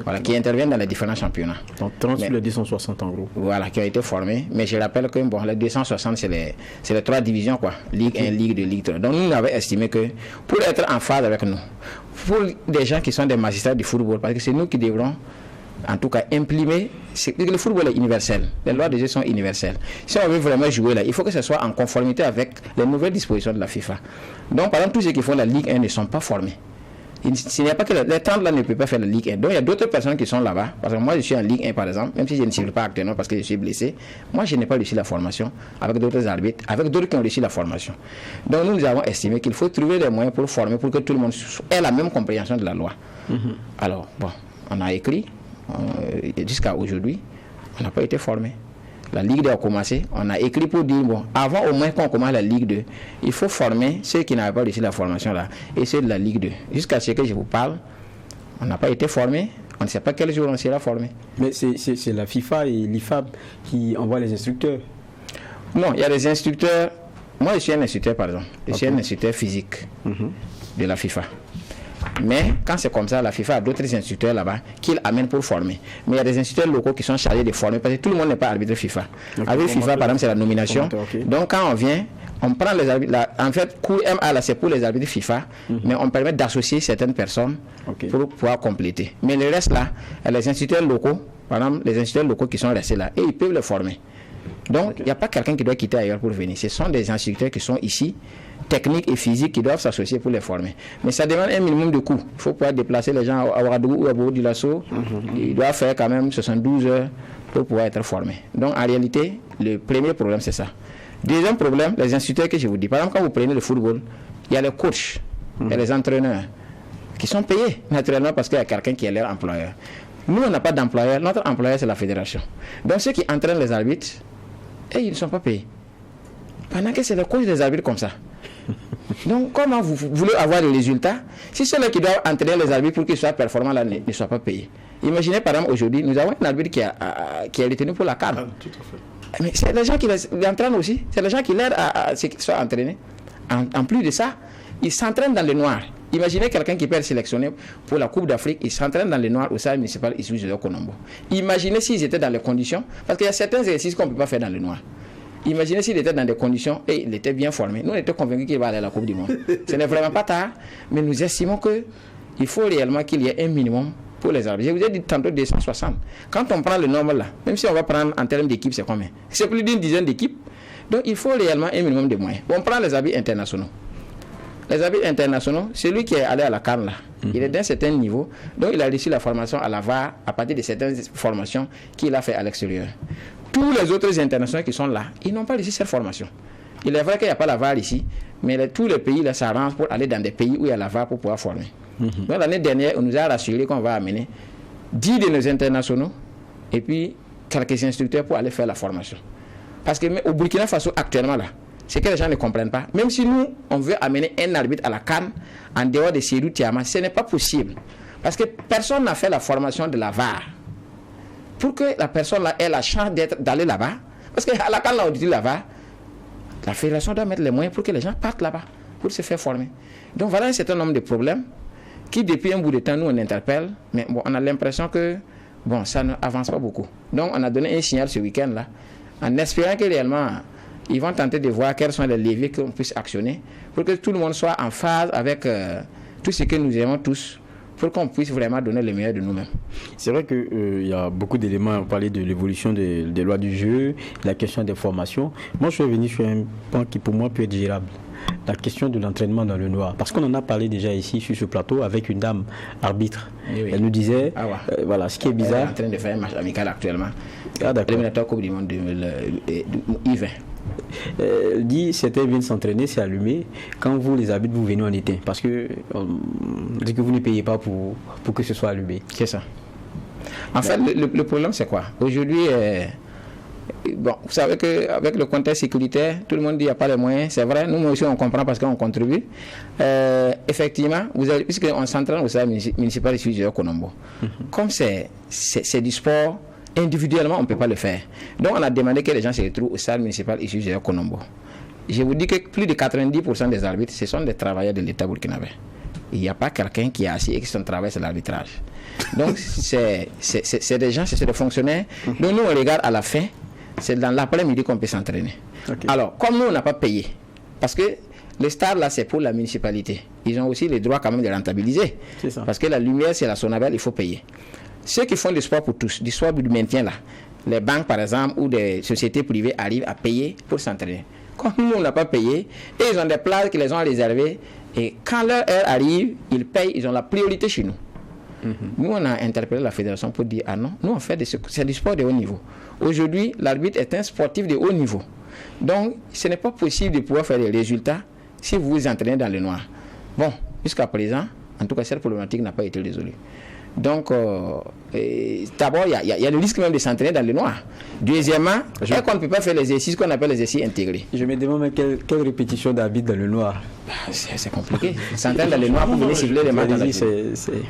Voilà, qui interviennent dans les différents championnats. Donc 30 sur les 260 en gros. Voilà, qui ont été formés. Mais je rappelle que les 260, c'est les 3 divisions, quoi. Ligue 1, Ligue 2, Ligue 3. Donc nous avons estimé que pour être en phase avec nous, pour des gens qui sont des magistrats du football, parce que c'est nous qui devrons en tout cas imprimer, le football est universel, les lois de jeu sont universelles. Si on veut vraiment jouer là, il faut que ce soit en conformité avec les nouvelles dispositions de la FIFA. Donc par exemple, tous ceux qui font la Ligue 1 ne sont pas formés. Il n'y a pas que les 30 là ne peuvent pas faire la Ligue 1. Donc il y a d'autres personnes qui sont là-bas. Parce que moi je suis en Ligue 1 par exemple, même si je ne suis pas actuellement parce que je suis blessé, moi je n'ai pas réussi la formation avec d'autres arbitres, avec d'autres qui ont réussi la formation. Donc nous avons estimé qu'il faut trouver des moyens pour former, pour que tout le monde ait la même compréhension de la loi. Alors bon, on a écrit, jusqu'à aujourd'hui, on n'a pas été formé. La Ligue 2 a commencé, on a écrit pour dire, bon, avant au moins qu'on commence la Ligue 2, il faut former ceux qui n'avaient pas réussi la formation là, et ceux de la Ligue 2. Jusqu'à ce que je vous parle, on n'a pas été formé, on ne sait pas quel jour on sera formé. Mais c'est la FIFA et l'IFAB qui envoient les instructeurs? Non, il y a des instructeurs. Moi, je suis un instructeur, par exemple. Je suis un instructeur physique de la FIFA. Mais quand c'est comme ça, la FIFA a d'autres instructeurs là-bas qu'ils amènent pour former. Mais il y a des instructeurs locaux qui sont chargés de former parce que tout le monde n'est pas arbitre FIFA. Arbitre FIFA, par exemple, c'est la nomination. Donc quand on vient, on prend les arbitres. En fait, cours MA, là, c'est pour les arbitres FIFA, mais on permet d'associer certaines personnes pour pouvoir compléter. Mais le reste là, les instructeurs locaux, par exemple, les instructeurs locaux qui sont restés là, et ils peuvent les former. Donc, il n'y a pas quelqu'un qui doit quitter ailleurs pour venir. Ce sont des instructeurs qui sont ici, techniques et physiques, qui doivent s'associer pour les former. Mais ça demande un minimum de coûts. Il faut pouvoir déplacer les gens à Ouagadougou ou à Bobo-Dioulasso. Ils doivent faire quand même 72 heures pour pouvoir être formés. Donc, en réalité, le premier problème, c'est ça. Deuxième problème, les instructeurs que je vous dis. Par exemple, quand vous prenez le football, il y a les coachs, il y a les entraîneurs qui sont payés naturellement parce qu'il y a quelqu'un qui est leur employeur. Nous, on n'a pas d'employeur. Notre employeur, c'est la fédération. Donc, ceux qui entraînent les arbitres, ils ne sont pas payés. Pendant que c'est le coach des arbitres comme ça. Donc, comment vous voulez avoir des résultats si ceux-là qui doivent entraîner les arbitres pour qu'ils soient performants là ne soient pas payés? Imaginez, par exemple, aujourd'hui, nous avons un arbitre qui est retenu pour la CAN. Tout à fait. Mais c'est les gens qui les entraînent aussi. C'est les gens qui l'aident à ce qu'ils soient entraînés. En plus de ça, ils s'entraînent dans le noir. Imaginez quelqu'un qui peut être sélectionné pour la Coupe d'Afrique, il s'entraîne dans le noir au stade municipal ici de Konombo. Imaginez s'ils étaient dans les conditions, parce qu'il y a certains exercices qu'on ne peut pas faire dans le noir. Imaginez s'il était dans des conditions et il était bien formé. Nous, on était convaincus qu'il va aller à la Coupe du Monde. Ce n'est vraiment pas tard, mais nous estimons qu'il faut réellement qu'il y ait un minimum pour les arbitres. Je vous ai dit tantôt 260. Quand on prend le nombre là, même si on va prendre en termes d'équipe, c'est combien? C'est plus d'une dizaine d'équipes. Donc, il faut réellement un minimum de moyens. On prend les arbitres internationaux. Les arbitres internationaux, celui qui est allé à la CAN là, il est d'un certain niveau, donc il a reçu la formation à la VAR à partir de certaines formations qu'il a fait à l'extérieur. Tous les autres internationaux qui sont là, ils n'ont pas reçu cette formation. Il est vrai qu'il n'y a pas la VAR ici, mais tous les pays là s'arrangent pour aller dans des pays où il y a la VAR pour pouvoir former. Donc l'année dernière, on nous a rassuré qu'on va amener 10 de nos internationaux et puis quelques instructeurs pour aller faire la formation. Parce que au Burkina Faso actuellement là, c'est que les gens ne comprennent pas. Même si nous, on veut amener un arbitre à la CAN en dehors de Seydou Tiama, ce n'est pas possible. Parce que personne n'a fait la formation de la VAR. Pour que la personne là ait la chance d'aller là-bas, parce qu'à la CAN, là, on dit la VAR, la fédération doit mettre les moyens pour que les gens partent là-bas, pour se faire former. Donc voilà un certain nombre de problèmes qui, depuis un bout de temps, nous, on interpelle, mais bon, on a l'impression que bon, ça n'avance pas beaucoup. Donc on a donné un signal ce week-end-là, en espérant que réellement, ils vont tenter de voir quels sont les leviers qu'on puisse actionner pour que tout le monde soit en phase avec tout ce que nous aimons tous, pour qu'on puisse vraiment donner le meilleur de nous-mêmes. C'est vrai qu'il y a beaucoup d'éléments à parler de l'évolution des lois du jeu, la question des formations. Moi, je suis venu sur un point qui pour moi peut être gérable. La question de l'entraînement dans le noir. Parce qu'on en a parlé déjà ici sur ce plateau avec une dame arbitre. Oui. Elle nous disait, voilà, ce qui est bizarre. Elle est en train de faire un match amical actuellement. Ah, d'accord. Éliminatoire Coupe du Monde U20. Elle dit certains viennent s'entraîner, c'est allumé. Quand vous, les arbitres, vous venez en été. Parce que on dit que vous ne payez pas pour que ce soit allumé. C'est ça. En fait, le problème, c'est quoi? Aujourd'hui, bon, vous savez qu'avec le contexte sécuritaire, tout le monde dit qu'il n'y a pas les moyens. C'est vrai, nous aussi, on comprend parce qu'on contribue. Effectivement, puisqu'on s'entraîne au stade municipal ici de Konombo, comme c'est du sport, individuellement, on ne peut pas le faire. Donc, on a demandé que les gens se retrouvent au stade municipal ici de Konombo. Je vous dis que plus de 90% des arbitres, ce sont des travailleurs de l'État burkinabé. Il n'y a pas quelqu'un qui est assis et qui son travail, c'est l'arbitrage. Donc, c'est des gens, c'est des fonctionnaires. Donc, nous, on regarde à la fin, c'est dans l'après-midi qu'on peut s'entraîner. Okay. Alors, comme nous, on n'a pas payé, parce que le stade, là, c'est pour la municipalité. Ils ont aussi le droit quand même de rentabiliser. Parce que la lumière, c'est la Sonabel, il faut payer. Ceux qui font du sport pour tous, du sport du maintien là, les banques par exemple ou des sociétés privées arrivent à payer pour s'entraîner. Comme nous, on n'a pas payé, et ils ont des places qui les ont réservées, et quand leur heure arrive, ils payent, ils ont la priorité chez nous. Nous, on a interpellé la fédération pour dire, ah non, nous on fait c'est du sport de haut niveau. Aujourd'hui, l'arbitre est un sportif de haut niveau. Donc, ce n'est pas possible de pouvoir faire des résultats si vous vous entraînez dans le noir. Bon, jusqu'à présent, en tout cas, cette problématique n'a pas été résolue. Donc, d'abord, il y a le risque même de s'entraîner dans le noir. Deuxièmement, qu'on ne peut pas faire les exercices qu'on appelle les exercices intégrés. Je me demande quelle répétition d'arbitre dans le noir. C'est compliqué. S'entendre dans les noirs pour venir cibler les matchs.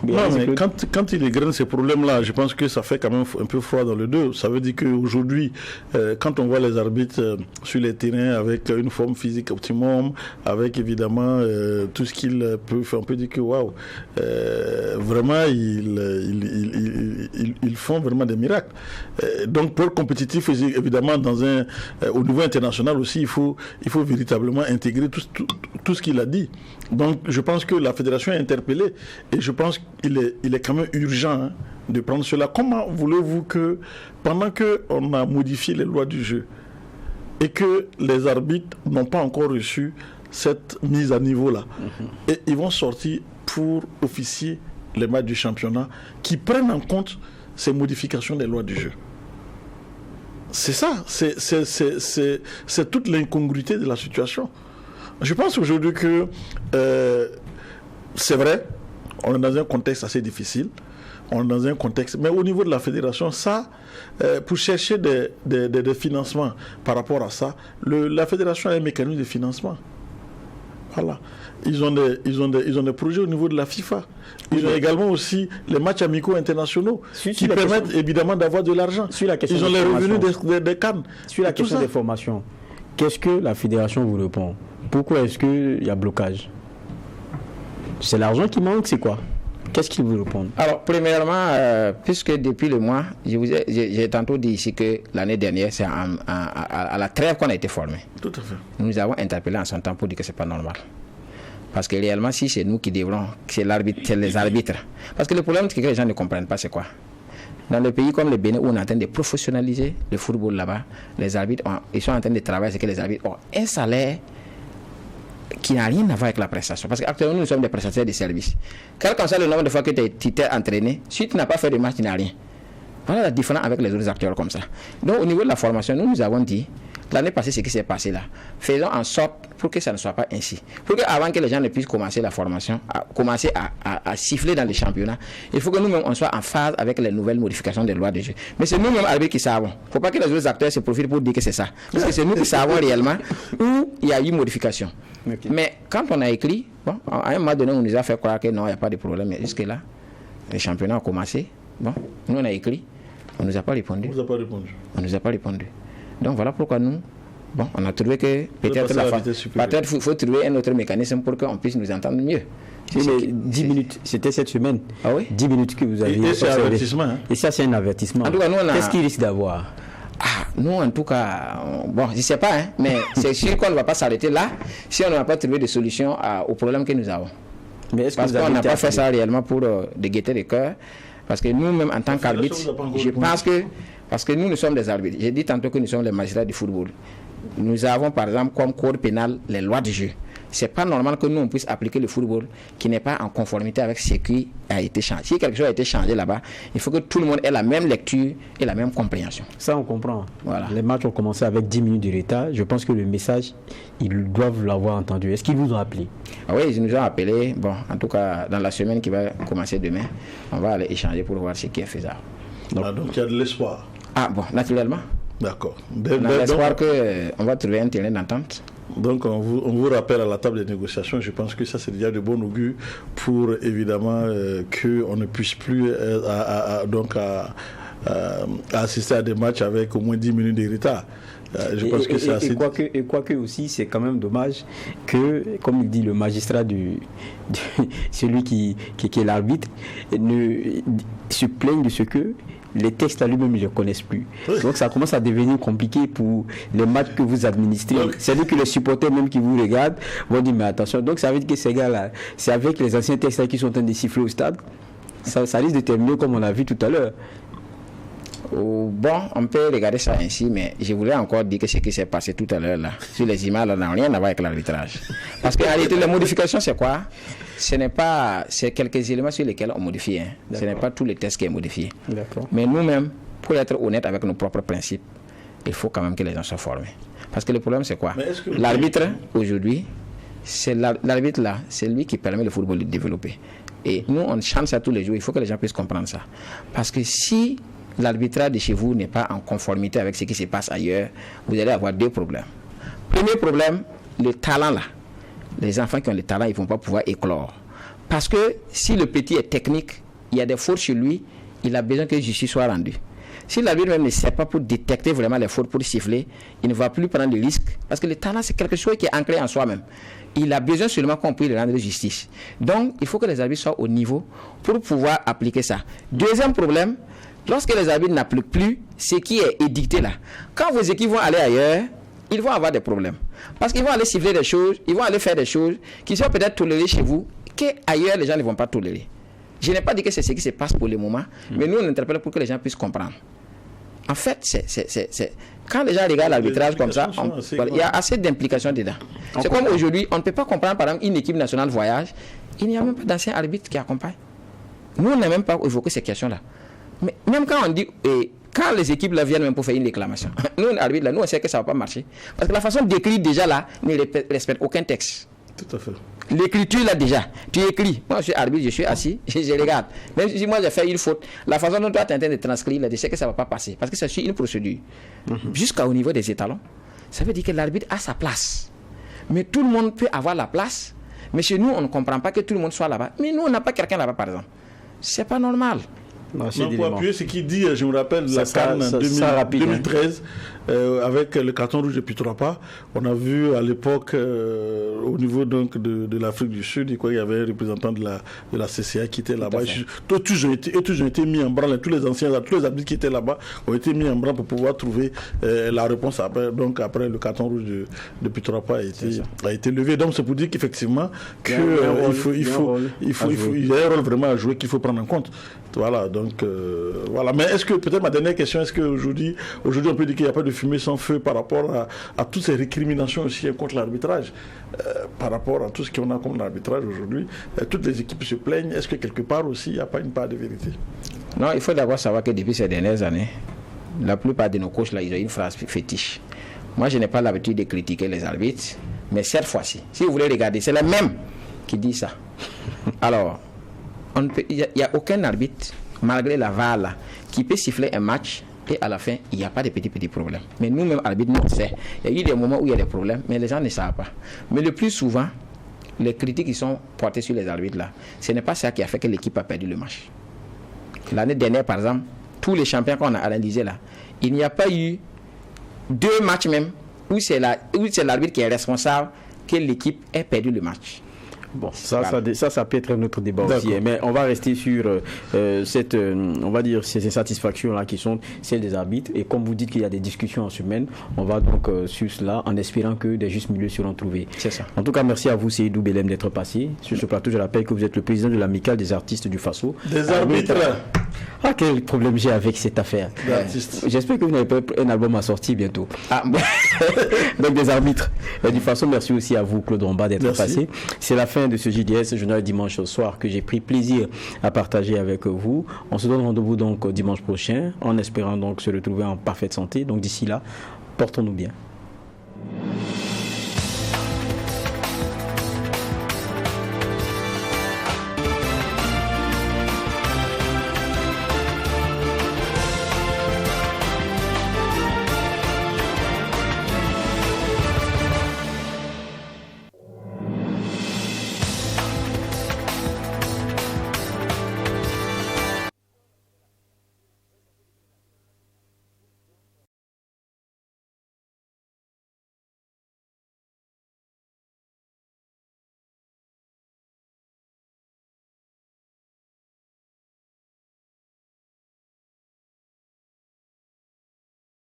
Non, mais quand il égrène ces problèmes-là, je pense que ça fait quand même un peu froid dans le dos. Ça veut dire qu'aujourd'hui, quand on voit les arbitres sur les terrains avec une forme physique optimum, avec évidemment tout ce qu'ils peuvent faire, on peut dire que waouh, vraiment, ils font vraiment des miracles. Donc, pour être compétitif, évidemment, au niveau international aussi, il faut véritablement intégrer tout ce qu'il a dit. Donc je pense que la fédération est interpellée et je pense qu'il est quand même urgent de prendre cela. Comment voulez-vous que, pendant qu'on a modifié les lois du jeu et que les arbitres n'ont pas encore reçu cette mise à niveau-là, et ils vont sortir pour officier les matchs du championnat qui prennent en compte ces modifications des lois du jeu? C'est ça, c'est toute l'incongruité de la situation. Je pense aujourd'hui que c'est vrai, on est dans un contexte assez difficile, mais au niveau de la fédération, ça, pour chercher des financements par rapport à ça, la fédération a un mécanisme de financement. Voilà. Ils ont des projets au niveau de la FIFA. Ils ont également aussi les matchs amicaux internationaux qui permettent évidemment d'avoir de l'argent. Ils ont les revenus des CAN. Sur la question des formations, qu'est-ce que la fédération vous répond? Pourquoi est-ce qu'il y a blocage? C'est l'argent qui manque, c'est quoi? Qu'est-ce qu'ils vous répondent? Alors, premièrement, puisque depuis le mois, j'ai tantôt dit ici que l'année dernière, c'est à la trêve qu'on a été formé. Tout à fait. Nous avons interpellé en son temps pour dire que ce n'est pas normal. Parce que réellement, si c'est nous qui devrons, c'est les arbitres. Parce que le problème, c'est que les gens ne comprennent pas c'est quoi. Dans les pays comme le Bénin, où on est en train de professionnaliser le football là-bas, les arbitres, ils sont en train de travailler, c'est que les arbitres ont un salaire qui n'a rien à voir avec la prestation. Parce qu'actuellement, nous sommes des prestataires de services. Quel qu'en soit le nombre de fois que tu t'es entraîné, si tu n'as pas fait de match, tu n'as rien. Voilà la différence avec les autres acteurs comme ça. Donc, au niveau de la formation, nous avons dit, l'année passée, ce qui s'est passé là, faisons en sorte pour que ça ne soit pas ainsi. Pour qu'avant que les gens ne puissent commencer la formation, commencer à siffler dans les championnats, il faut que nous-mêmes, on soit en phase avec les nouvelles modifications des lois de jeu. Mais c'est nous-mêmes, arbitres, qui savons. Il ne faut pas que les autres acteurs se profitent pour dire que c'est ça. Parce que c'est nous qui savons réellement où il y a eu modification. Okay. Mais quand on a écrit, bon, à un moment donné, on nous a fait croire que non, il n'y a pas de problème. Mais jusque-là, les championnats ont commencé. Bon, nous, on a écrit. On ne nous a pas répondu. On ne nous a pas répondu. On nous a pas répondu. Donc voilà pourquoi nous, bon, on a trouvé que peut-être il faut trouver un autre mécanisme pour qu'on puisse nous entendre mieux. Oui, mais 10 minutes, c'était cette semaine. Ah oui? 10 minutes que vous avez. Et c'est un avertissement. Hein? Et ça, c'est un avertissement. En tout cas, nous, qu'est-ce qu'il risque d'avoir? Nous, en tout cas, bon, je ne sais pas, hein, mais c'est sûr qu'on ne va pas s'arrêter là si on n'a pas trouvé de solution aux problèmes que nous avons. Mais est-ce parce qu'on n'a pas fait ça réellement pour de gaieté de cœur. Parce que nous-mêmes, en tant qu'arbitres, je pense que, parce que nous sommes des arbitres. J'ai dit tantôt que nous sommes les magistrats du football. Nous avons, par exemple, comme code pénal, les lois du jeu. C'est pas normal que nous, on puisse appliquer le football qui n'est pas en conformité avec ce qui a été changé. Si quelque chose a été changé là-bas, il faut que tout le monde ait la même lecture et la même compréhension. Ça, on comprend. Voilà. Les matchs ont commencé avec 10 minutes de retard. Je pense que le message, ils doivent l'avoir entendu. Est-ce qu'ils vous ont appelé? Oui, ils nous ont appelé. Bon, en tout cas, dans la semaine qui va commencer demain, on va aller échanger pour voir ce qui est faisable. Donc il y a de l'espoir. Ah bon, naturellement. D'accord. On a l'espoir qu'on va trouver un terrain d'entente. Donc on vous rappelle à la table des négociations, je pense que ça c'est déjà de bon augure pour évidemment qu'on ne puisse plus assister à des matchs avec au moins 10 minutes de retard. Je pense que c'est assez... Et quoique aussi, c'est quand même dommage que, comme il dit le magistrat, celui qui est l'arbitre, se plaigne de ce que les textes à lui-même ne les connaissent plus. Donc ça commence à devenir compliqué pour les matchs que vous administrez. C'est-à-dire que les supporters même qui vous regardent vont dire mais attention. Donc ça veut dire que ces gars-là, c'est avec les anciens textes qui sont en train de siffler au stade. Ça risque de terminer comme on l'a vu tout à l'heure. Bon, on peut regarder ça ainsi, mais je voulais encore dire que ce qui s'est passé tout à l'heure là, sur les images, là, n'a rien à voir avec l'arbitrage. Parce qu'en réalité, les modifications, c'est quoi? C'est quelques éléments sur lesquels on modifie. Hein. Ce n'est pas tous les tests qui sont modifiés. Mais nous-mêmes, pour être honnêtes avec nos propres principes, il faut quand même que les gens soient formés. Parce que le problème, c'est quoi? L'arbitre, aujourd'hui, l'arbitre là, c'est lui qui permet le football de développer. Et nous, on chante ça tous les jours. Il faut que les gens puissent comprendre ça. Parce que si l'arbitrage de chez vous n'est pas en conformité avec ce qui se passe ailleurs, vous allez avoir deux problèmes. Premier problème, le talent là. les enfants qui ont le talent, ils ne vont pas pouvoir éclore. Parce que si le petit est technique, il y a des fautes chez lui, il a besoin que justice soit rendue. Si l'arbitre même ne sait pas pour détecter vraiment les fautes, pour siffler, il ne va plus prendre de risques. Parce que le talent, c'est quelque chose qui est ancré en soi-même. Il a besoin seulement qu'on puisse rendre justice. Donc, il faut que les arbitres soient au niveau pour pouvoir appliquer ça. Deuxième problème, lorsque les arbitres n'appliquent plus ce qui est édicté là, quand vos équipes vont aller ailleurs, ils vont avoir des problèmes. Parce qu'ils vont aller siffler des choses, ils vont aller faire des choses qui sont peut-être tolérées chez vous, qu'ailleurs les gens ne vont pas tolérer. Je n'ai pas dit que c'est ce qui se passe pour le moment, mais nous on interpelle pour que les gens puissent comprendre. En fait, quand les gens regardent l'arbitrage comme ça, il y a assez d'implications dedans. C'est comme aujourd'hui, on ne peut pas comprendre, par exemple, une équipe nationale voyage, il n'y a même pas d'ancien arbitre qui accompagne. Nous, on n'a même pas évoqué ces questions-là. Mais même quand on dit, quand les équipes là viennent même pour faire une réclamation, nous, l'arbitre là, nous, on sait que ça ne va pas marcher. Parce que la façon d'écrire déjà là ne respecte aucun texte. Tout à fait. L'écriture là déjà, tu écris. Moi je suis arbitre, je suis assis, je regarde. Même si moi j'ai fait une faute, la façon dont toi tu es en train de transcrire là, je sais que ça ne va pas passer. Parce que ça suit une procédure. Jusqu'au niveau des étalons, ça veut dire que l'arbitre a sa place. Mais tout le monde peut avoir la place. Mais chez nous, on ne comprend pas que tout le monde soit là-bas. Mais nous, on n'a pas quelqu'un là-bas par exemple. C'est pas normal. Non, pour appuyer ce qu'il dit, je me rappelle la CAN 2013 avec le carton rouge de Pitrapa. On a vu à l'époque au niveau donc de l'Afrique du Sud, il y avait un représentant de la CCA qui était là-bas. Tous ont été mis en branle, tous les anciens, tous les arbitres qui étaient là-bas ont été mis en branle pour pouvoir trouver la réponse après. Donc après le carton rouge de Pitrapa a été levé. Donc c'est pour dire qu'effectivement il y a un rôle vraiment à jouer qu'il faut prendre en compte. Voilà, donc voilà. Mais est-ce que, peut-être ma dernière question, est-ce qu'aujourd'hui on peut dire qu'il n'y a pas de fumée sans feu par rapport à toutes ces récriminations aussi contre l'arbitrage, par rapport à tout ce qu'on a comme l'arbitrage aujourd'hui, toutes les équipes se plaignent, est-ce que quelque part aussi il n'y a pas une part de vérité? Non, il faut d'abord savoir que depuis ces dernières années, la plupart de nos coachs là, ils ont une phrase fétiche. Moi je n'ai pas l'habitude de critiquer les arbitres, mais cette fois-ci, si vous voulez regarder, c'est les mêmes qui disent ça. Alors, il n'y a aucun arbitre, malgré la VAR là, qui peut siffler un match et à la fin, il n'y a pas de petits problèmes. Mais nous-mêmes, arbitres, on sait. Il y a eu des moments où il y a des problèmes, mais les gens ne savent pas. Mais le plus souvent, les critiques qui sont portées sur les arbitres là, ce n'est pas ça qui a fait que l'équipe a perdu le match. L'année dernière, par exemple, tous les champions qu'on a analysés là, il n'y a pas eu 2 matchs même où c'est l'arbitre qui est responsable que l'équipe ait perdu le match. Bon, ça peut être un autre débat aussi, mais on va rester sur on va dire ces insatisfactions-là qui sont celles des arbitres, et comme vous dites qu'il y a des discussions en semaine, on va donc sur cela en espérant que des justes milieux seront trouvés. C'est ça. En tout cas, merci à vous, Seydou Belem, d'être passé sur ce plateau. Je rappelle que vous êtes le président de l'amicale des artistes du Faso. Des arbitres. Ah, quel problème j'ai avec cette affaire. J'espère que vous n'avez pas un album à sortir bientôt. Ah, donc des arbitres du Faso. Merci aussi à vous, Claude Romba, d'être passé. C'est la fin de ce JDS journal dimanche soir que j'ai pris plaisir à partager avec vous. On se donne rendez-vous donc dimanche prochain en espérant donc se retrouver en parfaite santé. Donc d'ici là, portons-nous bien.